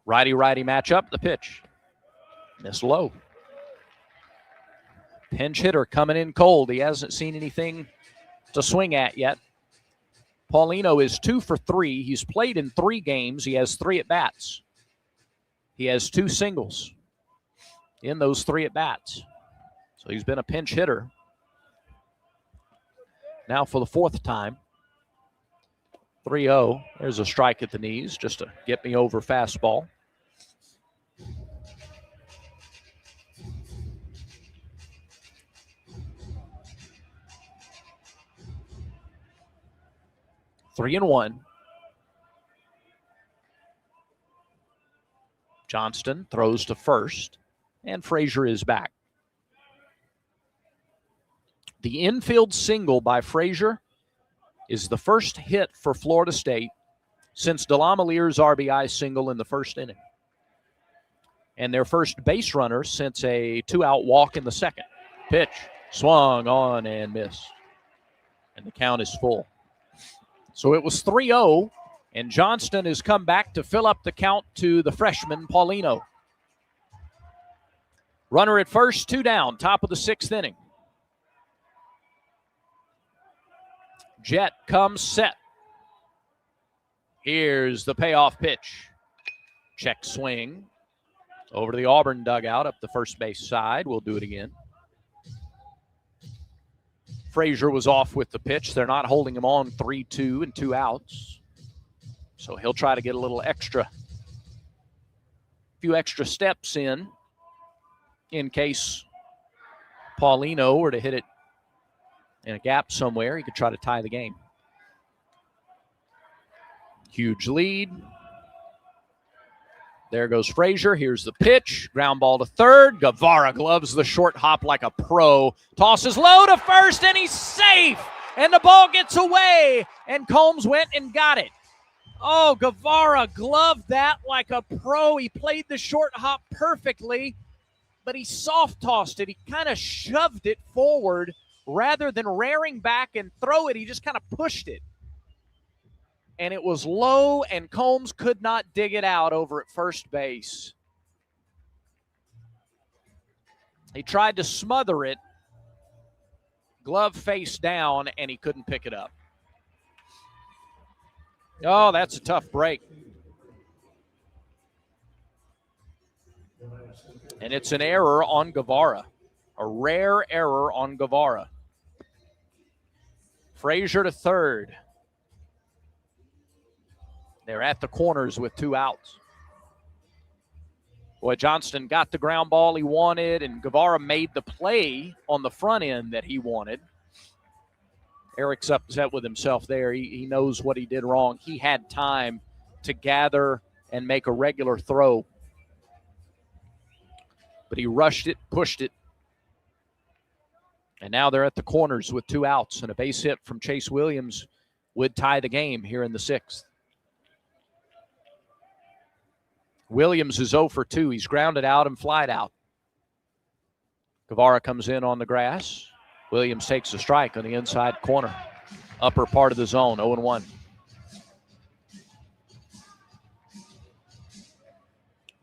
Righty-righty matchup. The pitch. Miss low. Pinch hitter coming in cold. He hasn't seen anything to swing at yet. Paulino is 2 for 3. He's played in 3 games. He has 3 at-bats. He has 2 singles in those 3 at-bats. So he's been a pinch hitter. Now for the 4th time. 3-0. There's a strike at the knees just to get me over fastball. Three and 1. Johnston throws to first, and Frazier is back. The infield single by Frazier is the first hit for Florida State since Delamalier's RBI single in the first inning. And their first base runner since a 2-out walk in the second. Pitch, swung on and missed. And the count is full. So it was 3-0, and Johnston has come back to fill up the count to the freshman, Paulino. Runner at first, 2 down, top of the 6th inning. Jet comes set. Here's the payoff pitch. Check swing. Over to the Auburn dugout up the first base side. We'll do it again. Frazier was off with the pitch. They're not holding him on 3-2 and 2 outs. So he'll try to get a little few extra steps in case Paulino were to hit it in a gap somewhere. He could try to tie the game. Huge lead. There goes Frazier. Here's the pitch. Ground ball to third. Guevara gloves the short hop like a pro. Tosses low to first, and he's safe. And the ball gets away, and Combs went and got it. Oh, Guevara gloved that like a pro. He played the short hop perfectly, but he soft-tossed it. He kind of shoved it forward rather than rearing back and throw it. He just kind of pushed it. And it was low, and Combs could not dig it out over at first base. He tried to smother it, glove face down, and he couldn't pick it up. Oh, that's a tough break. And it's an error on Guevara, a rare error on Guevara. Frazier to third. They're at the corners with 2 outs. Boy, Johnston got the ground ball he wanted, and Guevara made the play on the front end that he wanted. Eric's upset with himself there. He knows what he did wrong. He had time to gather and make a regular throw. But he rushed it, pushed it. And now they're at the corners with 2 outs, and a base hit from Chase Williams would tie the game here in the 6th. Williams is 0 for 2. He's grounded out and flied out. Guevara comes in on the grass. Williams takes a strike on the inside corner, upper part of the zone, 0-1.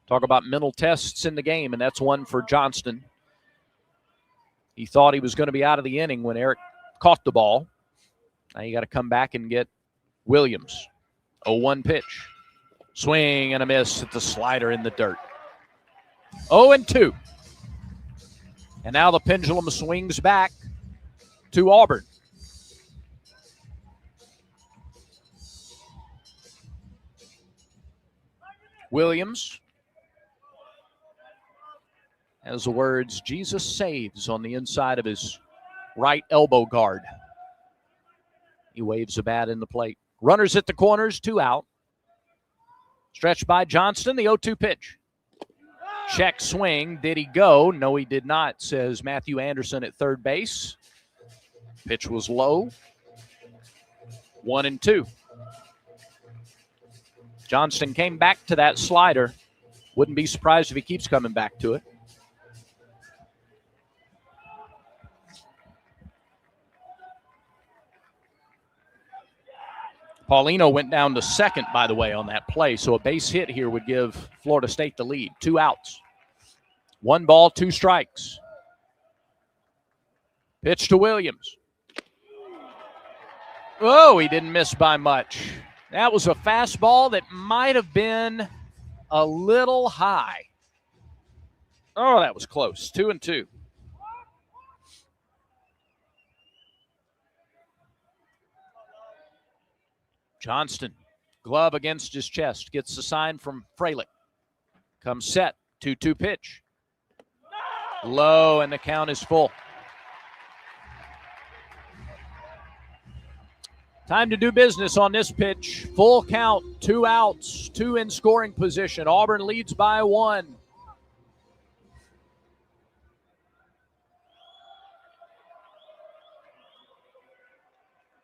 Talk about mental tests in the game, and that's one for Johnston. He thought he was going to be out of the inning when Eric caught the ball. Now you got to come back and get Williams. 0-1 pitch. Swing and a miss at the slider in the dirt. 0-2. And now the pendulum swings back to Auburn. Williams has the words, "Jesus saves," on the inside of his right elbow guard. He waves a bat in the plate. Runners at the corners, 2 out. Stretched by Johnston, the 0-2 pitch. Check swing. Did he go? No, he did not, says Matthew Anderson at third base. Pitch was low. 1-2. Johnston came back to that slider. Wouldn't be surprised if he keeps coming back to it. Paulino went down to second, by the way, on that play. So a base hit here would give Florida State the lead. 2 outs. 1 ball, 2 strikes. Pitch to Williams. Oh, he didn't miss by much. That was a fastball that might have been a little high. Oh, that was close. 2-2. Johnston, glove against his chest, gets the sign from Freilich. Comes set, 2-2 pitch. Low, and the count is full. Time to do business on this pitch. Full count, 2 outs, 2 in scoring position. Auburn leads by 1.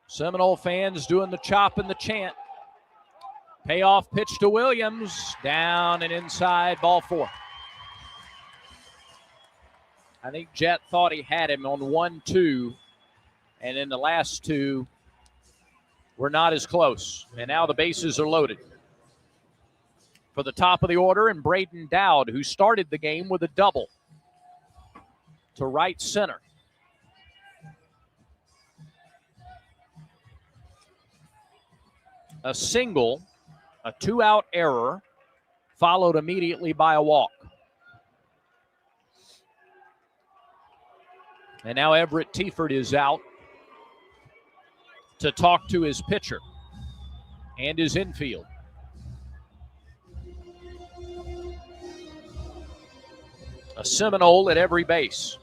Seminole fans doing the chop and the chant. Payoff pitch to Williams. Down and inside, ball 4. I think Jet thought he had him on 1-2. And then the last 2 were not as close. And now the bases are loaded. For the top of the order, and Braden Dowd, who started the game with a double to right center. A single, a 2-out error, followed immediately by a walk. And now Everett Tiefert is out to talk to his pitcher and his infield. A Seminole at every base.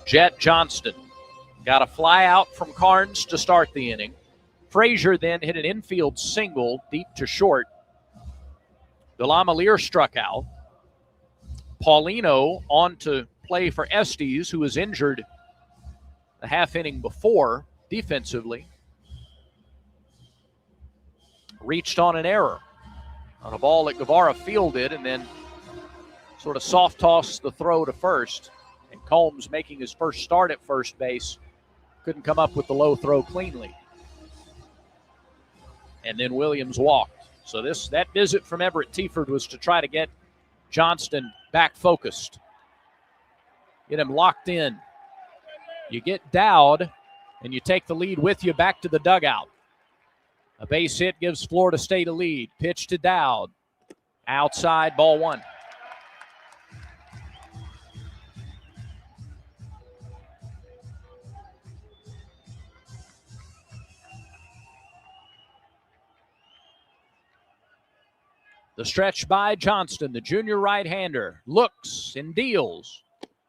Jet Johnston got a fly out from Carnes to start the inning. Frazier then hit an infield single deep to short. Delamalier struck out. Paulino on to play for Estes, who was injured the half inning before defensively. Reached on an error on a ball that Guevara fielded and then sort of soft tossed the throw to first. And Combs, making his first start at first base, couldn't come up with the low throw cleanly. And then Williams walked. So that visit from Everett Tieford was to try to get Johnston back focused. Get him locked in. You get Dowd, and you take the lead with you back to the dugout. A base hit gives Florida State a lead. Pitch to Dowd. Outside, ball one. The stretch by Johnston, the junior right-hander, looks and deals.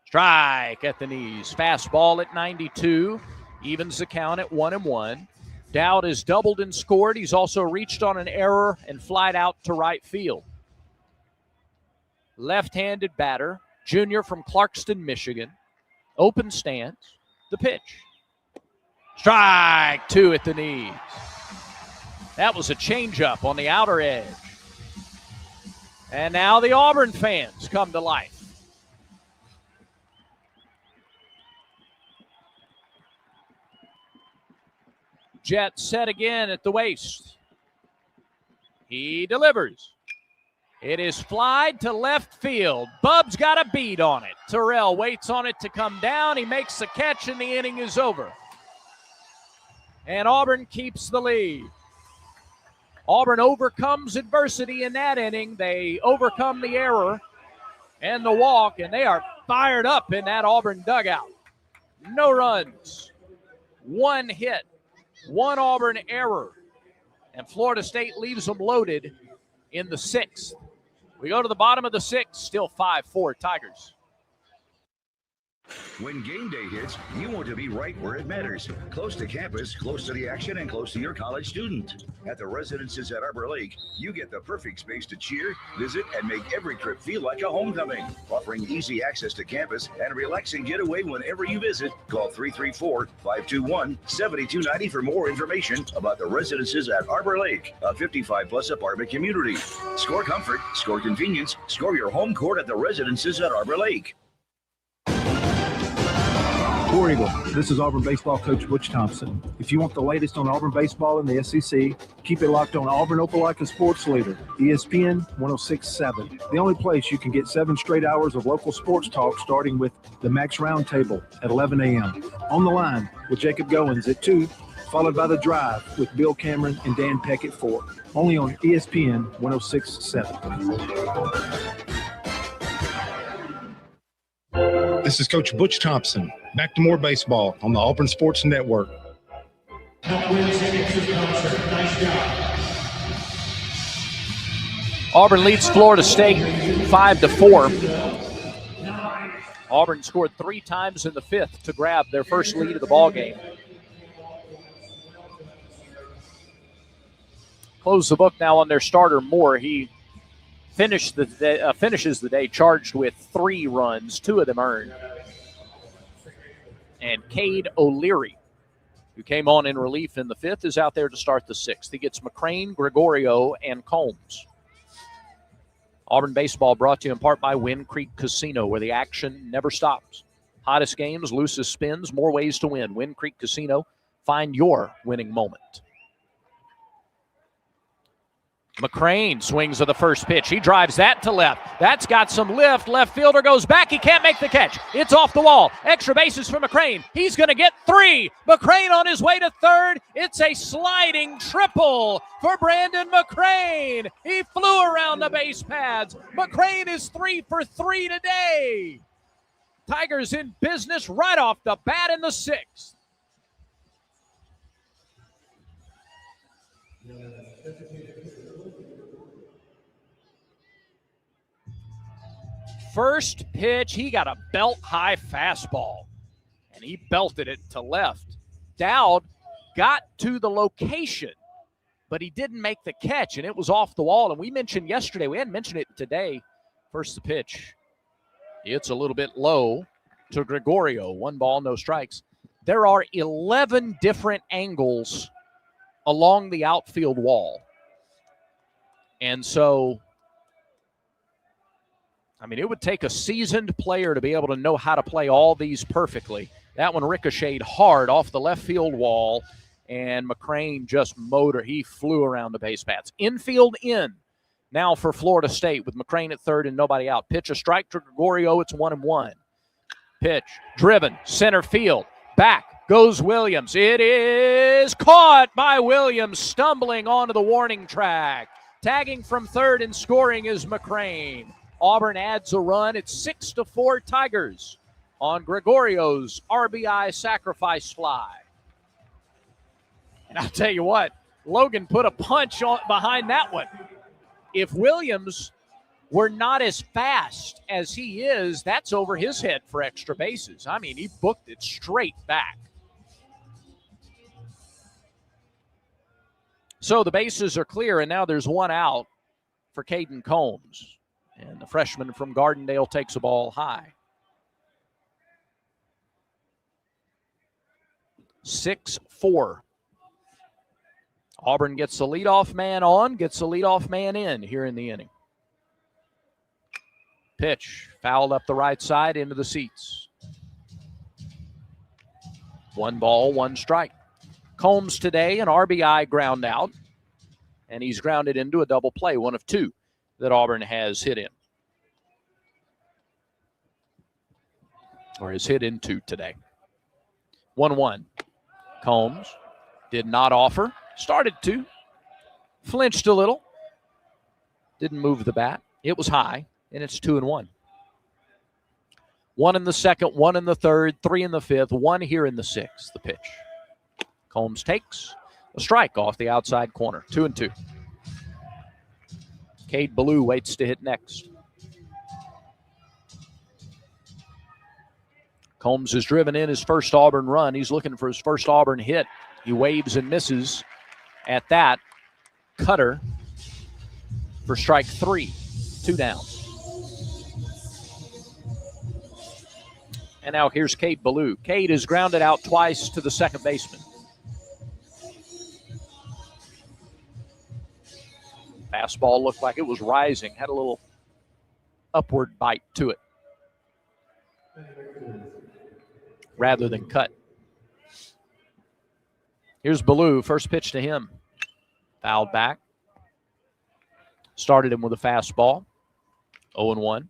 Strike at the knees. Fastball at 92. Evens the count at 1-1. Dowd has doubled and scored. He's also reached on an error and flied out to right field. Left-handed batter, junior from Clarkston, Michigan. Open stance. The pitch. Strike two at the knees. That was a changeup on the outer edge. And now the Auburn fans come to life. Jet set again at the waist. He delivers. It is flied to left field. Bub's got a bead on it. Terrell waits on it to come down. He makes the catch, and the inning is over. And Auburn keeps the lead. Auburn overcomes adversity in that inning. They overcome the error and the walk, and they are fired up in that Auburn dugout. No runs, one hit, one Auburn error, and Florida State leaves them loaded in the sixth. We go to the bottom of the sixth, still 5-4 Tigers. When game day hits, you want to be right where it matters. Close to campus, close to the action, and close to your college student. At the residences at Arbor Lake, you get the perfect space to cheer, visit, and make every trip feel like a homecoming. Offering easy access to campus and a relaxing getaway whenever you visit. Call 334-521-7290 for more information about the residences at Arbor Lake, a 55-plus apartment community. Score comfort, score convenience, score your home court at the residences at Arbor Lake. War Eagle, this is Auburn baseball coach Butch Thompson. If you want the latest on Auburn baseball in the SEC, keep it locked on Auburn Opelika Sports Leader, ESPN 106.7. The only place you can get 7 straight hours of local sports talk, starting with the Max Roundtable at 11 a.m. On the Line with Jacob Goins at 2, followed by The Drive with Bill Cameron and Dan Peck at 4. Only on ESPN 106.7. This is Coach Butch Thompson. Back to more baseball on the Auburn Sports Network. Auburn leads Florida State 5-4. Auburn scored 3 times in the 5th to grab their first lead of the ballgame. Close the book now on their starter, Moore. He finishes the day charged with 3 runs, 2 of them earned. And Cade O'Leary, who came on in relief in the 5th, is out there to start the 6th. He gets McCrane, Gregorio, and Combs. Auburn baseball brought to you in part by Wind Creek Casino, where the action never stops. Hottest games, loosest spins, more ways to win. Wind Creek Casino, find your winning moment. McCrane swings at the first pitch. He drives that to left. That's got some lift. Left fielder goes back. He can't make the catch. It's off the wall. Extra bases for McCrane. He's going to get 3. McCrane on his way to third. It's a sliding triple for Brandon McCrane. He flew around the base pads. McCrane is 3 for 3 today. Tigers in business right off the bat in the 6th. First pitch, he got a belt-high fastball, and he belted it to left. Dowd got to the location, but he didn't make the catch, and it was off the wall. And we mentioned yesterday, we hadn't mentioned it today. First the pitch. It's a little bit low to Gregorio. 1 ball, no strikes. There are 11 different angles along the outfield wall. And so, I mean, it would take a seasoned player to be able to know how to play all these perfectly. That one ricocheted hard off the left field wall, and McCrane just he flew around the base paths. Infield in now for Florida State with McCrane at third and nobody out. Pitch a strike to Gregorio. It's 1-1. Pitch driven center field. Back goes Williams. It is caught by Williams, stumbling onto the warning track. Tagging from third and scoring is McCrane. Auburn adds a run. It's 6-4 Tigers on Gregorio's RBI sacrifice fly. And I'll tell you what, Logan put a punch behind that one. If Williams were not as fast as he is, that's over his head for extra bases. I mean, he booked it straight back. So the bases are clear, and now there's 1 out for Caden Combs. And the freshman from Gardendale takes a ball high. 6-4. Auburn gets the leadoff man on, gets the leadoff man in here in the inning. Pitch fouled up the right side into the seats. 1 ball, 1 strike. Combs today, an RBI ground out, and he's grounded into a double play, 1 of 2 that Auburn has hit in. Or has hit into today. 1-1. Combs did not offer. Started to. Flinched a little. Didn't move the bat. It was high, and it's 2-1. 1 in the second, 1 in the third, 3 in the fifth, 1 here in the 6th. The pitch. Combs takes a strike off the outside corner. 2-2. Cade Ballou waits to hit next. Combs has driven in his first Auburn run. He's looking for his first Auburn hit. He waves and misses at that. Cutter for strike 3. 2 down. And now here's Cade Ballou. Cade is grounded out twice to the second baseman. Fastball looked like it was rising, had a little upward bite to it rather than cut. Here's Ballou, first pitch to him. Fouled back. Started him with a fastball. 0-1.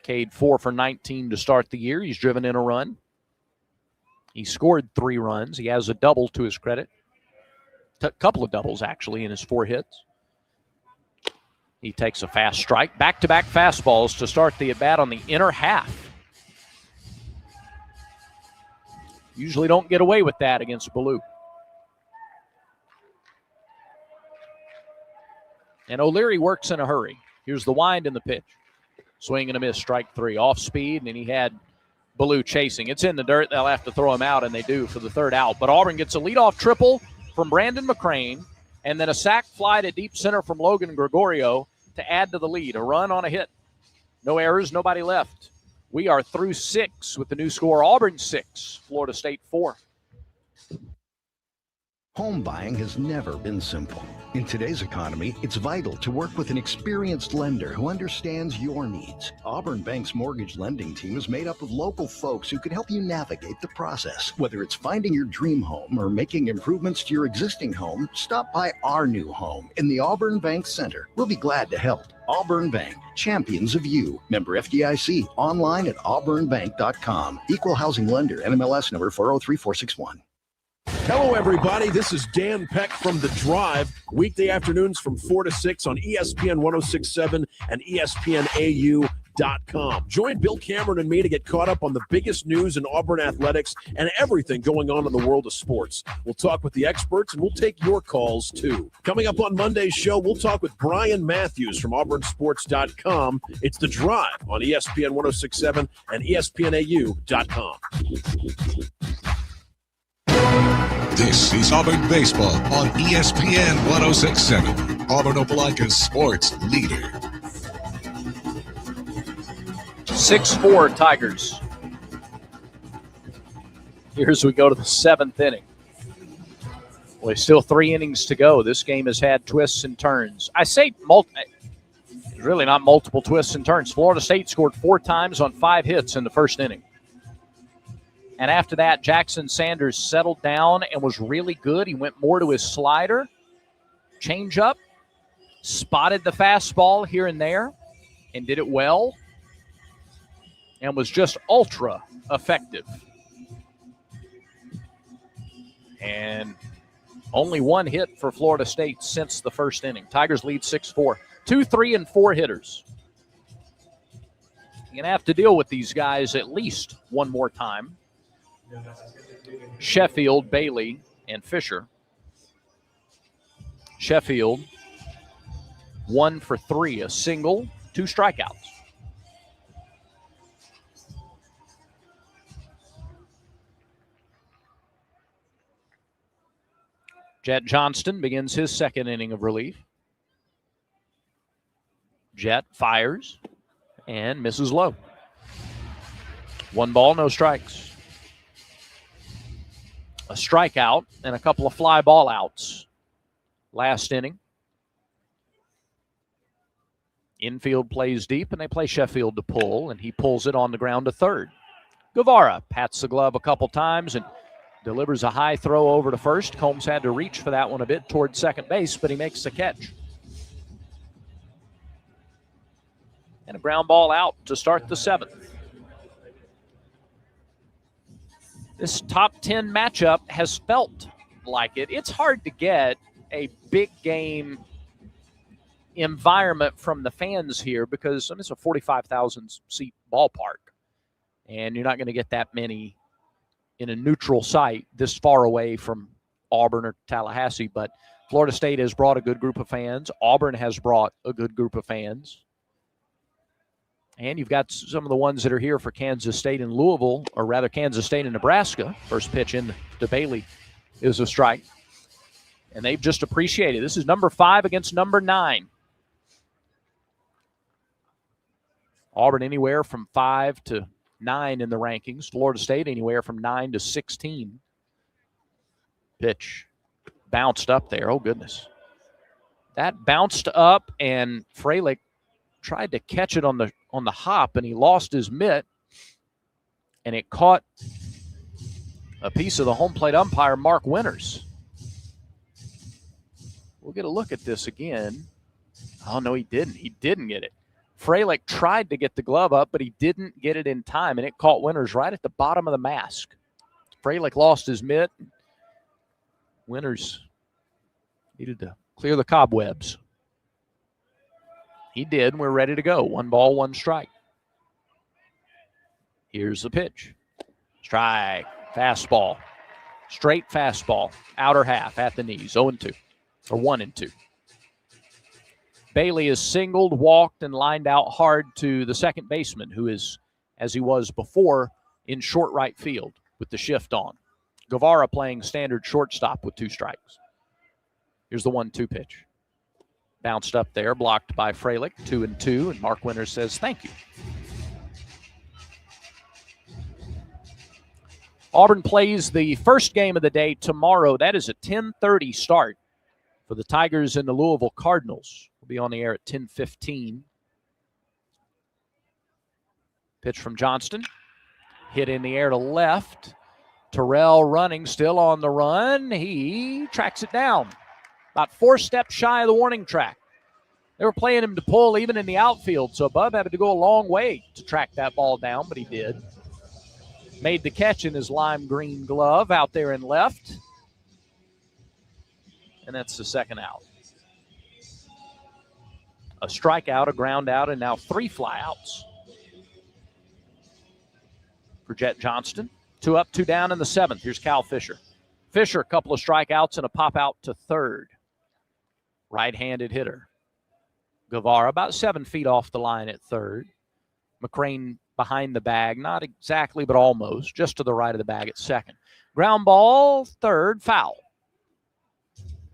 Cade 4 for 19 to start the year. He's driven in a run. He scored 3 runs. He has a double to his credit. A couple of doubles, actually, in his 4 hits. He takes a fast strike. Back-to-back fastballs to start the at-bat on the inner half. Usually don't get away with that against Ballou. And O'Leary works in a hurry. Here's the wind and the pitch. Swing and a miss, strike 3. Off speed, and he had Ballou chasing. It's in the dirt. They'll have to throw him out, and they do for the 3rd out. But Auburn gets a leadoff triple from Brandon McCrane, and then a sac fly to deep center from Logan Gregorio to add to the lead. A run on a hit. No errors, nobody left. We are through 6 with the new score. Auburn 6, Florida State 4. Home buying has never been simple. In today's economy, it's vital to work with an experienced lender who understands your needs. Auburn Bank's mortgage lending team is made up of local folks who can help you navigate the process. Whether it's finding your dream home or making improvements to your existing home, stop by our new home in the Auburn Bank Center. We'll be glad to help. Auburn Bank, champions of you. Member FDIC, online at auburnbank.com. Equal housing lender, NMLS number 403461. Hello, everybody. This is Dan Peck from The Drive. Weekday afternoons from 4 to 6 on ESPN 106.7 and ESPN AU. PregamePregame.com. Join Bill Cameron and me to get caught up on the biggest news in Auburn athletics and everything going on in the world of sports. We'll talk with the experts and we'll take your calls too. Coming up on Monday's show, we'll talk with Brian Matthews from AuburnSports.com. It's The Drive on ESPN 106.7 and ESPNAU.com. This is Auburn Baseball on ESPN 106.7. Auburn Opelika's sports leader. 6-4 Tigers. Here as we go to the 7th inning. Well, still 3 innings to go. This game has had twists and turns. I say it's really not multiple twists and turns. Florida State scored 4 times on 5 hits in the first inning. And after that, Jackson Sanders settled down and was really good. He went more to his slider, changeup, spotted the fastball here and there, and did it well, and was just ultra effective. And only 1 hit for Florida State since the first inning. Tigers lead 6-4. 2, 3, and 4 hitters. You're going to have to deal with these guys at least one more time. Sheffield, Bailey, and Fisher. Sheffield, 1 for 3, a single, 2 strikeouts. Jet Johnston begins his 2nd inning of relief. Jet fires and misses low. 1 ball, no strikes. A strikeout and a couple of fly ball outs last inning. Infield plays deep, and they play Sheffield to pull, and he pulls it on the ground to third. Guevara pats the glove a couple times and delivers a high throw over to first. Combs had to reach for that one a bit toward second base, but he makes the catch. And a ground ball out to start the 7th. This top 10 matchup has felt like it. It's hard to get a big game environment from the fans here because it's a 45,000 seat ballpark. And you're not going to get that many in a neutral site this far away from Auburn or Tallahassee. But Florida State has brought a good group of fans. Auburn has brought a good group of fans. And you've got some of the ones that are here for Kansas State and Louisville, or rather Kansas State and Nebraska. First pitch in to Bailey is a strike. And they've just appreciated. This is number 5 against number 9. Auburn anywhere from 5 to 9 in the rankings. Florida State anywhere from 9 to 16. Pitch bounced up there. Oh, goodness. That bounced up, and Freilich tried to catch it on the hop, and he lost his mitt, and it caught a piece of the home plate umpire, Mark Winters. We'll get a look at this again. Oh, no, he didn't. He didn't get it. Freilich tried to get the glove up, but he didn't get it in time, and it caught Winters right at the bottom of the mask. Freilich lost his mitt. Winters needed to clear the cobwebs. He did, and we're ready to go. 1 ball, 1 strike. Here's the pitch. Strike. Fastball. Straight fastball. Outer half at the knees. 0-2. Or 1-2. Bailey is singled, walked, and lined out hard to the second baseman, who is, as he was before, in short right field with the shift on. Guevara playing standard shortstop with 2 strikes. Here's the 1-2 pitch. Bounced up there, blocked by Freilich, 2-2, and Mark Winters says thank you. Auburn plays the first game of the day tomorrow. That is a 10:30 start for the Tigers and the Louisville Cardinals. We'll be on the air at 10:15. Pitch from Johnston. Hit in the air to left. Terrell running, still on the run. He tracks it down. About 4 steps shy of the warning track. They were playing him to pull even in the outfield, so Bub had to go a long way to track that ball down, but he did. Made the catch in his lime green glove out there in left. And that's the second out. A strikeout, a ground out, and now 3 flyouts for Jet Johnston. 2 up, 2 down in the 7th. Here's Cal Fisher. Fisher, a couple of strikeouts and a pop out to third. Right-handed hitter. Guevara about 7 feet off the line at third. McCrane behind the bag, not exactly, but almost, just to the right of the bag at second. Ground ball, third, foul.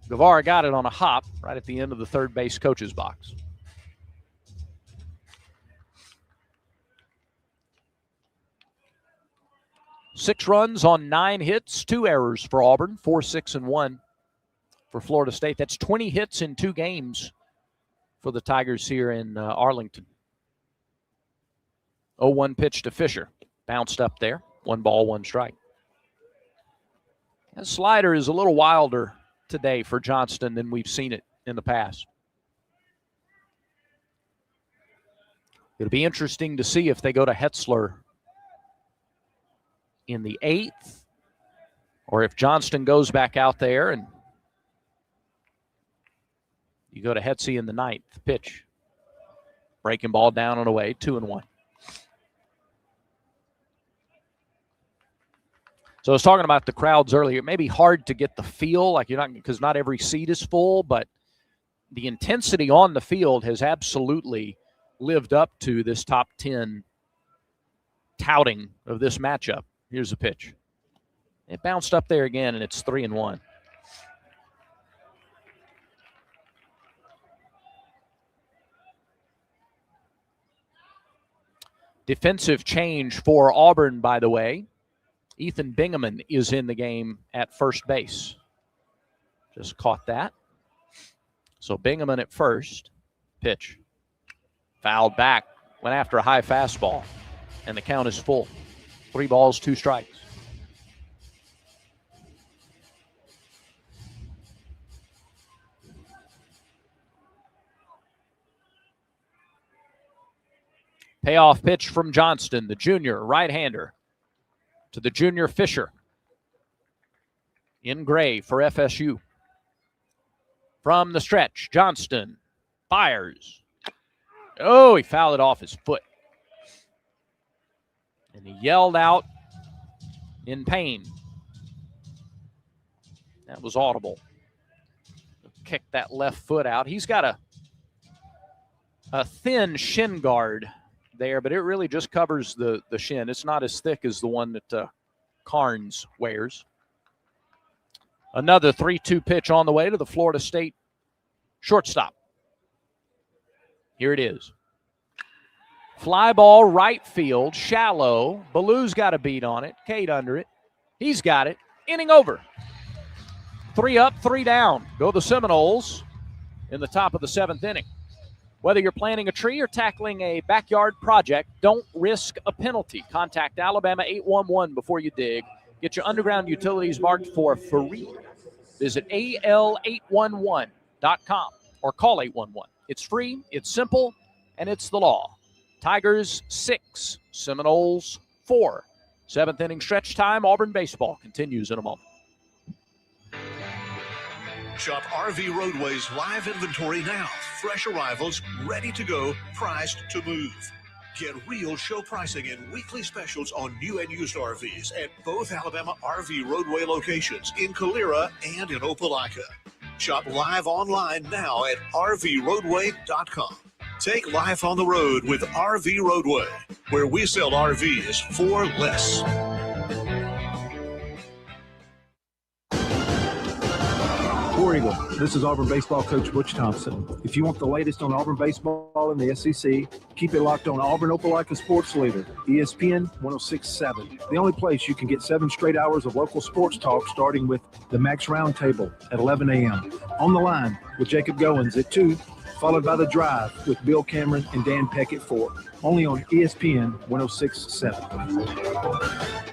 Guevara got it on a hop right at the end of the third base coach's box. Six runs on 9 hits, 2 errors for Auburn, 4, 6, and 1 for Florida State. That's 20 hits in 2 games for the Tigers here in Arlington. 0-1 pitch to Fisher. Bounced up there. 1 ball, 1 strike. That slider is a little wilder today for Johnston than we've seen it in the past. It'll be interesting to see if they go to Hetzler in the 8th or if Johnston goes back out there and you go to Hetze in the 9th pitch. Breaking ball down and away, 2-1. So I was talking about the crowds earlier. It may be hard to get the feel, like you're not, because not every seat is full, but the intensity on the field has absolutely lived up to this top 10 touting of this matchup. Here's the pitch. It bounced up there again, and it's 3-1. Defensive change for Auburn, by the way. Ethan Bingaman is in the game at first base. Just caught that. So Bingaman at first. Pitch. Fouled back. Went after a high fastball. And the count is full. 3 balls, 2 strikes. Payoff pitch from Johnston, the junior right-hander, to the junior Fisher. In gray for FSU. From the stretch, Johnston fires. Oh, he fouled it off his foot. And he yelled out in pain. That was audible. Kicked that left foot out. He's got a thin shin guard there, but it really just covers the shin. It's not as thick as the one that Carnes wears. Another 3-2 pitch on the way to the Florida State shortstop. Here it is. Fly ball right field, shallow. Ballew's got a beat on it. Cade under it. He's got it. Inning over. 3 up, 3 down. Go the Seminoles in the top of the 7th inning. Whether you're planting a tree or tackling a backyard project, don't risk a penalty. Contact Alabama 811 before you dig. Get your underground utilities marked for free. Visit al811.com or call 811. It's free, it's simple, and it's the law. Tigers 6, Seminoles 4. 7th inning stretch time. Auburn baseball continues in a moment. Shop RV Roadway's live inventory now. Fresh arrivals, ready to go, priced to move. Get real show pricing and weekly specials on new and used RVs at both Alabama RV Roadway locations in Calera and in Opelika. Shop live online now at rvroadway.com. Take life on the road with RV Roadway, where we sell RVs for less. War Eagle, this is Auburn baseball coach Butch Thompson. If you want the latest on Auburn baseball in the SEC, keep it locked on Auburn Opelika Sports Leader, ESPN 106.7. The only place you can get 7 straight hours of local sports talk, starting with the Max Roundtable at 11 a.m. On the Line with Jacob Goins at 2, followed by The Drive with Bill Cameron and Dan Peck at 4. Only on ESPN 106.7.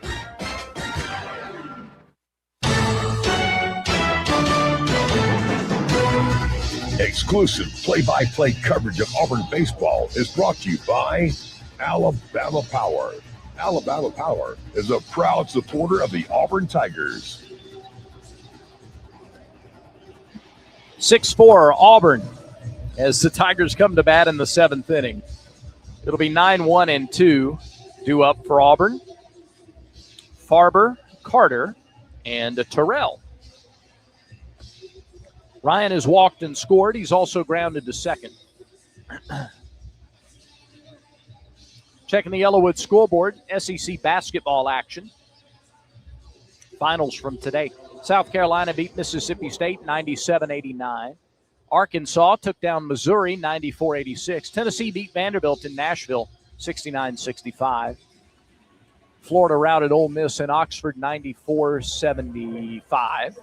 Exclusive play-by-play coverage of Auburn baseball is brought to you by Alabama Power. Alabama Power is a proud supporter of the Auburn Tigers. 6-4 Auburn as the Tigers come to bat in the 7th inning. It'll be 9-1-2 due up for Auburn. Farber, Carter, and Terrell. Ryan has walked and scored. He's also grounded to second. Checking the Yellowwood scoreboard, SEC basketball action. Finals from today. South Carolina beat Mississippi State 97-89. Arkansas took down Missouri 94-86. Tennessee beat Vanderbilt in Nashville 69-65. Florida routed Ole Miss in Oxford 94-75.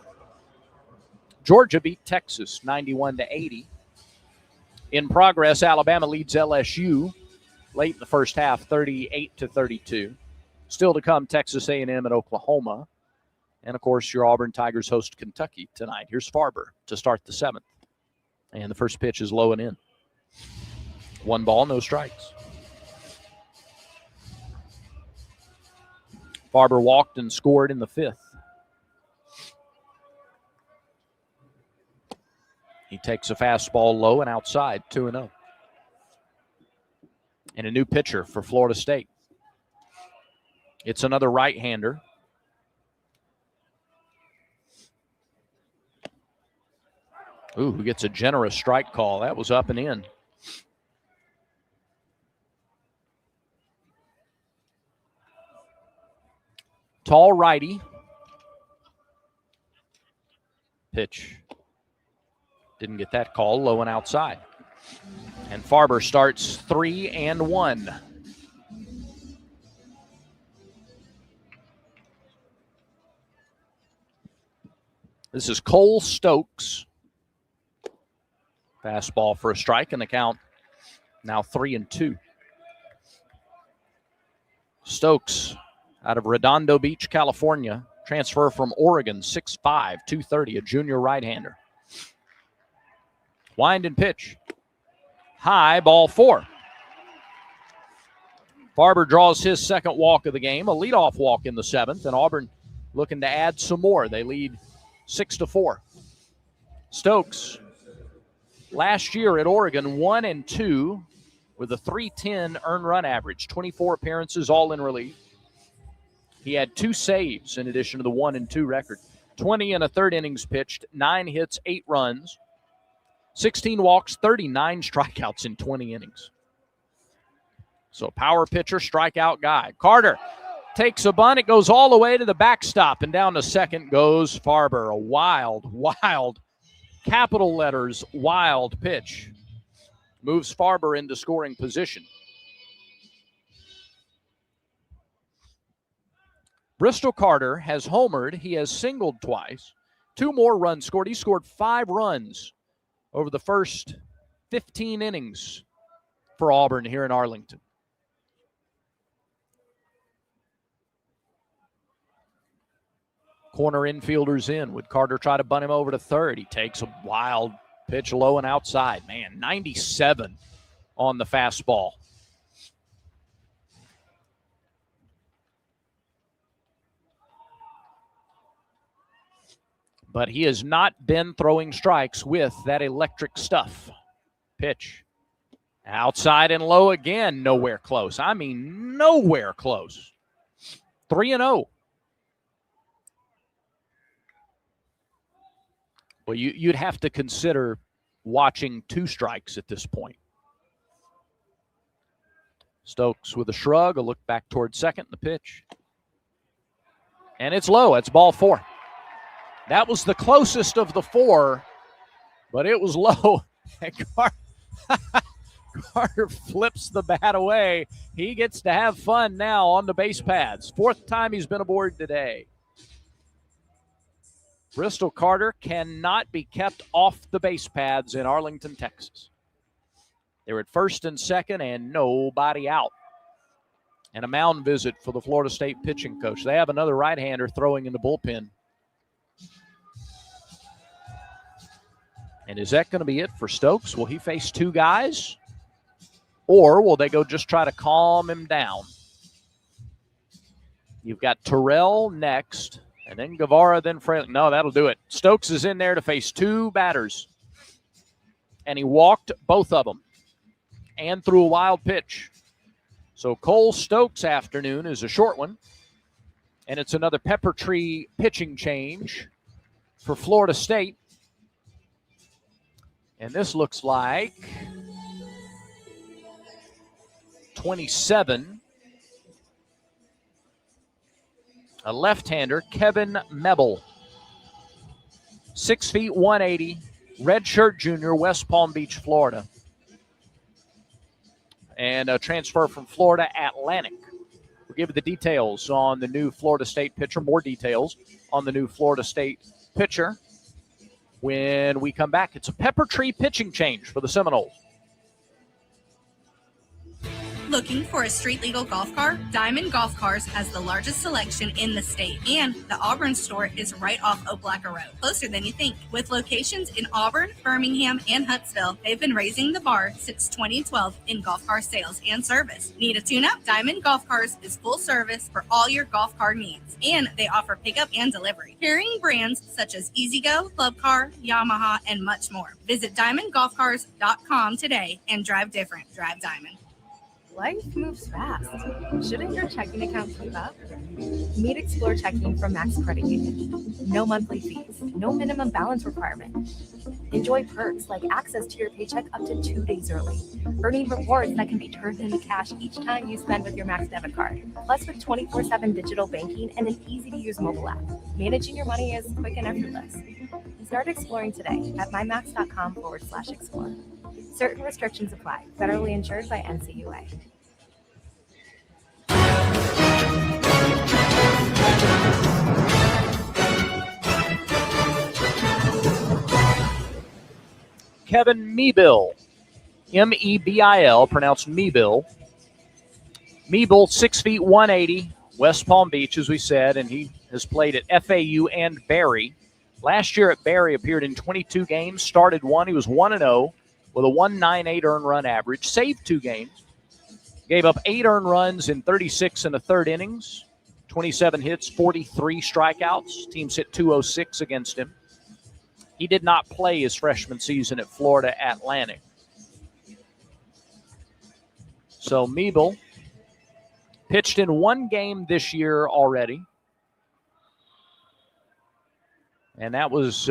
Georgia beat Texas 91-80. In progress, Alabama leads LSU late in the first half 38-32. Still to come, Texas A&M and Oklahoma. And, of course, your Auburn Tigers host Kentucky tonight. Here's Farber to start the seventh. And the first pitch is low and in. 1 ball, no strikes. Farber walked and scored in the fifth. He takes a fastball low and outside, 2-0. And a new pitcher for Florida State. It's another right-hander. Ooh, who gets a generous strike call. That was up and in. Tall righty. Pitch. Didn't get that call, low and outside. And Farber starts 3-1. This is Cole Stokes. Fastball for a strike, and the count now 3-2. Stokes out of Redondo Beach, California. Transfer from Oregon, 6'5", 230, a junior right-hander. Wind and pitch. High, ball 4. Farber draws his second walk of the game, a leadoff walk in the seventh, and Auburn looking to add some more. They lead 6-4. Stokes, last year at Oregon, 1-2 with a .310 earned run average, 24 appearances, all in relief. He had 2 saves in addition to the 1-2 record. 20 and a third innings pitched, 9 hits, 8 runs, 16 walks, 39 strikeouts in 20 innings. So power pitcher, strikeout guy. Carter takes a bunt. It goes all the way to the backstop, and down to second goes Farber. A wild, capital letters, wild pitch. Moves Farber into scoring position. Bristol Carter has homered. He has singled twice. 2 more runs scored. He scored 5 runs over the first 15 innings for Auburn here in Arlington. Corner infielders in. Would Carter try to bunt him over to third? He takes a wild pitch low and outside. Man, 97 on the fastball. But he has not been throwing strikes with that electric stuff. Pitch. Outside and low again. Nowhere close. I mean, nowhere close. 3-0. Well, you'd have to consider watching 2 strikes at this point. Stokes with a shrug, a look back toward second, the pitch. And it's low. It's ball 4. That was the closest of the 4, but it was low. And Carter flips the bat away. He gets to have fun now on the base paths. 4th time he's been aboard today. Bristol Carter cannot be kept off the base paths in Arlington, Texas. They're at first and second and nobody out. And a mound visit for the Florida State pitching coach. They have another right-hander throwing in the bullpen. And is that going to be it for Stokes? Will he face 2 guys? Or will they go just try to calm him down? You've got Terrell next, and then Guevara, then Fraley. No, that'll do it. Stokes is in there to face 2 batters. And he walked both of them and threw a wild pitch. So Cole Stokes' afternoon is a short one. And it's another Pepper Tree pitching change for Florida State. And this looks like 27. A left-hander, Kevin Mebel. 6 feet, 180. Redshirt junior, West Palm Beach, Florida. And a transfer from Florida Atlantic. We'll give you the details on the new Florida State pitcher. More details on the new Florida State pitcher when we come back. It's a Pepper Tree pitching change for the Seminoles. Looking for a street-legal golf car? Diamond Golf Cars has the largest selection in the state, and the Auburn store is right off Opelika Road, closer than you think. With locations in Auburn, Birmingham, and Huntsville, they've been raising the bar since 2012 in golf car sales and service. Need a tune-up? Diamond Golf Cars is full service for all your golf car needs, and they offer pickup and delivery. Carrying brands such as EasyGo, Club Car, Yamaha, and much more. Visit DiamondGolfCars.com today and drive different. Drive Diamond. Life moves fast. Shouldn't your checking account keep up? Meet Explore Checking from Max Credit Union. No monthly fees, no minimum balance requirement. Enjoy perks like access to your paycheck up to 2 days early, earning rewards that can be turned into cash each time you spend with your Max debit card. Plus, with 24/7 digital banking and an easy-to-use mobile app, managing your money is quick and effortless. Start exploring today at mymax.com/explore. Certain restrictions apply. Federally insured by NCUA. Kevin Meebil, Mebil, pronounced Meebil. Meebil, 6 feet, 180, West Palm Beach, as we said, and he has played at FAU and Barry. Last year at Barry, appeared in 22 games, started one. He was 1-0 with a 1.98 earned run average, saved 2 games, gave up 8 earned runs in 36 and a third innings, 27 hits, 43 strikeouts. Teams hit .206 against him. He did not play his freshman season at Florida Atlantic. So Meebil pitched in 1 game this year already. And that was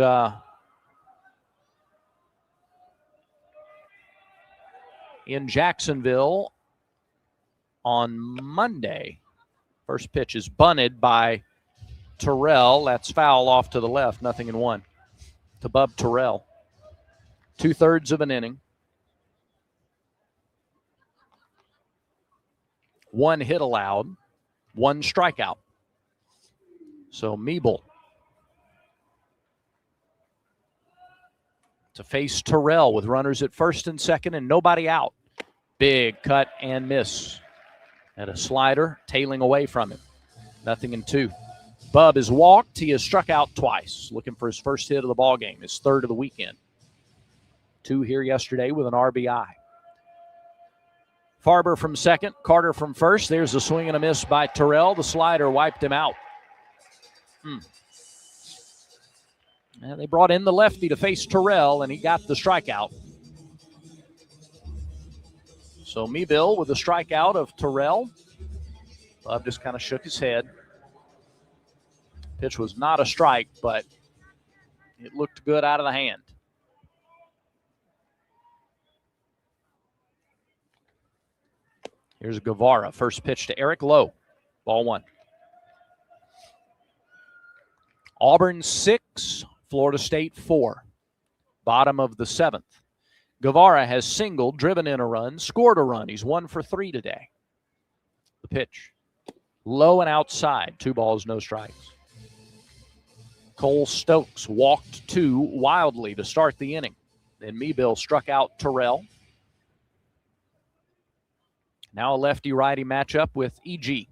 in Jacksonville on Monday. First pitch is bunted by Terrell. That's foul off to the left, 0-1 to Bub Terrell. 2/3 of an inning. 1 hit allowed, 1 strikeout. So Meebil to face Terrell with runners at first and second and nobody out. Big cut and miss. And a slider tailing away from him. 0-2. Bub is walked. He has struck out twice, looking for his first hit of the ball game, his 3rd of the weekend. 2 here yesterday with an RBI. Farber from second, Carter from first. There's a swing and a miss by Terrell. The slider wiped him out. And they brought in the lefty to face Terrell, and he got the strikeout. So Meebil with the strikeout of Terrell. Bub just kind of shook his head. Pitch was not a strike, but it looked good out of the hand. Here's Guevara. First pitch to Eric Lowe. Ball 1. Auburn 6, Florida State 4. Bottom of the 7th. Guevara has singled, driven in a run, scored a run. He's 1 for 3 today. The pitch. Low and outside. 2 balls, no strikes. Cole Stokes walked 2 wildly to start the inning. Then Meebil struck out Terrell. Now a lefty-righty matchup with E.G.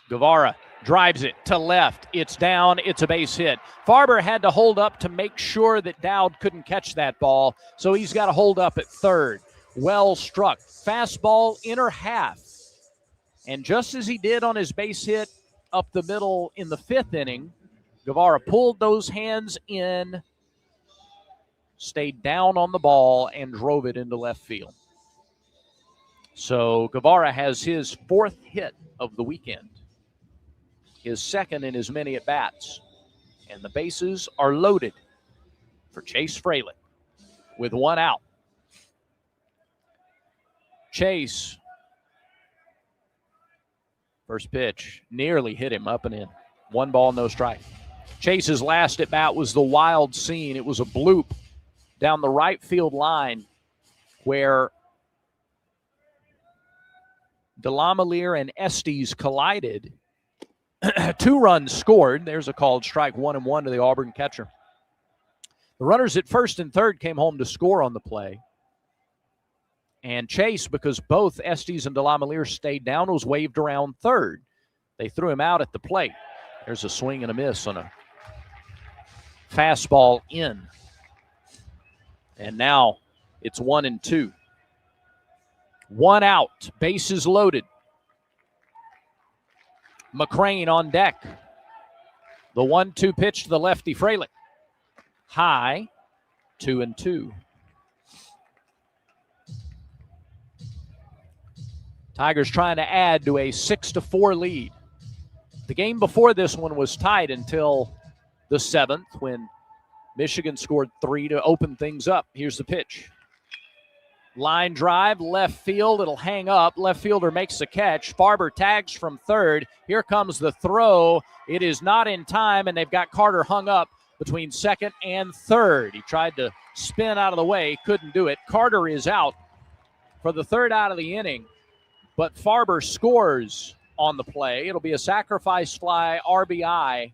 Guevara drives it to left. It's down. It's a base hit. Farber had to hold up to make sure that Dowd couldn't catch that ball, so he's got to hold up at third. Well struck. Fastball inner half. And just as he did on his base hit up the middle in the 5th inning, Guevara pulled those hands in, stayed down on the ball, and drove it into left field. So Guevara has his 4th hit of the weekend, his 2nd in as many at-bats. And the bases are loaded for Chase Fralick with 1 out. Chase, first pitch, nearly hit him up and in. 1 ball, no strike. Chase's last at-bat was the wild scene. It was a bloop down the right field line where Delamalier and Estes collided. 2 runs scored. There's a called strike, 1-1 to the Auburn catcher. The runners at first and third came home to score on the play. And Chase, because both Estes and Delamalier stayed down, was waved around third. They threw him out at the plate. There's a swing and a miss on a fastball in. And now it's 1-2. 1 out, bases loaded. McCrane on deck. The 1-2 pitch to the lefty Fralick. High, 2-2. Tigers trying to add to a 6-4 lead. The game before this one was tied until the 7th when Michigan scored 3 to open things up. Here's the pitch. Line drive, left field. It'll hang up. Left fielder makes the catch. Farber tags from third. Here comes the throw. It is not in time, and they've got Carter hung up between second and third. He tried to spin out of the way, couldn't do it. Carter is out for the 3rd out of the inning, but Farber scores on the play. It'll be a sacrifice fly RBI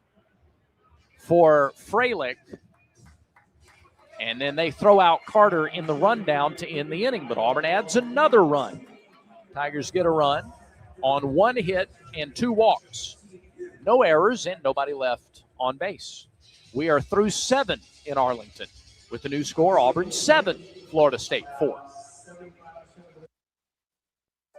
for Fralick. And then they throw out Carter in the rundown to end the inning, but Auburn adds another run. Tigers get a run on 1 hit and 2 walks. No errors and nobody left on base. We are through 7 in Arlington with the new score, Auburn 7, Florida State 4.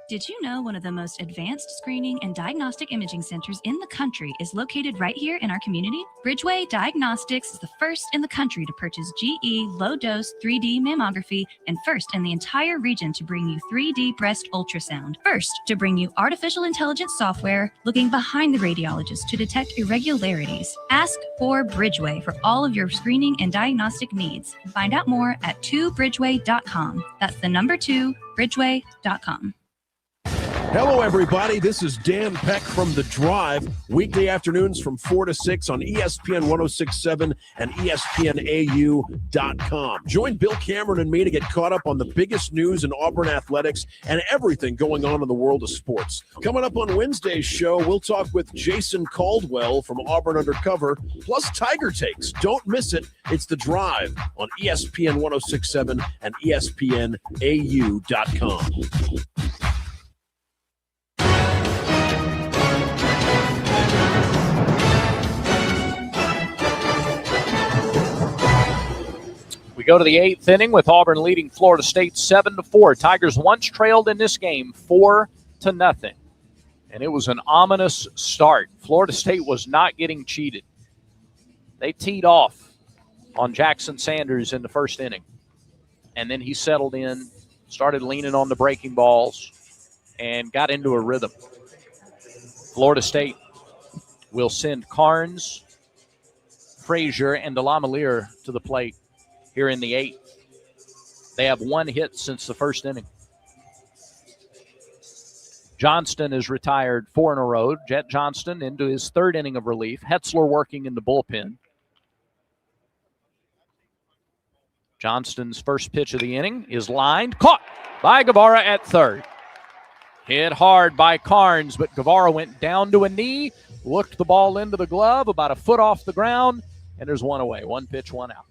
Did you know one of the most advanced screening and diagnostic imaging centers in the country is located right here in our community? Bridgeway Diagnostics is the first in the country to purchase GE low-dose 3D mammography and first in the entire region to bring you 3D breast ultrasound. First to bring you artificial intelligence software looking behind the radiologist to detect irregularities. Ask for Bridgeway for all of your screening and diagnostic needs. Find out more at 2bridgeway.com. That's the number 2, bridgeway.com. Hello, everybody. This is Dan Peck from The Drive. Weekday afternoons from 4 to 6 on ESPN 1067 and ESPNAU.com. Join Bill Cameron and me to get caught up on the biggest news in Auburn athletics and everything going on in the world of sports. Coming up on Wednesday's show, we'll talk with Jason Caldwell from Auburn Undercover, plus Tiger Takes. Don't miss it. It's The Drive on ESPN 1067 and ESPNAU.com. We go to the 8th inning with Auburn leading Florida State 7-4. Tigers once trailed in this game 4-0. And it was an ominous start. Florida State was not getting cheated. They teed off on Jackson Sanders in the first inning. And then he settled in, started leaning on the breaking balls, and got into a rhythm. Florida State will send Carnes, Frazier, and Delamalier to the plate here in the 8th. They have 1 hit since the first inning. Johnston is retired 4 in a row. Jet Johnston into his 3rd inning of relief. Hetzler working in the bullpen. Johnston's first pitch of the inning is lined. Caught by Guevara at 3rd. Hit hard by Carnes, but Guevara went down to a knee, looked the ball into the glove, about a foot off the ground, and there's 1 away. 1 pitch, 1 out.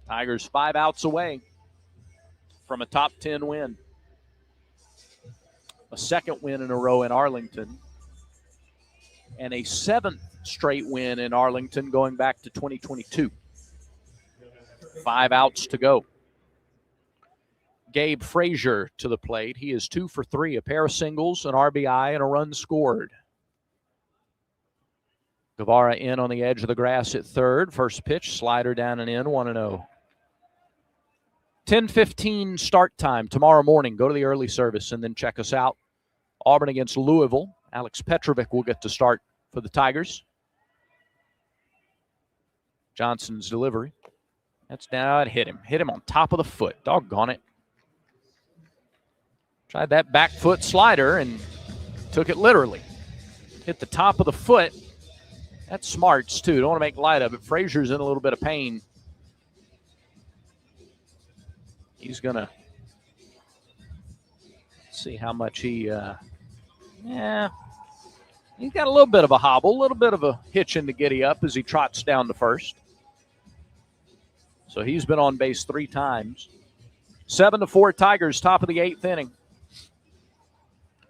Tigers 5 outs away from a top 10 win. A 2nd win in a row in Arlington. And a 7th straight win in Arlington going back to 2022. 5 outs to go. Gabe Frazier to the plate. He is 2 for 3, a pair of singles, an RBI, and a run scored. Guevara in on the edge of the grass at 3rd. First pitch, slider down and in, 1-0. 10:15 start time tomorrow morning. Go to the early service and then check us out. Auburn against Louisville. Alex Petrovic will get to start for the Tigers. Johnson's delivery. That's down. It hit him. Hit him on top of the foot. Doggone it. Tried that back foot slider and took it literally. Hit the top of the foot. That's smarts, too. Don't want to make light of it. Frazier's in a little bit of pain. He's going to see how much he, he's got a little bit of a hobble, a little bit of a hitch in the giddy up as he trots down to first. So he's been on base 3 times. 7-4 Tigers, top of the 8th inning.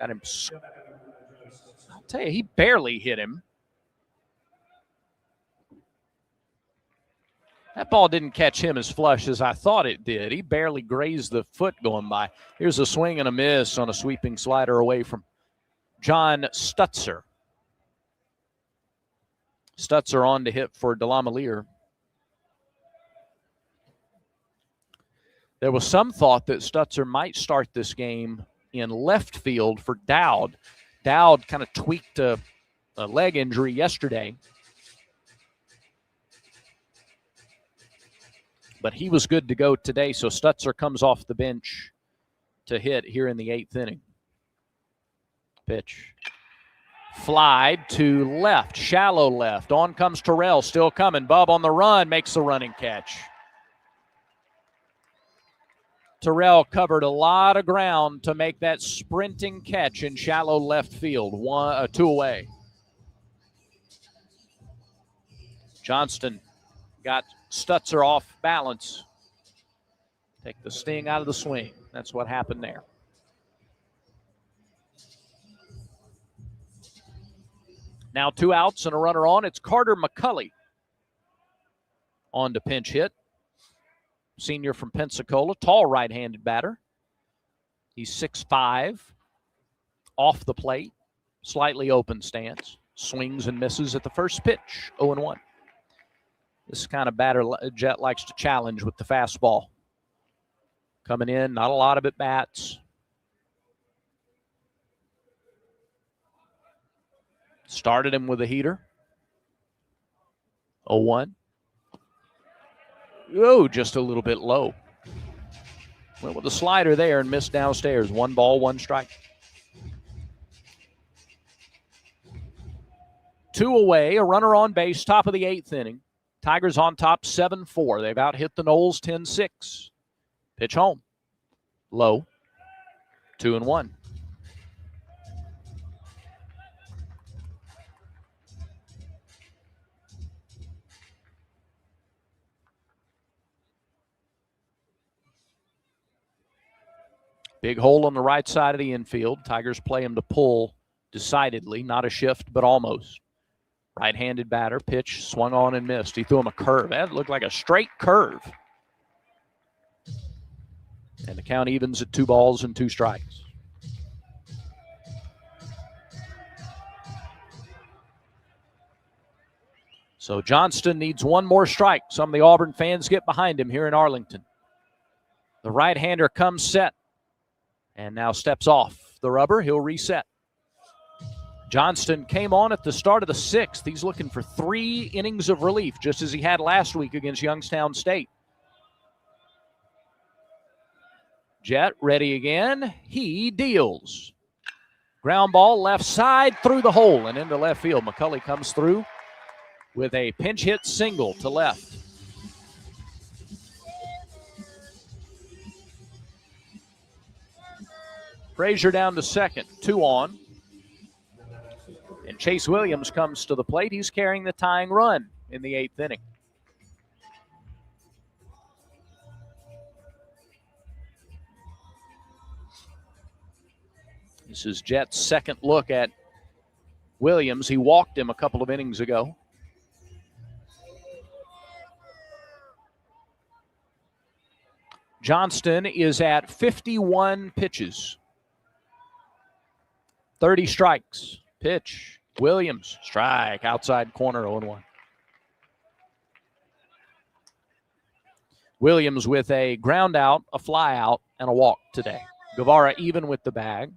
Got him. I'll tell you, he barely hit him. That ball didn't catch him as flush as I thought it did. He barely grazed the foot going by. Here's a swing and a miss on a sweeping slider away from John Stutzer. Stutzer on to hit for DeLamielleure. There was some thought that Stutzer might start this game in left field for Dowd. Dowd kind of tweaked a leg injury yesterday. But he was good to go today, so Stutzer comes off the bench to hit here in the 8th inning. Pitch. Fly to left, shallow left. On comes Terrell, still coming. Bub on the run, makes the running catch. Terrell covered a lot of ground to make that sprinting catch in shallow left field. 2 away. Johnston got Stutzer off balance. Take the sting out of the swing. That's what happened there. Now 2 outs and a runner on. It's Carter McCulley on to pinch hit. Senior from Pensacola, tall right-handed batter. He's 6'5", off the plate, slightly open stance. Swings and misses at the first pitch, 0-1. This kind of batter Jet likes to challenge with the fastball. Coming in, not a lot of at-bats. Started him with a heater. 0-1. Oh, just a little bit low. Went with a slider there and missed downstairs. 1 ball, 1 strike. 2 away, a runner on base, top of the 8th inning. Tigers on top 7-4. They've out-hit the Noles 10-6. Pitch home. Low. 2-1. Big hole on the right side of the infield. Tigers play him to pull decidedly. Not a shift, but almost. Right-handed batter. Pitch swung on and missed. He threw him a curve. That looked like a straight curve. And the count evens at 2 balls and 2 strikes. So Johnston needs 1 more strike. Some of the Auburn fans get behind him here in Arlington. The right-hander comes set. And now steps off the rubber. He'll reset. Johnston came on at the start of the 6th. He's looking for 3 innings of relief, just as he had last week against Youngstown State. Jet ready again. He deals. Ground ball left side through the hole and into left field. McCulley comes through with a pinch hit single to left. Frazier down to second, 2 on. And Chase Williams comes to the plate. He's carrying the tying run in the 8th inning. This is Jet's second look at Williams. He walked him a couple of innings ago. Johnston is at 51 pitches. 30 strikes. Pitch. Williams. Strike. Outside corner, 0-1. Williams with a ground out, a fly out, and a walk today. Guevara even with the bag.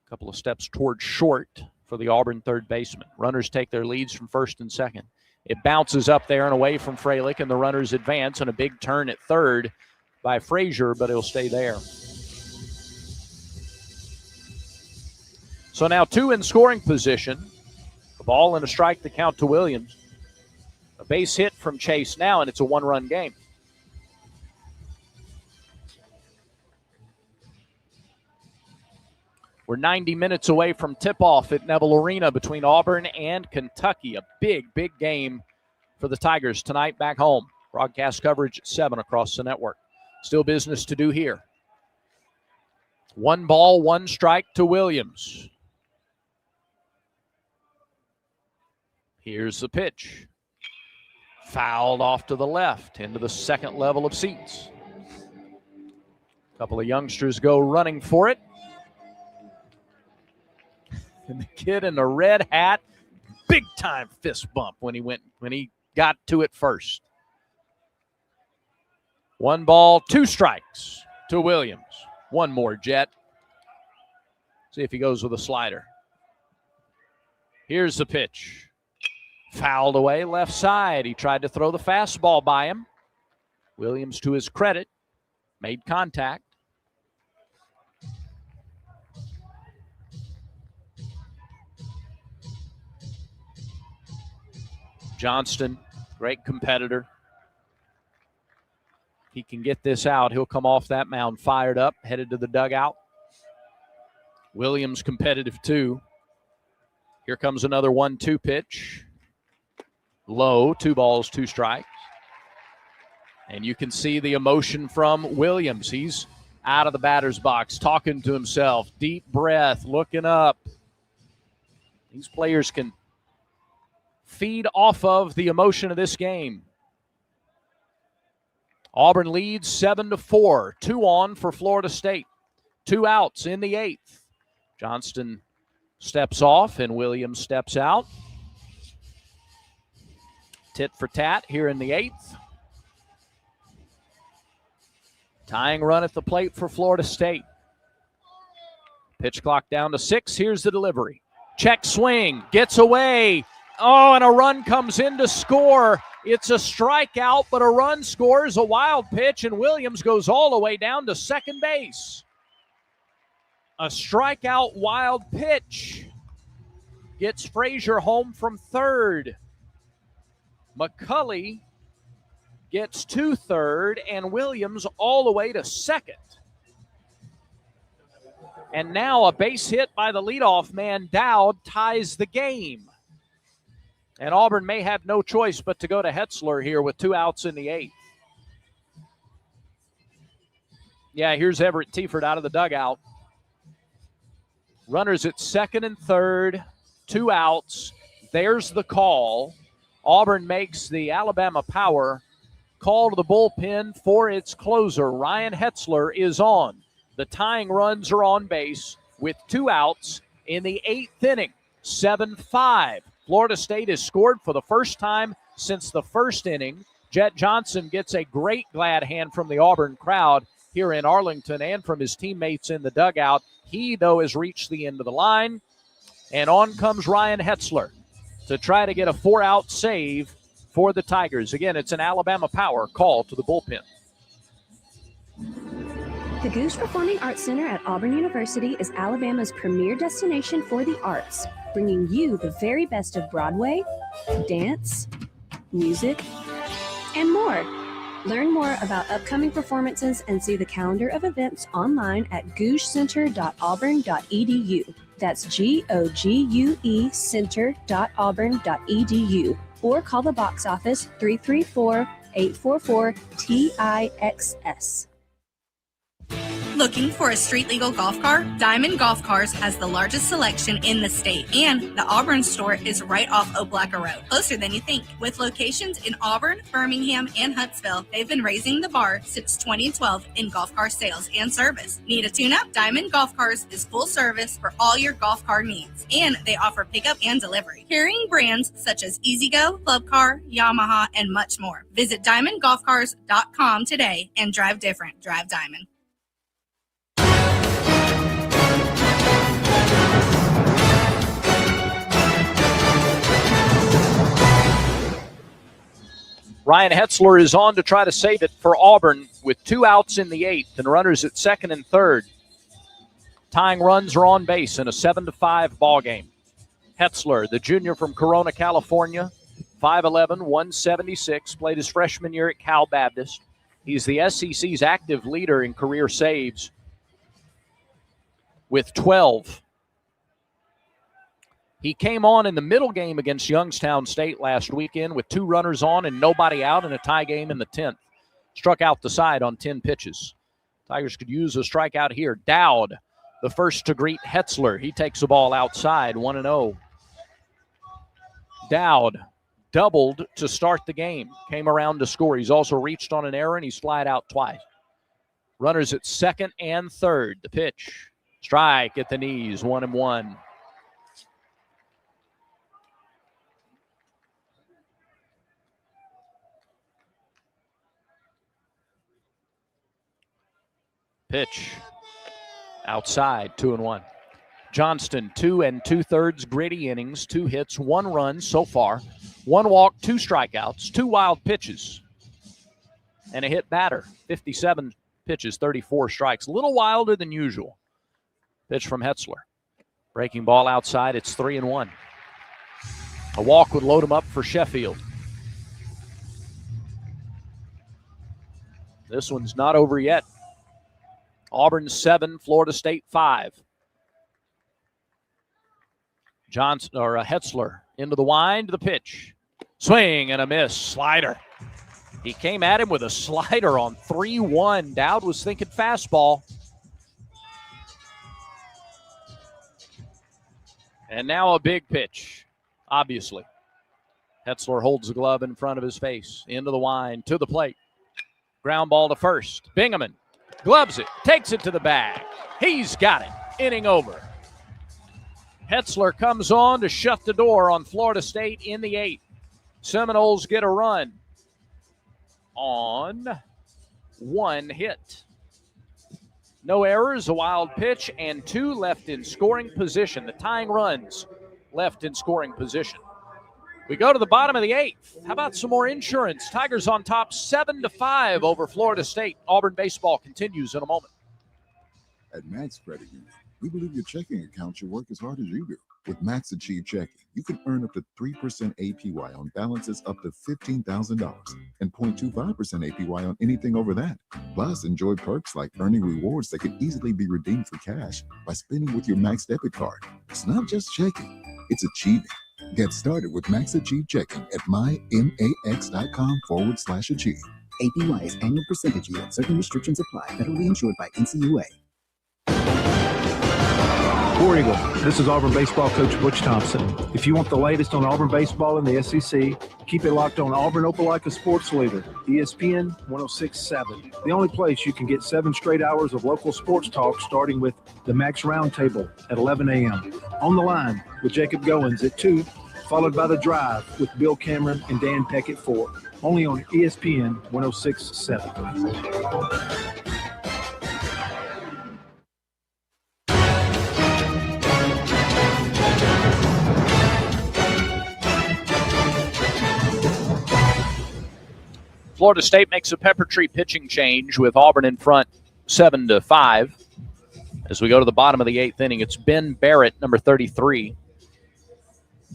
A couple of steps towards short for the Auburn third baseman. Runners take their leads from first and second. It bounces up there and away from Freilich, and the runners advance on a big turn at third by Frazier, but he'll stay there. So now 2 in scoring position. A ball and a strike to count to Williams. A base hit from Chase now, and it's a one-run game. We're 90 minutes away from tip-off at Neville Arena between Auburn and Kentucky. A big, big game for the Tigers tonight back home. Broadcast coverage at 7 across the network. Still business to do here. 1 ball, 1 strike to Williams. Here's the pitch. Fouled off to the left into the second level of seats. A couple of youngsters go running for it. And the kid in the red hat, big time fist bump when he got to it first. 1 ball, 2 strikes to Williams. One more, Jet. See if he goes with a slider. Here's the pitch. Fouled away left side. He tried to throw the fastball by him. Williams, to his credit, made contact. Johnston, great competitor. He can get this out. He'll come off that mound fired up, headed to the dugout. Williams competitive too. Here comes another 1-2 pitch. Low, 2 balls, 2 strikes. And you can see the emotion from Williams. He's out of the batter's box, talking to himself, deep breath, looking up. These players can feed off of the emotion of this game. Auburn leads 7-4. 2 on for Florida State. 2 outs in the 8th. Johnston steps off and Williams steps out. Tit for tat here in the 8th. Tying run at the plate for Florida State. Pitch clock down to 6. Here's the delivery. Check swing. Gets away. Oh, and a run comes in to score. It's a strikeout, but a run scores. A wild pitch, and Williams goes all the way down to second base. A strikeout wild pitch gets Frazier home from third. McCulley gets to third, and Williams all the way to second. And now a base hit by the leadoff man, Dowd, ties the game. And Auburn may have no choice but to go to Hetzler here with 2 outs in the 8th. Yeah, here's Everett Tiefert out of the dugout. Runners at second and third, 2 outs. There's the call. Auburn makes the Alabama Power call to the bullpen for its closer. Ryan Hetzler is on. The tying runs are on base with 2 outs in the 8th inning. 7-5. Florida State has scored for the first time since the first inning. Jet Johnson gets a great glad hand from the Auburn crowd here in Arlington and from his teammates in the dugout. He, though, has reached the end of the line. And on comes Ryan Hetzler to try to get a 4-out save for the Tigers. Again, it's an Alabama Power call to the bullpen. The Goose Performing Arts Center at Auburn University is Alabama's premier destination for the arts, bringing you the very best of Broadway, dance, music, and more. Learn more about upcoming performances and see the calendar of events online at gougecenter.auburn.edu. That's GOGUE center.auburn.edu. Or call the box office 334-844-TIXS. Looking for a street legal golf car? Diamond Golf Cars has the largest selection in the state, and the Auburn store is right off Opelika Road, closer than you think. With locations in Auburn, Birmingham, and Huntsville, they've been raising the bar since 2012 in golf car sales and service. Need a tune-up? Diamond Golf Cars is full service for all your golf car needs, and they offer pickup and delivery. Carrying brands such as EasyGo, Club Car, Yamaha, and much more. Visit DiamondGolfCars.com today and drive different. Drive Diamond. Ryan Hetzler is on to try to save it for Auburn with 2 outs in the 8th and runners at 2nd and 3rd. Tying runs are on base in a 7-5 ball game. Hetzler, the junior from Corona, California, 5'11", 176, played his freshman year at Cal Baptist. He's the SEC's active leader in career saves with 12. He came on in the middle game against Youngstown State last weekend with 2 runners on and nobody out in a tie game in the 10th. Struck out the side on 10 pitches. Tigers could use a strikeout here. Dowd, the first to greet Hetzler. He takes the ball outside, 1-0. Dowd doubled to start the game. Came around to score. He's also reached on an error, and he's flied out twice. Runners at 2nd and 3rd. The pitch. Strike at the knees, 1-1. Pitch outside, 2-1. Johnston, 2 2/3 gritty innings, 2 hits, 1 run so far, 1 walk, 2 strikeouts, 2 wild pitches, and a hit batter. 57 pitches, 34 strikes. A little wilder than usual. Pitch from Hetzler. Breaking ball outside, it's 3-1. A walk would load him up for Sheffield. This one's not over yet. Auburn 7, Florida State 5. Hetzler into the wind, the pitch. Swing and a miss, slider. He came at him with a slider on 3-1. Dowd was thinking fastball. And now a big pitch, obviously. Hetzler holds the glove in front of his face. Into the wind, to the plate. Ground ball to first. Bingaman gloves it, takes it to the bag. He's got it. Inning over. Hetzler comes on to shut the door on Florida State in the 8th. Seminoles get a run on 1 hit. No errors, a wild pitch, and 2 left in scoring position. The tying runs left in scoring position. We go to the bottom of the 8th. How about some more insurance? Tigers on top 7-5 over Florida State. Auburn baseball continues in a moment. At Max Credit Union, we believe your checking account should work as hard as you do. With Max Achieve Checking, you can earn up to 3% APY on balances up to $15,000 and 0.25% APY on anything over that. Plus, enjoy perks like earning rewards that can easily be redeemed for cash by spending with your Max debit card. It's not just checking, it's achieving. Get started with Max Achieve Checking at mymax.com/achieve. APY is annual percentage yield. Certain restrictions apply. Federally insured by NCUA. War Eagle, this is Auburn baseball coach Butch Thompson. If you want the latest on Auburn baseball in the SEC, keep it locked on Auburn Opelika Sports Leader, ESPN 106.7. The only place you can get 7 straight hours of local sports talk, starting with the Max Roundtable at 11 a.m. On the Line with Jacob Goins at 2, followed by The Drive with Bill Cameron and Dan Peck at 4. Only on ESPN 106.7. Florida State makes a pepper tree pitching change with Auburn in front 7-5. As we go to the bottom of the 8th inning, it's Ben Barrett, number 33.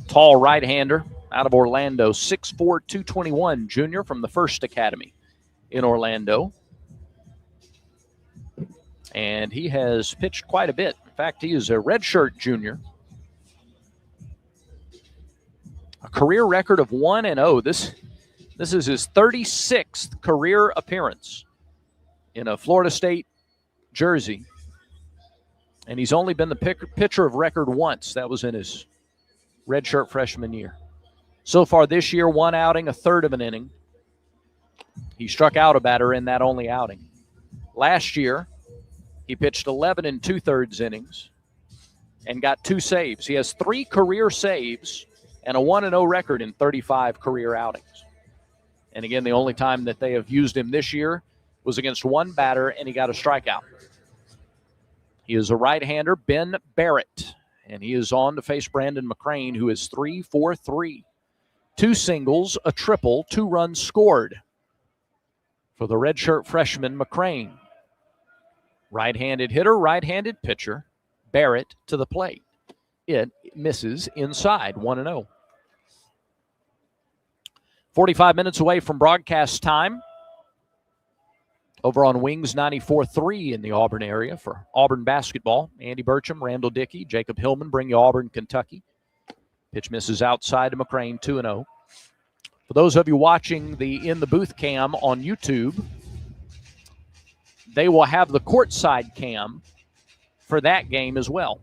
Tall right-hander out of Orlando, 6'4", 221, junior from the First Academy in Orlando. And he has pitched quite a bit. In fact, he is a redshirt junior. A career record of 1-0. This is his 36th career appearance in a Florida State jersey. And he's only been the pitcher of record once. That was in his redshirt freshman year. So far this year, one outing, a third of an inning. He struck out a batter in that only outing. Last year, he pitched 11 2/3 innings and got 2 saves. He has 3 career saves and a 1-0 record in 35 career outings. And again, the only time that they have used him this year was against one batter, and he got a strikeout. He is a right-hander, Ben Barrett, and he is on to face Brandon McCrane, who is 3-for-3. 2 singles, a triple, 2 runs scored for the redshirt freshman McCrane. Right-handed hitter, right-handed pitcher. Barrett to the plate. It misses inside, 1-0. 45 minutes away from broadcast time. Over on Wings 94.3 in the Auburn area for Auburn basketball. Andy Burcham, Randall Dickey, Jacob Hillman bring you Auburn, Kentucky. Pitch misses outside to McCrane, 2-0. For those of you watching the In the Booth cam on YouTube, they will have the courtside cam for that game as well.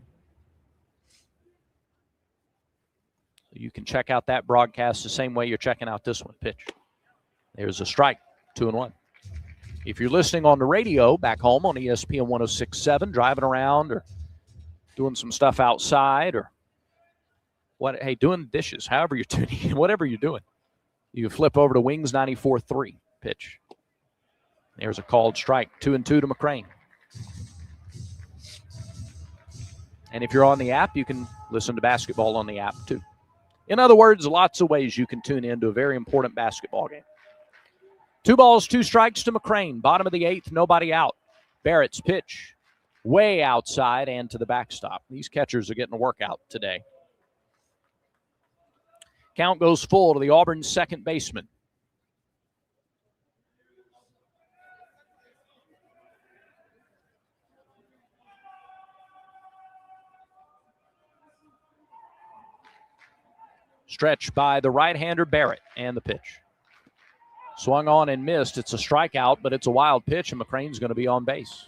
You can check out that broadcast the same way you're checking out this one. Pitch. There's a strike, 2-1. If you're listening on the radio back home on ESPN 106.7, driving around or doing some stuff outside or doing dishes, however you're tuning in, whatever you're doing, you flip over to Wings 94.3. Pitch. There's a called strike, 2-2 to McCrane. And if you're on the app, you can listen to basketball on the app too. In other words, lots of ways you can tune in to a very important basketball game. 2 balls, 2 strikes to McCrane. Bottom of the 8th, nobody out. Barrett's pitch way outside and to the backstop. These catchers are getting a workout today. Count goes full to the Auburn second baseman. Stretch by the right-hander Barrett, and the pitch. Swung on and missed. It's a strikeout, but it's a wild pitch, and McCrane's going to be on base.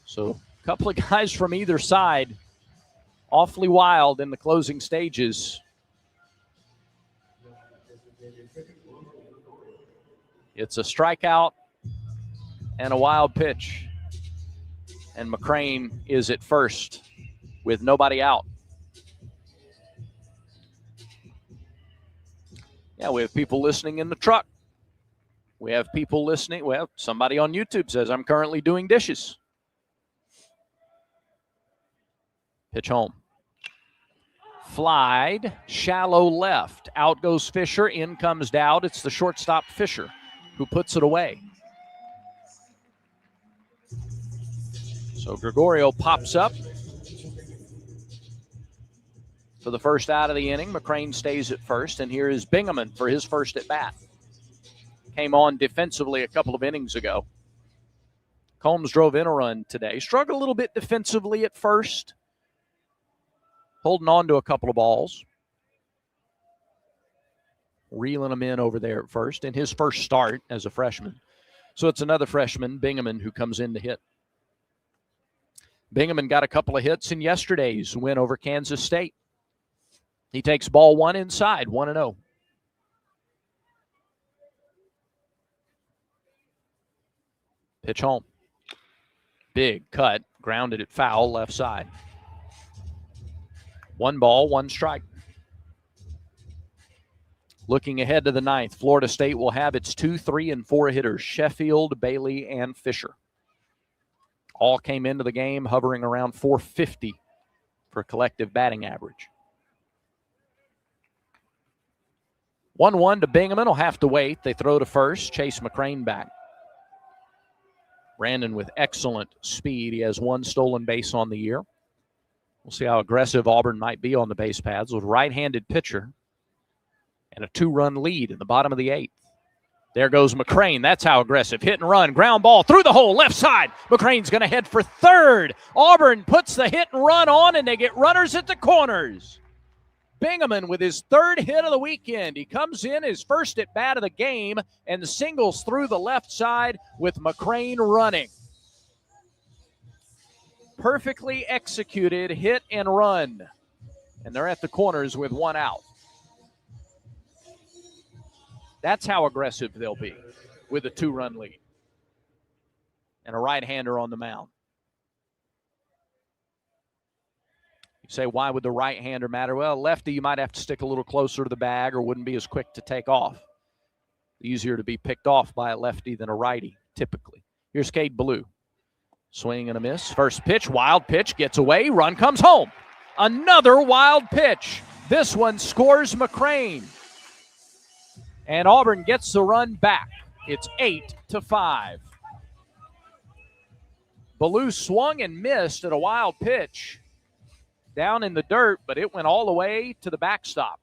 So a couple of guys from either side, awfully wild in the closing stages. It's a strikeout and a wild pitch, and McCrane is at first with nobody out. Yeah, we have people listening in the truck. We have people listening. Well, somebody on YouTube says, I'm currently doing dishes. Pitch home. Flied, shallow left. Out goes Fisher, in comes Dowd. It's the shortstop Fisher who puts it away. So Gregorio pops up for the first out of the inning. McCrane stays at first, and here is Bingaman for his first at bat. Came on defensively a couple of innings ago. Combs drove in a run today. Struggled a little bit defensively at first, holding on to a couple of balls. Reeling them in over there at first in his first start as a freshman. So it's another freshman, Bingaman, who comes in to hit. Bingaman got a couple of hits in yesterday's win over Kansas State. He takes ball 1 inside, 1-0. Pitch home. Big cut, grounded it foul, left side. 1 ball, 1 strike. Looking ahead to the 9th, Florida State will have its 2, 3, and 4 hitters, Sheffield, Bailey, and Fisher. All came into the game hovering around 450 for collective batting average. 1-1 to Bingaman. Will have to wait. They throw to first. Chase McCrane back. Brandon with excellent speed. He has 1 stolen base on the year. We'll see how aggressive Auburn might be on the base paths with right-handed pitcher and a 2-run lead in the bottom of the 8th. There goes McCrane. That's how aggressive. Hit and run. Ground ball through the hole. Left side. McCrane's going to head for third. Auburn puts the hit and run on, and they get runners at the corners. Bingaman with his third hit of the weekend. He comes in his first at bat of the game and singles through the left side with McCrane running. Perfectly executed hit and run. And they're at the corners with one out. That's how aggressive they'll be with a 2-run lead. And a right-hander on the mound. You say, why would the right-hander matter? Well, lefty, you might have to stick a little closer to the bag or wouldn't be as quick to take off. Easier to be picked off by a lefty than a righty, typically. Here's Cade Ballou. Swing and a miss. First pitch, wild pitch, gets away, run comes home. Another wild pitch. This one scores McCrane. And Auburn gets the run back. It's 8-5. Ballou swung and missed at a wild pitch down in the dirt, but it went all the way to the backstop.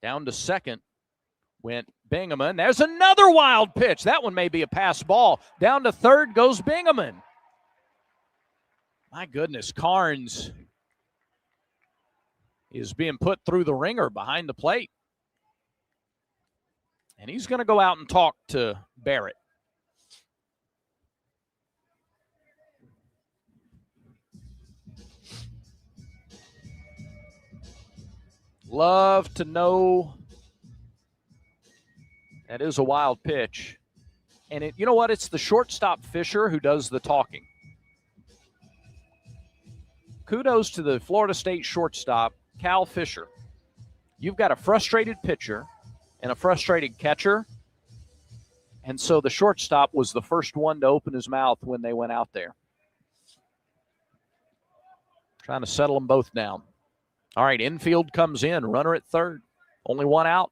Down to second went Bingaman. There's another wild pitch. That one may be a pass ball. Down to third goes Bingaman. My goodness, Carnes is being put through the ringer behind the plate. And he's going to go out and talk to Barrett. Love to know that is a wild pitch. And you know what? It's the shortstop Fisher who does the talking. Kudos to the Florida State shortstop, Cal Fisher. You've got a frustrated pitcher and a frustrated catcher. And so the shortstop was the first one to open his mouth when they went out there. Trying to settle them both down. All right, infield comes in, runner at third. Only one out.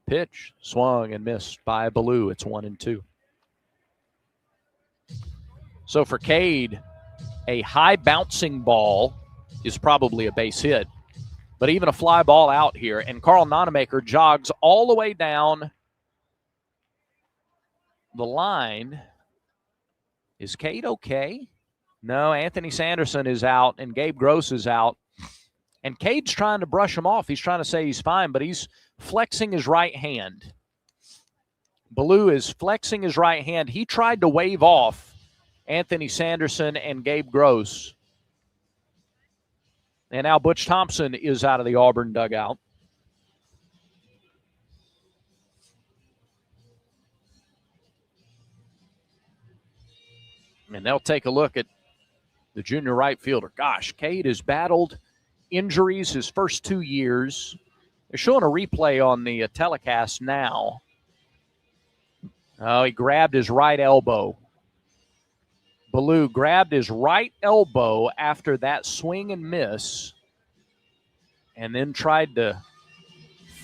Pitch, swung and missed by Ballou. It's 1-2. So for Cade, a high bouncing ball is probably a base hit. But even a fly ball out here, and Carl Nonemaker jogs all the way down the line. Is Cade okay? No, Anthony Sanderson is out, and Gabe Gross is out. And Cade's trying to brush him off. He's trying to say he's fine, but he's flexing his right hand. Ballou is flexing his right hand. He tried to wave off Anthony Sanderson and Gabe Gross. And now Butch Thompson is out of the Auburn dugout. And they'll take a look at the junior right fielder. Gosh, Cade has battled injuries his first 2 years. They're showing a replay on the telecast now. Oh, he grabbed his right elbow. Ballou grabbed his right elbow after that swing and miss and then tried to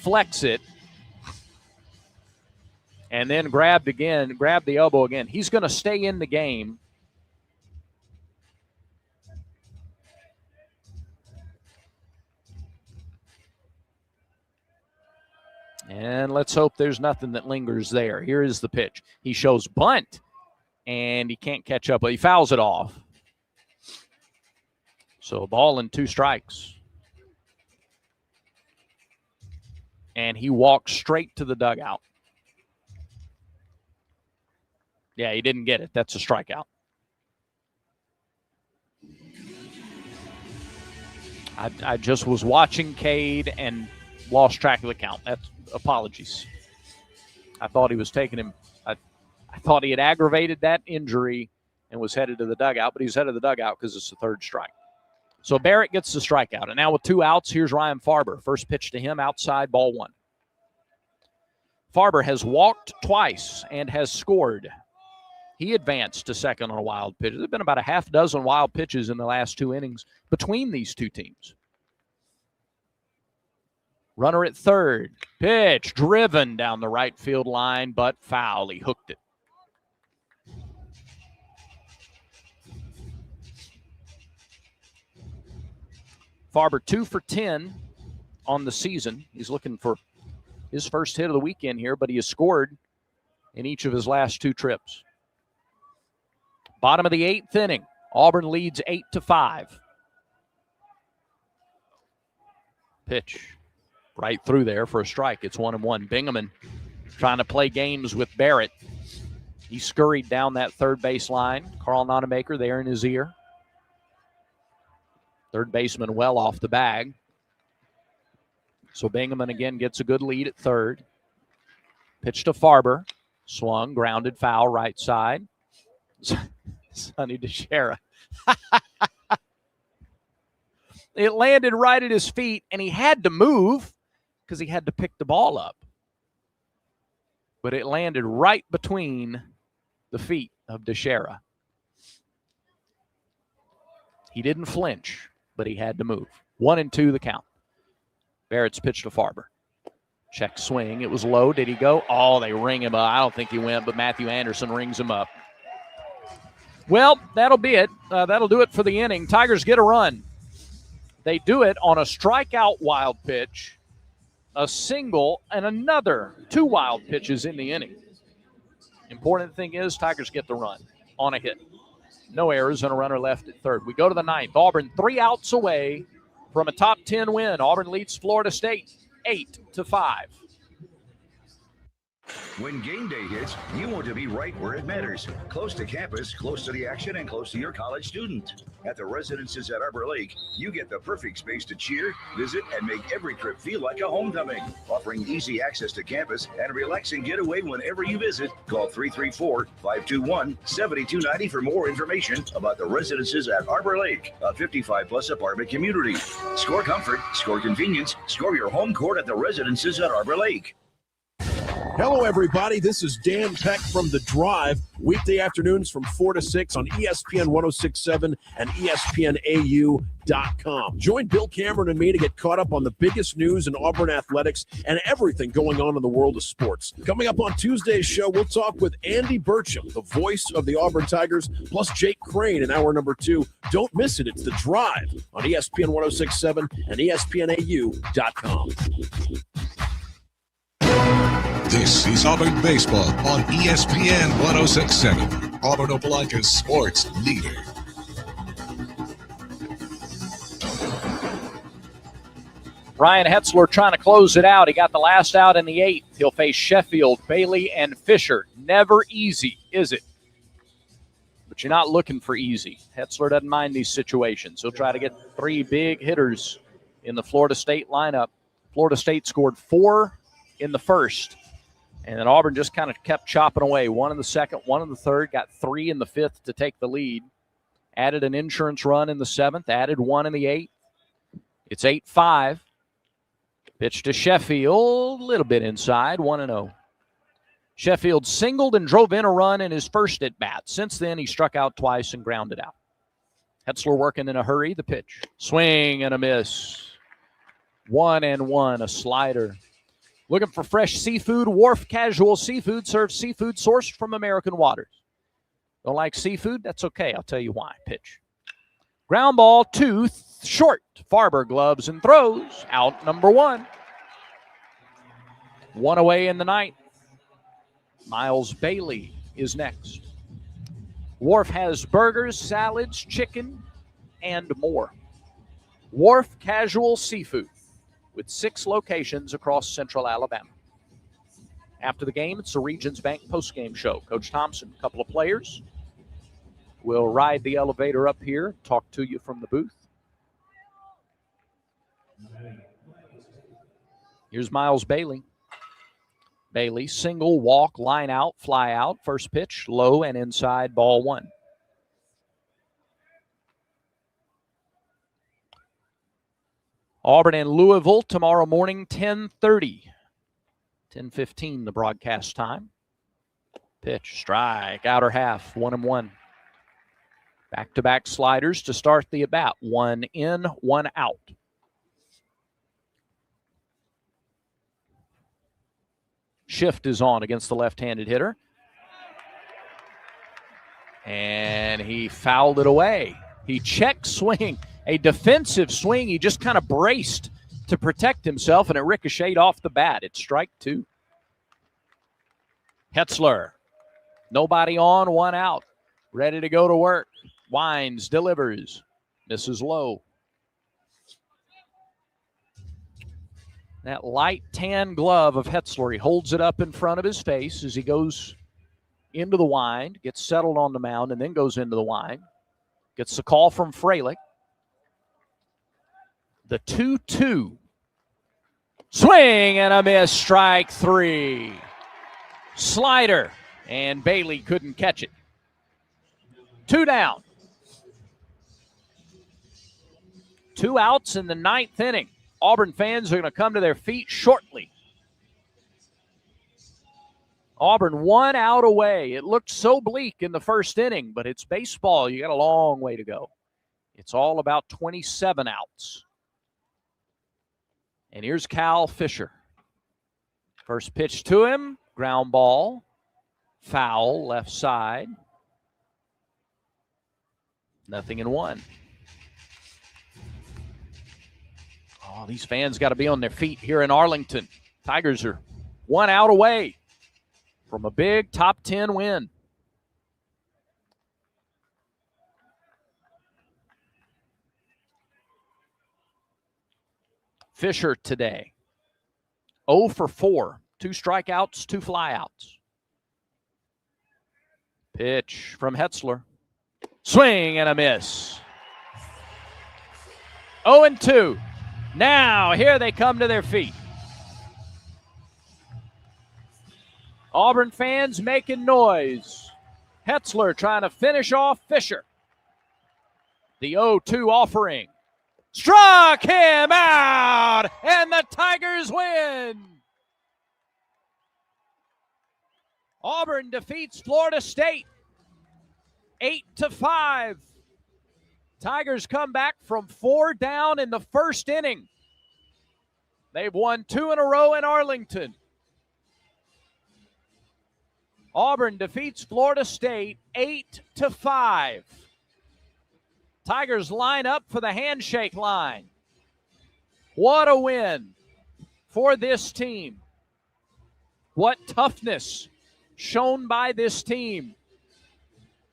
flex it and then grabbed the elbow again. He's going to stay in the game. And let's hope there's nothing that lingers there. Here is the pitch. He shows bunt, and he can't catch up, but he fouls it off. So ball and 2 strikes. And he walks straight to the dugout. Yeah, he didn't get it. That's a strikeout. I just was watching Cade and lost track of the count. That's apologies. I thought he was taking him. I thought he had aggravated that injury and was headed to the dugout, but he's headed to the dugout because it's the third strike. So Barrett gets the strikeout. And now with 2 outs, here's Ryan Farber. First pitch to him, outside, ball 1. Farber has walked twice and has scored. He advanced to second on a wild pitch. There have been about a half dozen wild pitches in the last 2 innings between these two teams. Runner at third. Pitch driven down the right field line, but foul. He hooked it. Farber 2 for 10 on the season. He's looking for his first hit of the weekend here, but he has scored in each of his last 2 trips. Bottom of the 8th inning. Auburn leads 8-5. Pitch right through there for a strike. It's 1-1. Bingaman trying to play games with Barrett. He scurried down that third base line. Carl Nonemaker there in his ear. Third baseman well off the bag. So Bingaman again gets a good lead at third. Pitch to Farber. Swung, grounded, foul, right side. Sonny DeShera. It landed right at his feet, and he had to move because he had to pick the ball up. But it landed right between the feet of DeShera. He didn't flinch, but he had to move. 1-2 the count. Barrett's pitch to Farber. Check swing. It was low. Did he go? Oh, they ring him up. I don't think he went, but Matthew Anderson rings him up. Well, that'll be it. That'll do it for the inning. Tigers get a run. They do it on a strikeout wild pitch, a single, and another 2 wild pitches in the inning. Important thing is Tigers get the run on a hit. No errors and a runner left at third. We go to the 9th. Auburn 3 outs away from a top 10 win. Auburn leads Florida State 8-5. When game day hits, you want to be right where it matters. Close to campus, close to the action, and close to your college student. At the residences at Arbor Lake, you get the perfect space to cheer, visit, and make every trip feel like a homecoming. Offering easy access to campus and a relaxing getaway whenever you visit. Call 334-521-7290 for more information about the residences at Arbor Lake, a 55-plus apartment community. Score comfort, score convenience, score your home court at the residences at Arbor Lake. Hello, everybody. This is Dan Peck from The Drive. Weekday afternoons from 4 to 6 on ESPN 106.7 and ESPNAU.com. Join Bill Cameron and me to get caught up on the biggest news in Auburn athletics and everything going on in the world of sports. Coming up on Tuesday's show, we'll talk with Andy Burcham, the voice of the Auburn Tigers, plus Jake Crane in hour number 2. Don't miss it. It's The Drive on ESPN 106.7 and ESPNAU.com. This is Auburn Baseball on ESPN 106.7, Auburn Opelika's sports leader. Ryan Hetzler trying to close it out. He got the last out in the 8th. He'll face Sheffield, Bailey, and Fisher. Never easy, is it? But you're not looking for easy. Hetzler doesn't mind these situations. He'll try to get 3 big hitters in the Florida State lineup. Florida State scored 4 in the first. And then Auburn just kind of kept chopping away. 1 in the second, 1 in the third, got 3 in the 5th to take the lead. Added an insurance run in the 7th, added 1 in the 8th. It's 8-5. Pitch to Sheffield, a little bit inside, 1-0. Sheffield singled and drove in a run in his first at-bat. Since then, he struck out twice and grounded out. Hetzler working in a hurry, the pitch. Swing and a miss. 1-1, a slider. Looking for fresh seafood? Wharf Casual Seafood serves seafood sourced from American waters. Don't like seafood? That's okay. I'll tell you why. Pitch. Ground ball 2, short. Farber gloves and throws. Out number 1. 1 away in the 9th. Miles Bailey is next. Wharf has burgers, salads, chicken, and more. Wharf Casual Seafood, with 6 locations across central Alabama. After the game, it's the Regions Bank postgame show. Coach Thompson, a couple of players, will ride the elevator up here, talk to you from the booth. Here's Miles Bailey. Bailey, single, walk, line out, fly out. First pitch, low and inside, ball 1. Auburn and Louisville tomorrow morning, 10:30. 10:15 the broadcast time. Pitch, strike, outer half, 1-1. Back-to-back sliders to start the at-bat. 1 in, 1 out. Shift is on against the left-handed hitter. And he fouled it away. He checked swing. A defensive swing. He just kind of braced to protect himself, and it ricocheted off the bat. It's strike 2. Hetzler, nobody on, 1 out. Ready to go to work. Wines, delivers, misses low. That light tan glove of Hetzler, he holds it up in front of his face as he goes into the wind, gets settled on the mound, and then goes into the wind. Gets the call from Fralick. The 2-2. Swing and a miss, strike 3. Slider, and Bailey couldn't catch it. 2 down. 2 outs in the 9th inning. Auburn fans are going to come to their feet shortly. Auburn 1 out away. It looked so bleak in the first inning, but it's baseball. You got a long way to go. It's all about 27 outs. And here's Cal Fisher. First pitch to him, ground ball, foul, left side. 0-1. Oh, these fans got to be on their feet here in Arlington. Tigers are 1 out away from a big top 10 win. Fisher today, 0 for 4. 2 strikeouts, 2 flyouts. Pitch from Hetzler. Swing and a miss. 0-2. Now, here they come to their feet. Auburn fans making noise. Hetzler trying to finish off Fisher. The 0-2 offering. Struck him out, and the Tigers win. Auburn defeats Florida State 8-5. Tigers come back from 4 down in the first inning. They've won 2 in a row in Arlington. Auburn defeats Florida State 8-5. Tigers line up for the handshake line. What a win for this team. What toughness shown by this team.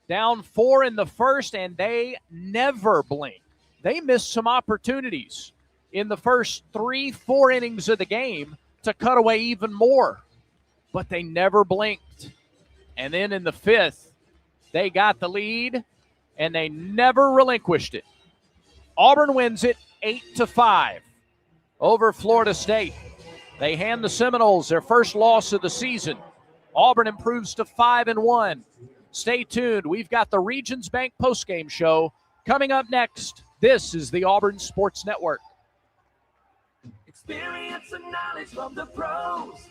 Down 4 in the first, and they never blink. They missed some opportunities in the first 3-4 innings of the game to cut away even more, but they never blinked. And then in the 5th, they got the lead, and they never relinquished it. Auburn wins it 8-5 over Florida State. They hand the Seminoles their first loss of the season. Auburn improves to 5-1. Stay tuned. We've got the Regions Bank postgame show coming up next. This is the Auburn Sports Network. Experience and knowledge from the pros.